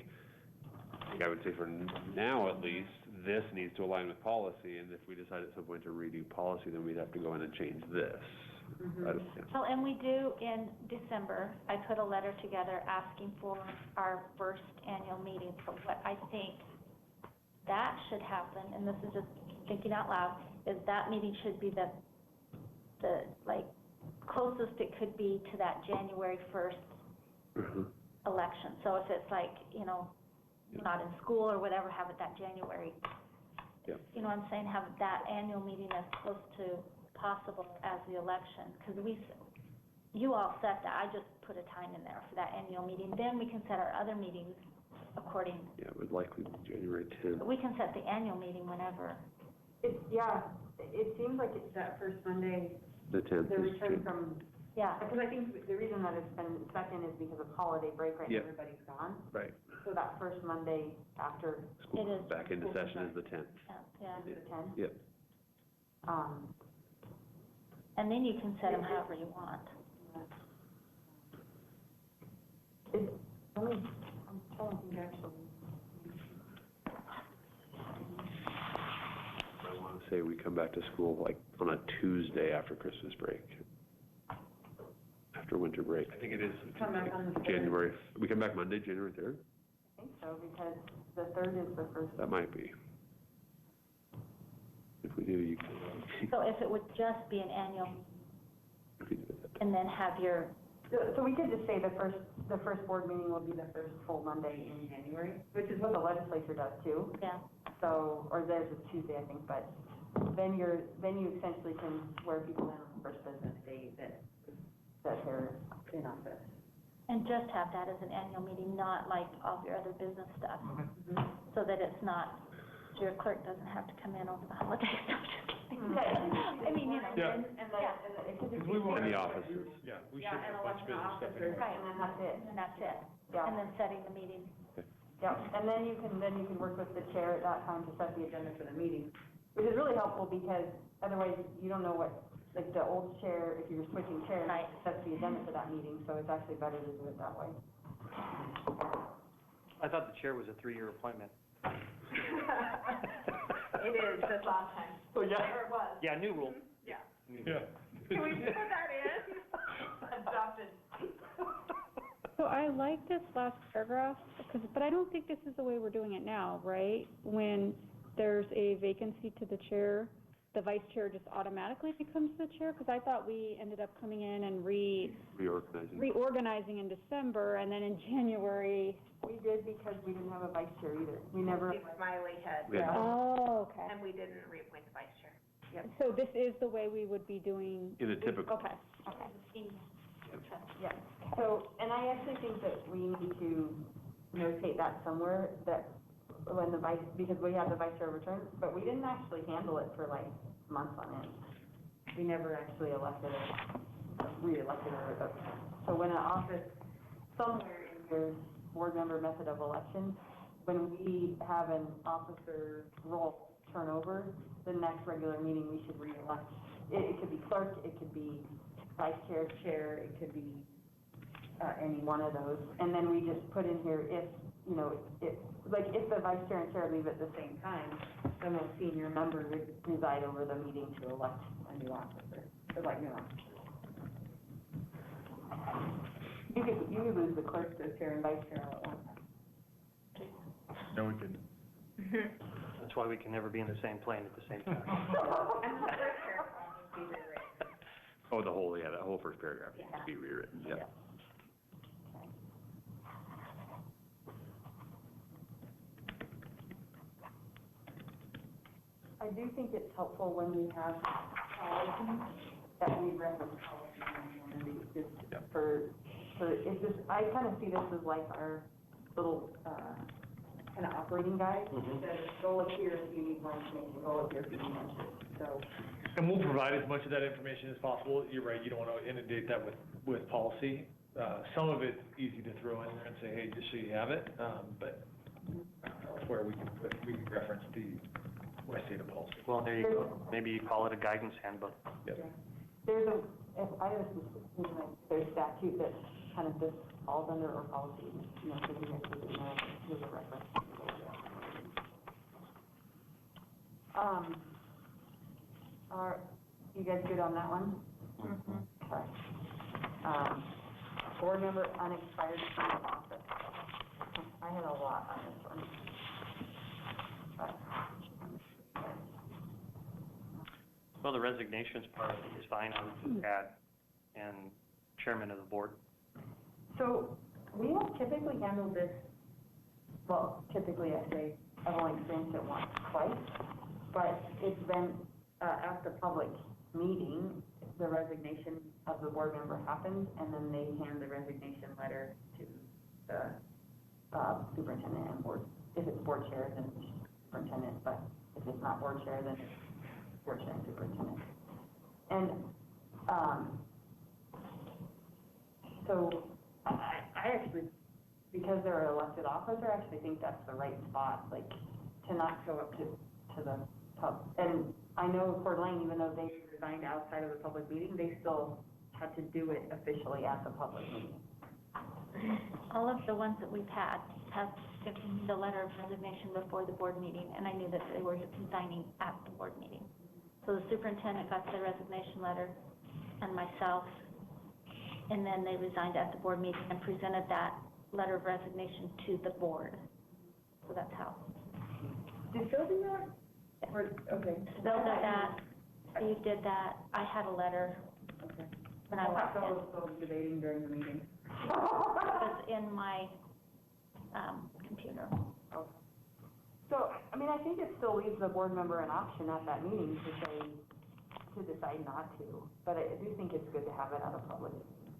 I would say for now at least, this needs to align with policy, and if we decide at some point to redo policy, then we'd have to go in and change this. Well, and we do in December, I put a letter together asking for our first annual meeting. So what I think that should happen, and this is just thinking out loud, is that meeting should be the like closest it could be to that January 1st election. So if it's like, you know, not in school or whatever, have it that January. Yeah. You know what I'm saying? Have that annual meeting as close to possible as the election, because you all set that. I just put a time in there for that annual meeting. Then we can set our other meetings according. Yeah, it would likely be January 10th. We can set the annual meeting whenever. It seems like it's that first Monday. The 10th The is return June. from, yeah. Because I think the reason that it's been second is because of holiday break, right? Yep. Everybody's gone. Right. So that first Monday after. It is. Back into session is the 10th. Yeah. Is it the 10th? Yep. And then you can set them however you want. I'm trying to think actually. I want to say we come back to school like on a Tuesday after Christmas break. After winter break. I think it is. Come back on the 3rd. January, we come back Monday, January 3rd? I think so, because the 3rd is the first. That might be. If we do, you can. So if it would just be an annual, We can do that. and then have your, So we could just say the first board meeting will be the first full Monday in January, which is what the legislature does too. yeah. So, or theirs is Tuesday, I think, but then you essentially can swear people in on the first business day that they're in office. And just have that as an annual meeting, not like all of your other business stuff. So that it's not, your clerk doesn't have to come in over the holidays. I mean, you know. Yeah. It could just Because we be. won't. In the offices. Yeah, we Yeah, should and have a bunch of business stuff officers, anyway. Right. and then that's it. And that's it. Yeah. And then setting the meeting. Yeah, and then you can work with the chair at that time to set the agenda for the meeting, which is really helpful because otherwise you don't know what, like the old chair, if you're switching chairs, Right. sets the agenda for that meeting, so it's actually better to do it that way. I thought the chair was a 3-year appointment. It is, this last time. Oh, yeah. Or it was. Yeah, new rule. Yeah. Yeah. Can we put that in? Adopted. So I like this last paragraph, but I don't think this is the way we're doing it now, right? When there's a vacancy to the chair, the vice chair just automatically becomes the chair? Because I thought we ended up coming in and reorganizing in December, and then in January. We did because we didn't have a vice chair either. We never. Smiley head. We had- Oh, okay. And we didn't reappoint the vice chair. Yep. So this is the way we would be doing. In a typical. Okay. Yeah, so, and I actually think that we need to notate that somewhere, that when because we had the vice chair return, but we didn't actually handle it for like months on end. We never actually re-elected her. So when an office, somewhere in your board member method of election, when we have an officer role turnover, the next regular meeting, we should re-elect. It could be clerk, it could be vice chair, chair, it could be any one of those. And then we just put in here if the vice chair and chair leave at the same time, the most senior member would preside over the meeting to elect a new officer, or like new officer. You could lose the clerk, the chair, and vice chair all at once. No, we couldn't. That's why we can never be in the same plane at the same time. Oh, that whole first paragraph needs to be rewritten, yeah. I do think it's helpful when we have policies that we reference policies just for it's just, I kind of see this as like our little kind of operating guide. That go up here if you need more information, go up here if you need more information. So. And we'll provide as much of that information as possible. You're right, you don't want to inundate that with policy. Some of it's easy to throw in there and say, hey, just so you have it, but where the West Ada policy. Well, there you go. Maybe you call it a guidance handbook. Yep. There's there's statute that kind of this falls under or policy, so you guys can, here's a reference. Are you guys good on that one? Mm-hmm. Okay. Board member unexpired term of office. I had a lot on this one. Well, the resignations part is fine. I would just add, and chairman of the board. So we have typically handled this, well, typically I say, I've only experienced it once, twice, but it's been at the public meeting, the resignation of the board member happens, and then they hand the resignation letter to the superintendent and board. If it's board chair, then superintendent, but if it's not board chair, then board chair and superintendent. And so I actually, because they're an elected officer, I actually think that's the right spot, like, to not show up to the pub. And I know Coeur d'Alene, even though they resigned outside of the public meeting, they still had to do it officially at the public meeting. All of the ones that we've had have given me the letter of resignation before the board meeting, and I knew that they were resigning at the board meeting. So the superintendent got the resignation letter, and myself, and then they resigned at the board meeting and presented that letter of resignation to the board. So that's how. Did Phil do that? Or, okay. Phil did that, Steve did that, I had a letter. Okay. When I walked in. I was still debating during the meeting. It was in my computer. Okay. So, I mean, I think it still leaves the board member an option at that meeting to decide not to, but I do think it's good to have it at a public meeting.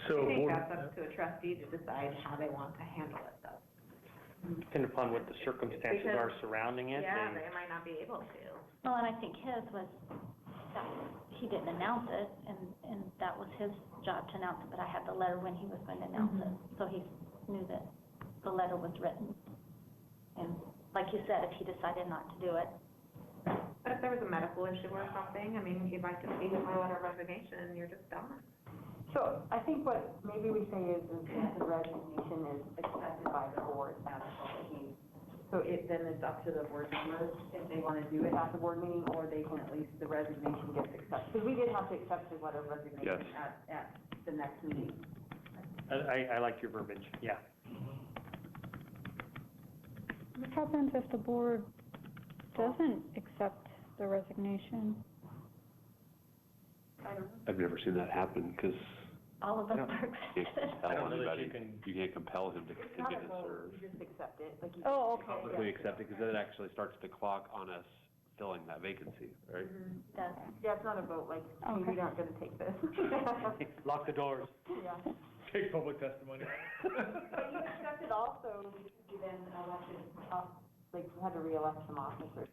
So I think that's up to a trustee to decide how they want to handle it, though. Depending upon what the circumstances are surrounding it. Yeah, they might not be able to. Well, and I think his was, that he didn't announce it, and that was his job to announce it, but I had the letter when he was going to announce it. So he knew that the letter was written. And like you said, if he decided not to do it. But if there was a medical issue or something, I mean, if I could see my letter of resignation, you're just done. So I think what maybe we say is that the resignation is accepted by the board at a public meeting. So then it's up to the board members if they want to do it at the board meeting, or they can at least, the resignation gets accepted. Because we did have to accept the letter of resignation at the next meeting. I like your verbiage, yeah. What happens if the board doesn't accept the resignation? I don't know. I've never seen that happen, because All of us are you accepted. can't I don't compel know that anybody, you can't compel him to It's not continue a to vote, serve. you just accept it. Like you Oh, okay. Publicly accept it, because then it actually starts the clock on us filling that vacancy, right? Yeah, it's not a vote, like, hey, we aren't going to take this. Lock the doors. Yeah. Take public testimony. But you accept it also, you then elected, like, you had to re-elect some officers.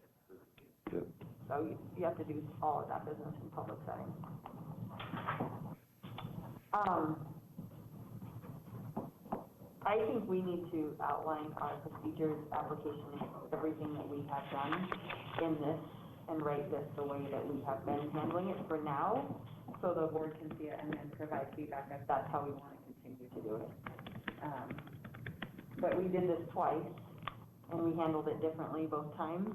Yep. So you have to do all of that business in public setting. I think we need to outline our procedures, application, everything that we have done in this, and write this the way that we have been handling it for now, so the board can see it and then provide feedback if that's how we want to continue to do it. But we did this twice, and we handled it differently both times,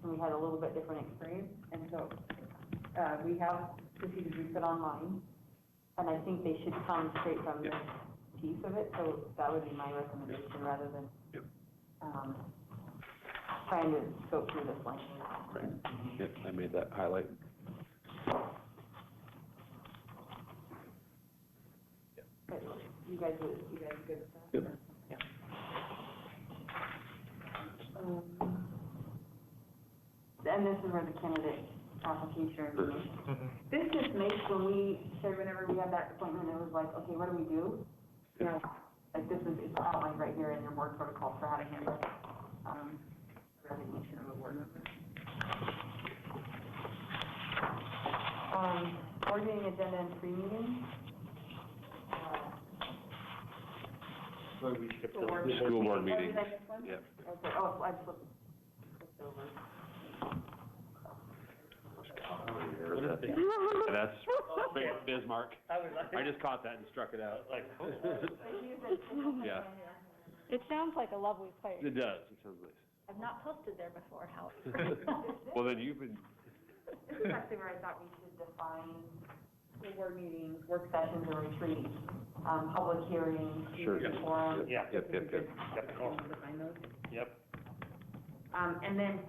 and we had a little bit different experience, and so we have procedures we put online, and I think they should come straight from this piece of it, so that would be my recommendation rather than trying to go through this language. Right. Yep, I made that highlight. But you guys good with that? Yep. Yeah. And this is where the candidate application, this just makes, whenever we had that appointment, it was like, okay, what do we do? You know, like this is, it's outlined right here in your board protocol for how to handle resignation of a board member. Board meeting agenda and pre-meeting. Where we skipped School board meeting. Oh, did I miss one? Yep. Okay, oh, I flipped. That's Bismarck. I just caught that and struck it out. Like, yeah, It sounds like a lovely place. it does. It sounds nice. I've not posted there before, however. Well, then you've been. This is actually where I thought we should define school board meetings, work sessions, or retreats, public hearings, Sure. community forums. Yep. Define those. Yep. And then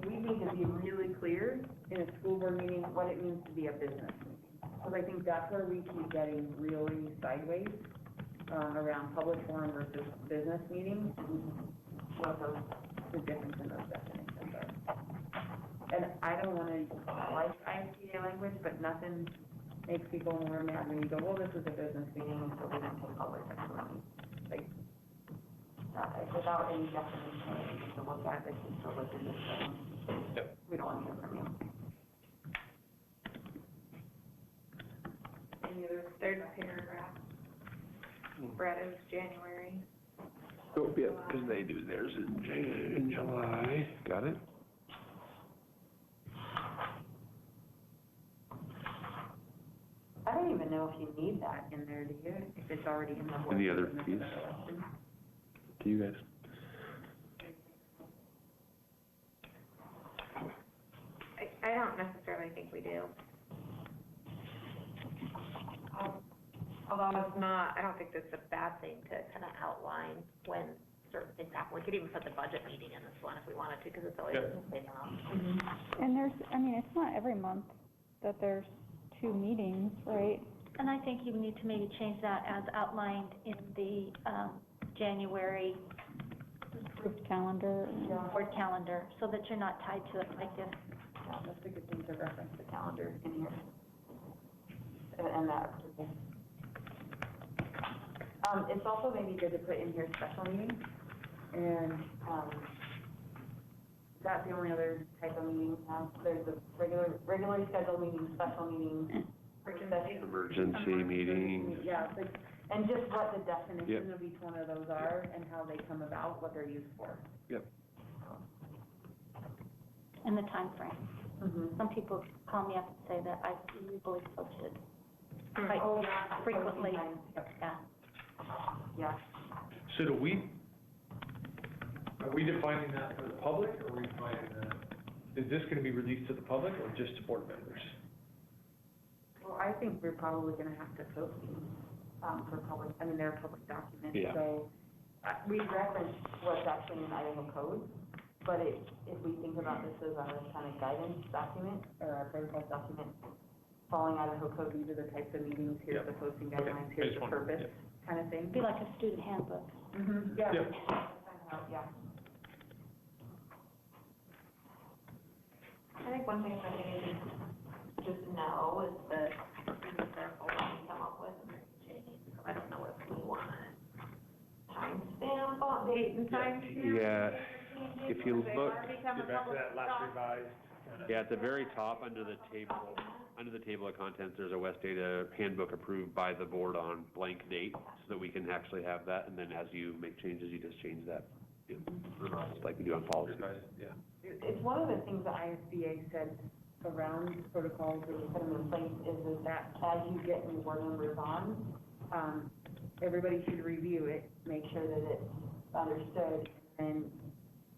we need to be really clear in a school board meeting what it means to be a business meeting. Because I think that's where we keep getting really sideways, around public forum versus business meeting, what the difference in those definitions are. And I don't want to like ICA language, but nothing makes people more mad when you go, well, this is a business meeting, so we didn't take public testimony. Like, without any definition to look at, they can still look at this thing. Yep. We don't want to hear from you. Any other third paragraph? Brett is January. Oh, yeah, because they do theirs in July. Got it? I don't even know if you need that in there, do you? If it's already in the board. And the other business piece? evaluation. To you guys. I don't necessarily think we do. Although it's not, I don't think that's a bad thing to kind of outline when certain things happen. We could even put the budget meeting in this one if we wanted to, because it's always the same amount. And it's not every month that there's 2 meetings, right? And I think you need to maybe change that as outlined in the January Approved calendar. board calendar, so that you're not tied to it like this. Yeah, that's a good thing to reference the calendar in here. And that approval. It's also maybe good to put in here special meetings, and, that's the only other type of meeting we have. There's a regularly scheduled meeting, special meetings, Emergency meeting. Yeah, it's like, and just what the definition of each one of those are and how they come about, what they're used for. Yep. And the time frame. Mm-hmm. Some people call me up and say that I really posted quite frequently. Yeah. Yeah. So are we defining that for the public, or are we defining that, is this gonna be released to the public or just to board members? Well, I think we're probably gonna have to post these, for public, they're public documents, Yeah. so, we reference what's actually in Idaho code, but if we think about this as our kind of guidance document, or our protocol document, following Idaho code, these are the types of meetings, here's the posting guidelines, here's the purpose, kind of thing. Be like a student handbook. Mm-hmm, yeah. Yep. Yeah. I think one thing that we need to just know is that we be careful when we come up with change. So I don't know if we want timestamp on date and timestamp. Yeah, if you look, revised. yeah, at the very top, under the table of contents, there's a West Data handbook approved by the board on blank date, so that we can actually have that, and then as you make changes, you just change that, just like we do on policy. Yeah. It's one of the things that ISBA said around protocols that we put them in place is that as you get new board members on, everybody should review it, make sure that it's understood, and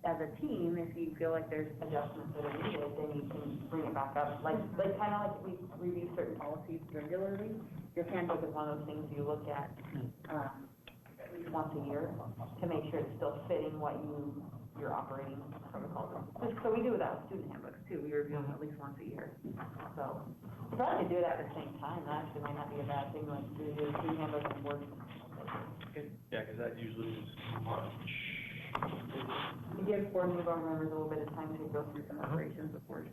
as a team, if you feel like there's adjustments that are needed, then you can bring it back up. Like kind of like we review certain policies regularly. Your handbook is one of those things you look at at least once a year to make sure it's still fitting what your operating protocols are. So we do that with student handbooks too. We review them at least once a year. So we probably could do that at the same time. That actually might not be a bad thing, like to do student handbooks and board. Yeah, because that usually is March. It gives board members a little bit of time to go through some operations before.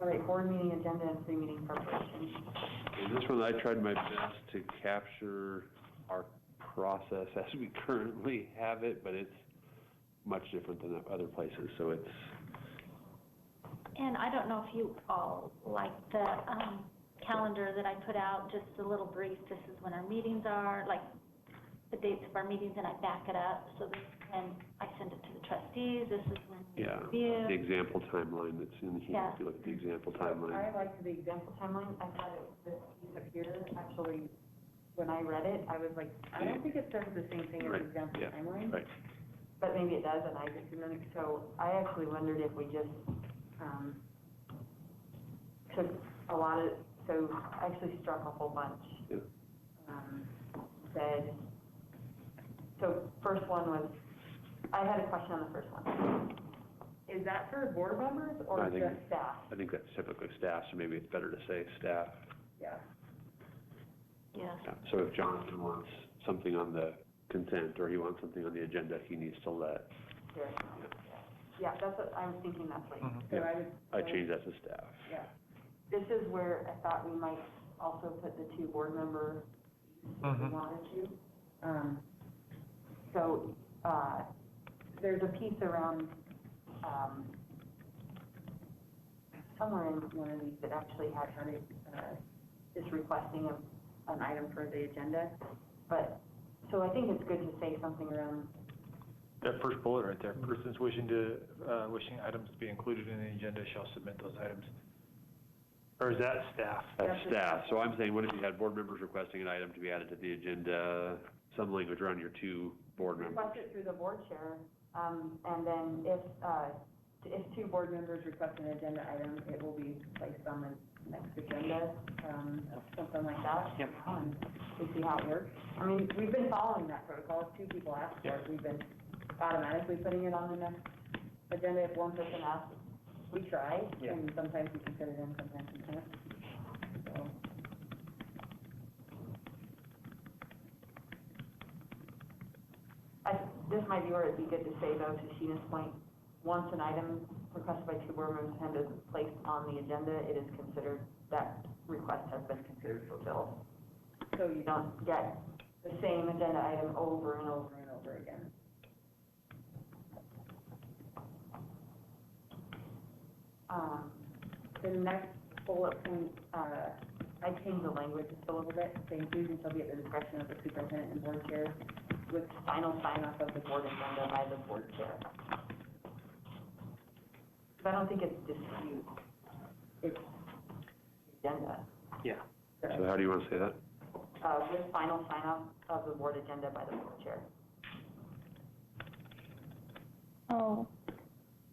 All right, board meeting agenda and pre-meeting preparation. And this one, I tried my best to capture our process as we currently have it, but it's much different than other places, so it's. And I don't know if you all like the calendar that I put out, just a little brief, this is when our meetings are, like, the dates of our meetings and I back it up. So this is when I send it to the trustees, this is when we Yeah, review. the example timeline that's in here, Yeah. if you look at the example I timeline. liked the example timeline. I thought it was this piece up here, actually, when I read it, I was like, I don't think it says the same thing as Right, example yeah, timeline. right. But maybe it does, and I just didn't. So I actually wondered if we just, took a lot of, so I actually struck a whole bunch. Yeah. Said, so first one was, I had a question on the first one. Is that for board members or I think- just staff? I think that's typically staff, so maybe it's better to say staff. Yeah. Yes. Yeah. So if Jonathan wants something on the consent, or he wants something on the agenda, he needs to let. Sure. Yeah, that's what, I was thinking that's what, so Yeah. I would. I changed that to staff. Yeah. This is where I thought we might also put the 2 board member, if we wanted to. So, there's a piece around, somewhere in one of these that actually had just requesting an item for the agenda. But, so I think it's good to say something around. That first bullet right there, persons wishing items to be included in the agenda shall submit those items. Or is that staff? That's staff. So I'm saying, what if you had board members requesting an item to be added to the agenda, some language around your 2 board members? Request it through the board chair, and then if 2 board members request an agenda item, it will be placed on the next agenda, something like that. Yep. And we see how it works. I mean, we've been following that protocol. If 2 people ask for it, we've been automatically putting it on the next agenda. If one person asks, we try, Yeah. and sometimes we can fit it in, sometimes we can't. So. This might be where it'd be good to say, though, to Sheena's point, once an item requested by 2 board members and is placed on the agenda, it is considered, that request has been considered fulfilled. So you don't get the same agenda item over and over and over again. The next bullet point, I changed the language just a little bit. The inclusion shall be at the discretion of the superintendent and board chair, with final sign-off of the board agenda by the board chair. But I don't think it's dispute, it's agenda. Yeah. So how do you want to say that? With final sign-off of the board agenda by the board chair. Oh,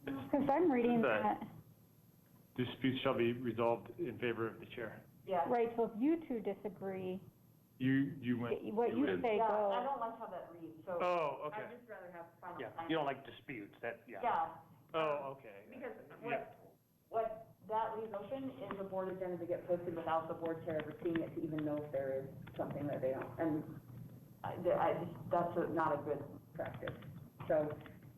because I'm reading that. Disputes shall be resolved in favor of the chair. Yeah. Right, so if you 2 disagree, You went. what you say Yeah, goes. I don't like how that reads, so. Oh, okay. I'd just rather have final Yeah, sign-off. you don't like disputes, that, yeah. Yeah. Oh, okay. Because what that leaves open is a board agenda to get posted without the board chair ever seeing it to even know if there is something that they don't. And that's not a good practice. So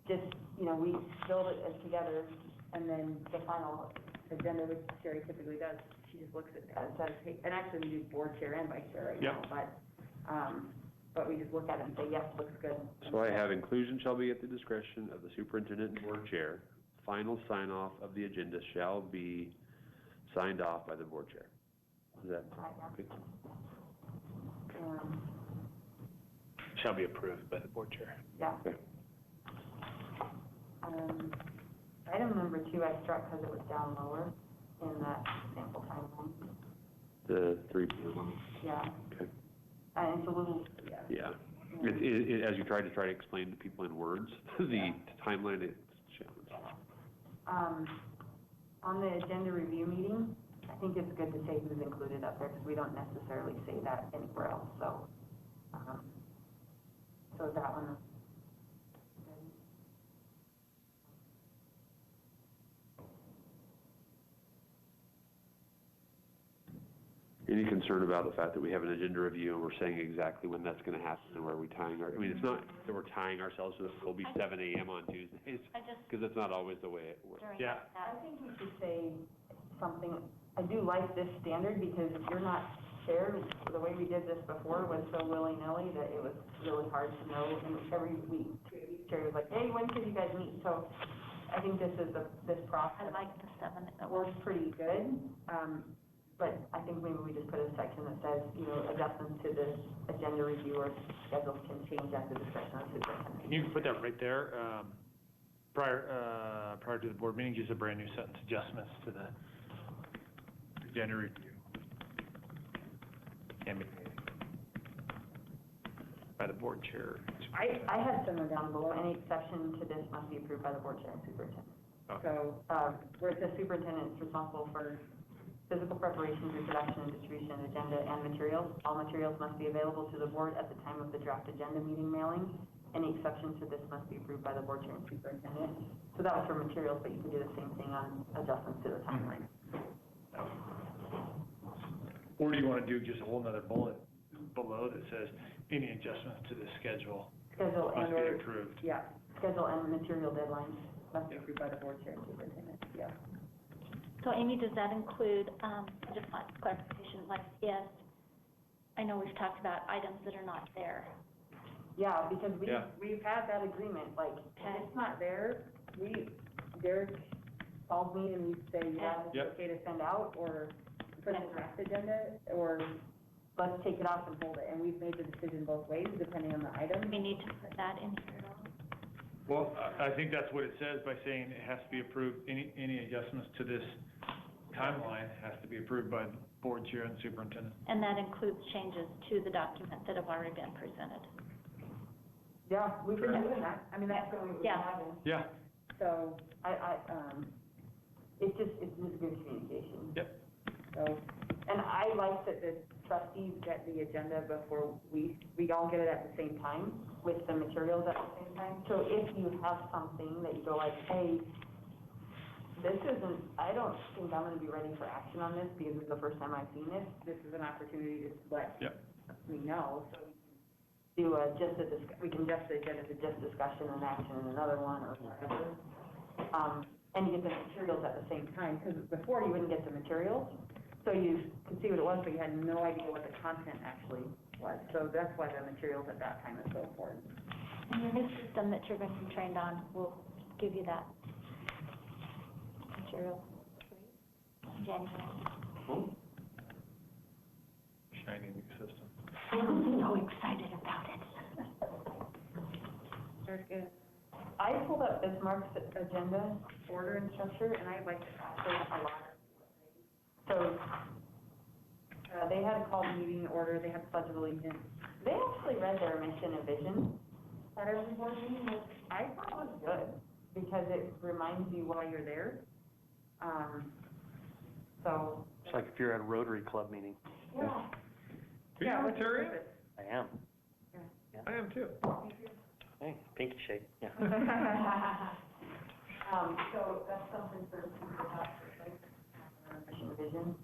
just, we build it as together, and then the final agenda, which Sherry typically does, she just looks at it and says, hey, and actually we do board chair and vice chair right now, but we just look at it and say, yes, looks good. So I have inclusion shall be at the discretion of the superintendent and board chair. Final sign-off of the agenda shall be signed off by the board chair. Is that good? Shall be approved by the board chair. Yeah. Okay. Item number 2 I struck because it was down lower in that sample timeline. The 3 p.m. Yeah. Okay. And it's a little, Yeah. As you try to explain to people in words, the timeline, it's challenging. On the agenda review meeting, I think it's good to say who's included up there, because we don't necessarily say that anywhere else, so, so that one. Any concern about the fact that we have an agenda review and we're saying exactly when that's going to happen and where are we tying our, I mean, it's not that we're tying ourselves to it will be 7 a.m. on Tuesdays, because that's not always the way it works. Yeah. I think we should say something, I do like this standard, because if you're not chair, the way we did this before was so willy-nilly that it was really hard to know, and every week, chair was like, hey, when can you guys meet? So I think this process. I like the 7. It works pretty good. but I think maybe we just put a section that says, you know, adjustments to this agenda review or schedules can change at the discretion of the superintendent. You can put that right there, prior to the board meeting, just a brand new sentence, adjustments to the agenda review. And by the board chair. I had somewhere down below, any exception to this must be approved by the board chair and superintendent. Okay. So, where it says superintendent is responsible for physical preparation, reproduction, and distribution of agenda and materials. All materials must be available to the board at the time of the draft agenda meeting mailing. Any exception to this must be approved by the board chair and superintendent. So that was for materials, but you can do the same thing on adjustments to the timeline. Or do you want to do just a whole nother bullet below that says any adjustments to the schedule must be approved? Yeah, schedule and material deadlines must be approved by the board chair and superintendent, yeah. So Amy, does that include, just like clarification, like if, I know we've talked about items that are not there. Yeah, because we've had that agreement, like, if it's not there, Derek calls me and we say, yeah, it's okay to send out, or put in the draft agenda, or let's take it off and hold it, and we've made the decision both ways, depending on the item. We need to put that in here at all? Well, I think that's what it says by saying it has to be approved, any adjustments to this timeline has to be approved by the board chair and the superintendent. And that includes changes to the document that have already been presented. Yeah, we've been doing that. I mean, that's what we've been having. Yeah. So, it's just good communication. Yep. So, and I like that the trustees get the agenda before we all get it at the same time with the materials at the same time. So if you have something that you go like, hey, I don't think I'm gonna be ready for action on this because it's the first time I've seen this. This is an opportunity to let me know. So we can adjust the agenda to just discussion and action in another one or whatever. And you get the materials at the same time, because before you wouldn't get the materials, so you could see what it was, but you had no idea what the content actually was. So that's why the materials at that time is so important. And your new system that you're going to be trained on will give you that material. January. Shiny new system. I'm so excited about it. Very good. I pulled up Bismarck's agenda, order and structure, and I like a lot. So, they had a called meeting order, they had the Pledge of Allegiance. They actually read their mission and vision at every board meeting, which I thought was good, because it reminds you why you're there. So. It's like if you're at a Rotary Club meeting. Yeah. Are you a Rotarian? I am. Yeah. I am too. Hey, pinky shake, yeah. So that's something for people to mission and vision.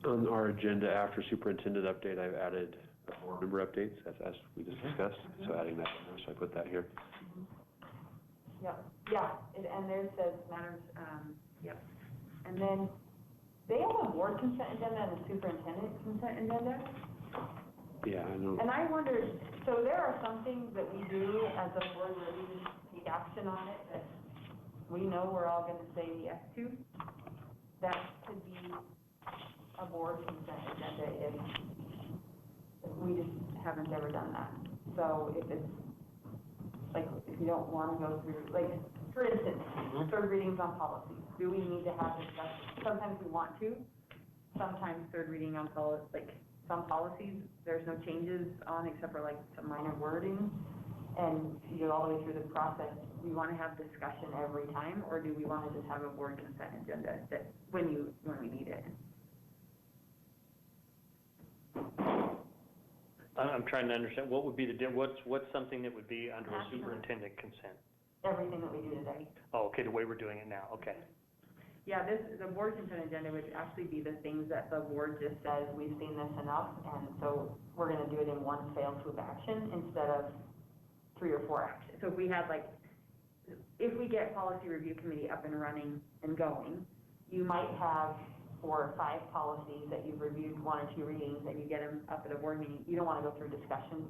On our agenda after superintendent update, I've added board member updates as we just discussed. So adding that in there, so I put that here. And there says matters, And then they have a board consent agenda and a superintendent consent agenda. Yeah, I know. And I wondered, so there are some things that we do as a board where we just take action on it that we know we're all gonna say yes to. That could be a board consent agenda if we just haven't ever done that. So if it's, like, if you don't wanna go through, like, for instance, third readings on policies. Do we need to have discussion? Sometimes we want to. Sometimes third reading on policies, like, some policies, there's no changes on except for like some minor wording. And you go all the way through the process. Do we want to have discussion every time, or do we want to just have a board consent agenda that when we need it? I'm trying to understand, what would be what's something that would be under a superintendent consent? Everything that we do today. Oh, okay, the way we're doing it now, okay. Yeah, the board consent agenda would actually be the things that the board just says, we've seen this enough, and so we're gonna do it in one fail swoop action instead of 3 or 4 actions. So if we had like, if we get policy review committee up and running and going, you might have 4 or 5 policies that you've reviewed 1 or 2 readings and you get them up at a board meeting. You don't wanna go through discussion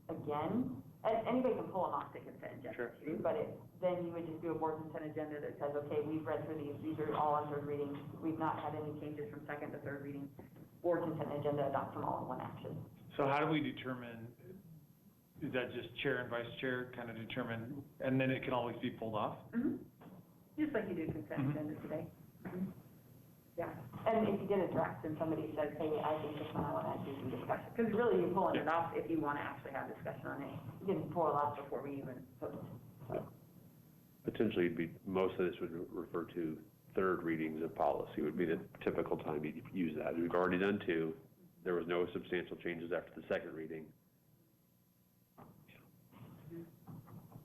again. and anybody can pull them off the consent agenda Sure. too, but then you would just do a board consent agenda that says, okay, we've read through these are all on third reading, we've not had any changes from second to third reading. Board consent agenda adopts them all in one action. So how do we determine, is that just chair and vice chair kind of determine, and then it can always be pulled off? Mm-hmm. Just like you do consent Mhm. agenda today. Mm-hmm. Yeah, and if you get a draft and somebody says, hey, I think this one I want to do some discussion, because really you're pulling it off if you want to actually have discussion on it. You can pull it off before we even post. So. Potentially, it'd be, most of this would refer to third readings of policy would be the typical time you'd use that. We've already done 2. There was no substantial changes after the second reading.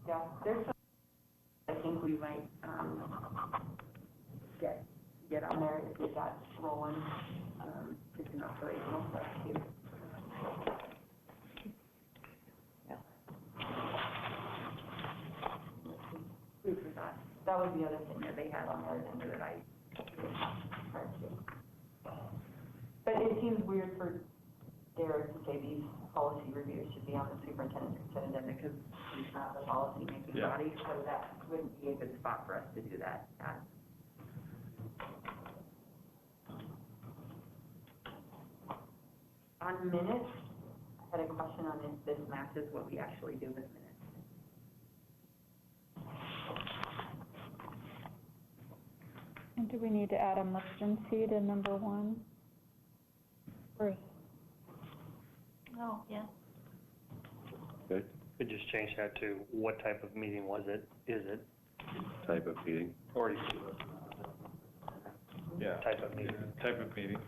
Yeah, there's some, I think we might, get on there if we got rolling, just an operational stuff too. Yeah. Food for thought. That was the other thing that they had on their agenda that I didn't have prior to. But it seems weird for Derek to say these policy reviews should be on the superintendent's consent agenda because he's not the policy making body, so that wouldn't be a good spot for us to do that at. On minutes, I had a question on if this matches what we actually do with minutes. And do we need to add emergency to number 1? Or Oh, yeah. Okay, Could just change that to what type of meeting was it, is it, type of meeting. or you Yeah. type of meeting. Type of meeting.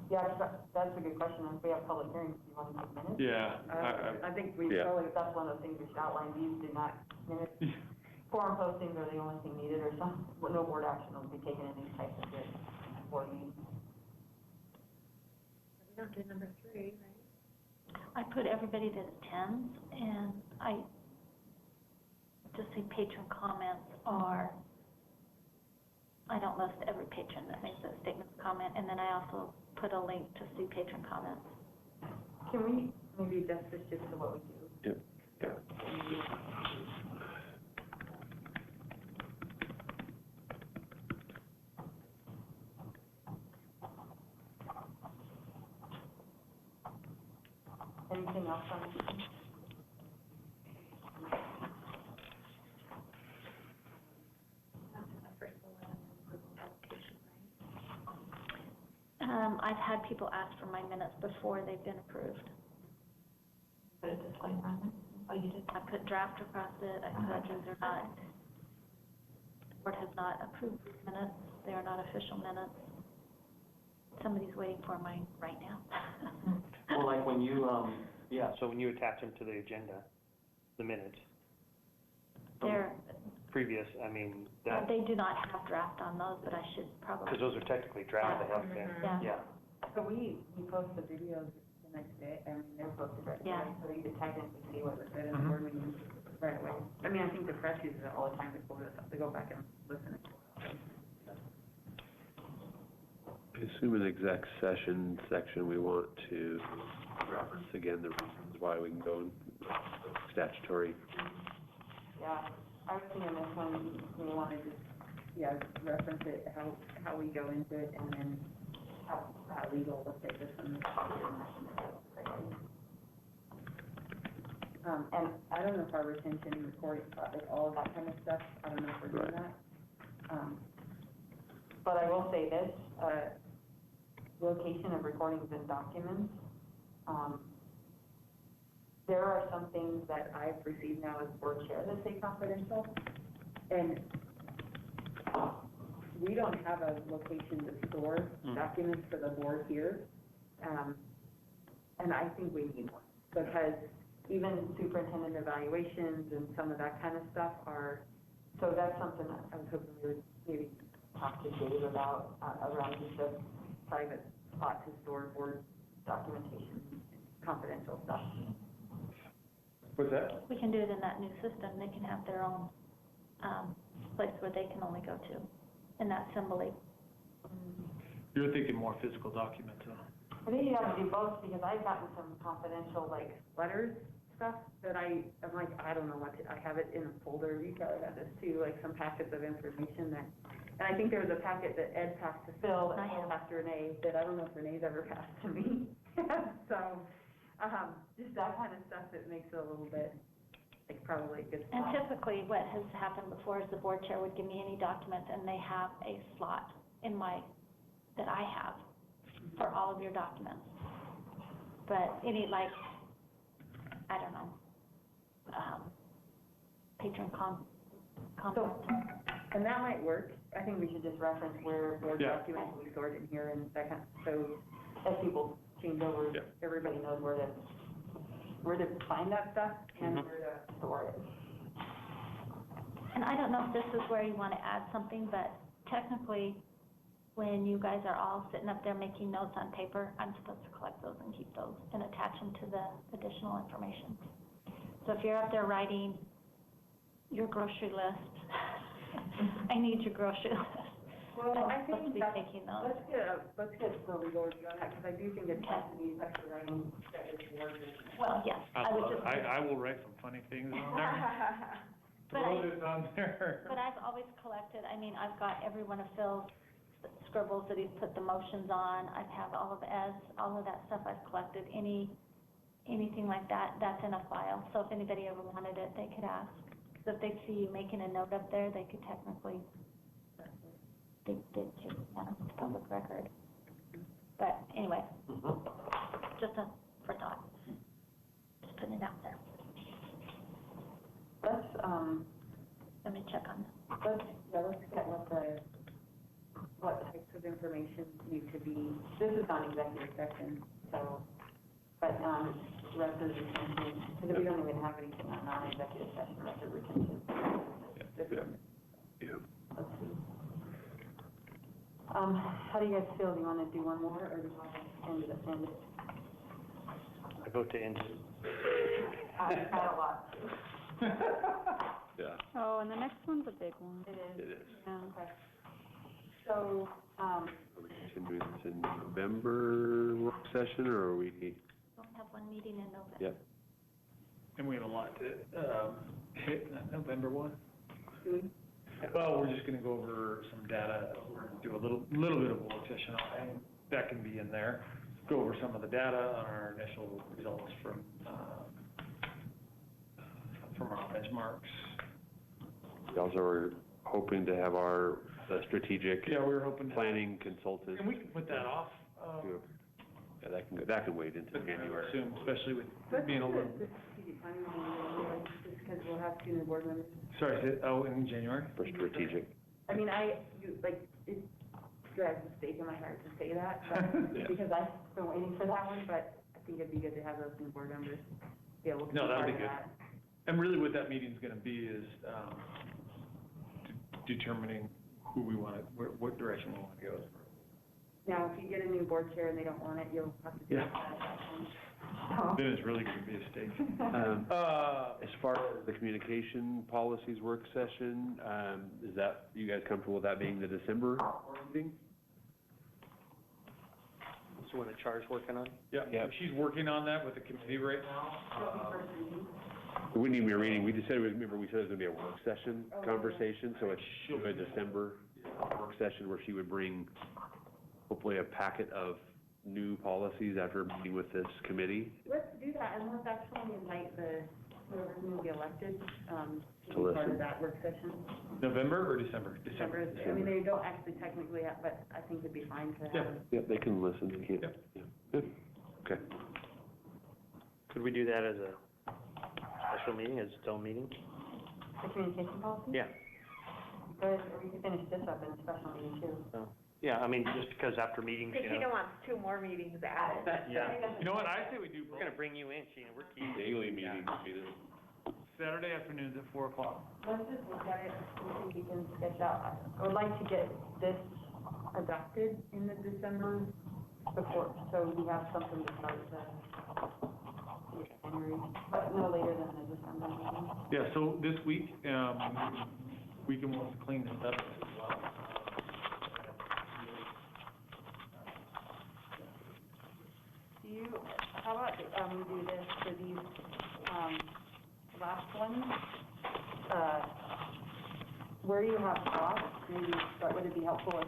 Yeah, that's a good question. If we have public hearings, do you want to take minutes? Yeah. I think we Yeah. probably, that's one of the things we should outline. These do not, minutes, forum postings are the only thing needed or some, no board action will be taken in these types of board meetings. We don't do number 3, right? I put everybody that attends, and I just say patron comments are, I don't list every patron that makes a statement of comment, and then I also put a link to see patron comments. Can we maybe adjust this just to what we do? Yep. Anything else on this? I've had people ask for my minutes before they've been approved. Put a disclaimer on it? Oh, you did? I put draft across it, I put these are not, the board has not approved these minutes, they are not official minutes. Somebody's waiting for mine right now. Well, like when you, So when you attach them to the agenda, the minutes, They're, previous, I mean, that, they do not have draft on those, but I should probably. because those are technically draft, they haven't been. Yeah. So we post the videos the next day, I mean, they're posted right away, Yeah. so you can type in to see what was said in the board meeting right away. I mean, I think the press uses it all the time to go back and listen. I assume in the exec session section, we want to reference again the reasons why we can go in statutory. Yeah, I was thinking this one, we want to just, reference it, how we go into it, and then how legal will take this one. And I don't know if our retention, recording, like all of that kind of stuff, I don't know if we're doing that. But I will say this, location of recordings and documents, there are some things that I've received now as board chair that say confidential, and we don't have a location to store documents for the board here, and I think we need one, because even superintendent evaluations and some of that kind of stuff are, so that's something that I was hoping we would maybe talk to Dave about, around just a private spot to store board documentation, confidential stuff. What's that? We can do it in that new system, they can have their own, place where they can only go to, in that assembly. You're thinking more physical documents, huh? I think you have to do both, because I've gotten some confidential, like, letters, stuff, that I'm like, I don't know what to, I have it in a folder, you probably have this too, like some packets of information that, and I think there was a packet that Ed passed to Phil, that Phil passed to Renee, that I don't know if Renee's ever passed to me. So, just that kind of stuff that makes it a little bit, like, probably a good And spot. typically, what has happened before is the board chair would give me any documents, and they have a slot in that I have for all of your documents. But any, like, I don't know, patron conference. And that might work. I think we should just reference where board Yeah. documents will be stored in here and that kind, so as people change over, Yeah. everybody knows where to find that stuff and where to store it. And I don't know if this is where you want to add something, but technically, when you guys are all sitting up there making notes on paper, I'm supposed to collect those and keep those and attach them to the additional information. So if you're up there writing your grocery list, I need your grocery list. Well, I I'm supposed to think be that's, taking those. let's get slowly going on that, because I do think it has to be actually writing that is worded. Well, yes, I was just. I will write some funny things on there. But Throw this on there. But I've always collected, I mean, I've got every one of Phil's scribbles that he's put the motions on. I have all of Ed's, all of that stuff I've collected. Anything like that, that's in a file. So if anybody ever wanted it, they could ask. So if they see you making a note up there, they could technically, they take it down to public record. But anyway, just for thought. Just putting it out there. Let's, Let me check on that. let's get what types of information need to be, this is non-executive session, so, but, record retention, because we don't even have anything on non-executive session, record retention. Yeah. Let's see. How do you guys feel? Do you want to do one more, or do you want to end it? I vote to end it. I've had a lot. Yeah. Oh, and the next one's a big one. It is. It is. Yeah. Okay. So, Are we continuing this in November work session, or are we? Don't have one meeting in November. Yep. And we have a lot to hit in that November one. do we? Well, we're just gonna go over some data. We're gonna do a little bit of a work session on it, and that can be in there. Go over some of the data on our initial results from our benchmarks. We also are hoping to have our strategic Yeah, we were hoping to. planning consultant. And we can put that off. Yeah, that can wait until I January. assume, especially with Let's being a do little. the strategic planning meeting, just because we'll have two new board members. Sorry, in January? For strategic. I mean, it drives a stake in my heart to say that, but, Yeah. because I've been waiting for that one, but I think it'd be good to have those new board members be able to be No, that'll part be of good. that. And really what that meeting's gonna be is determining who we want to, what direction we want to go. Now, if you get a new board chair and they don't want it, you'll have to do Yeah. that. Then it's really gonna be a stake. As far as the communication policies work session, is that, you guys comfortable with that being the December meeting? That's the one that Char's working on? Yeah, she's working on that with the committee right now. It wouldn't even be a reading, we just said, remember, we said it was gonna be a work session conversation, so it's a December work session where she would bring hopefully a packet of new policies after meeting with this committee. Let's do that, and let's actually invite whoever's going to be elected, to be To part listen. of that work session. November or December? December, I mean, they don't actually technically have, but I think it'd be fine to have. Yeah. them. Yep, they can listen, they can't. Yep. Yeah. Good. Okay. Could we do that as a special meeting, as its own meeting? The communication policy? Yeah. Or we could finish this up in a special meeting too. So, yeah, I mean, just because after meetings, Because you she know. wants 2 more meetings added. Yeah. You know what, I say we do We're gonna bring you in, Sheena, we're keeping. Daily meetings would be the. Saturday afternoons at 4 o'clock. Let's just look at it and see if we can sketch out. I would like to get this adopted in the December before, so we have something to start January, but no later than the December meeting. Yeah, so this week, we can want to clean this up as well. we do this for these, last ones, where you have thoughts, maybe, but would it be helpful if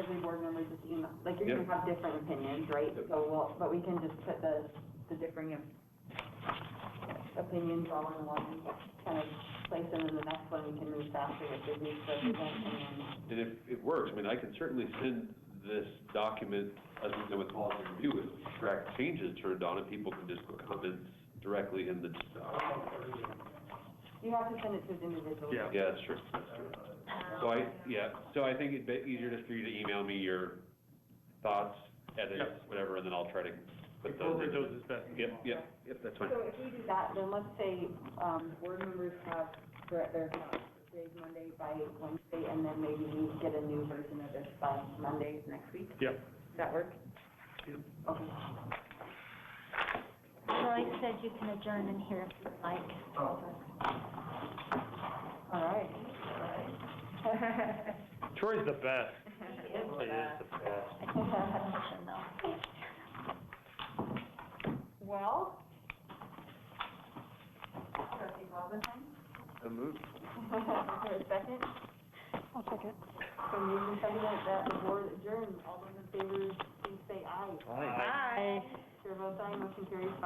every board member just email, like, you're gonna have different opinions, right? So but we can just put the differing opinions all in one, kind of place them in the next one, we can move faster if they reach the And if it works, I mean, I can certainly send this document, as we know with policy review, with track changes turned on, and people can just put comments directly in the, You have to send it to the individual. yeah, that's true. So I think it'd be easier just for you to email me your thoughts, edits, whatever, and then I'll try to put those in. Those is best. Yep, that's fine. So if we do that, then let's say, board members have their thoughts, today's Monday by Wednesday, and then maybe we get a new version of this by Monday next week? Yep. Does that work? Yep. Okay. Roy said you can adjourn in here if you'd like. All right. Troy's the best. He is He is the best. I think that's a motion, though. Well, trustee Robinson, So moved. is there a second? I'll check it. So moved and seconded that the board adjourn. All those in favor, please say aye. Aye. Chair votes aye, motion carries 5-0.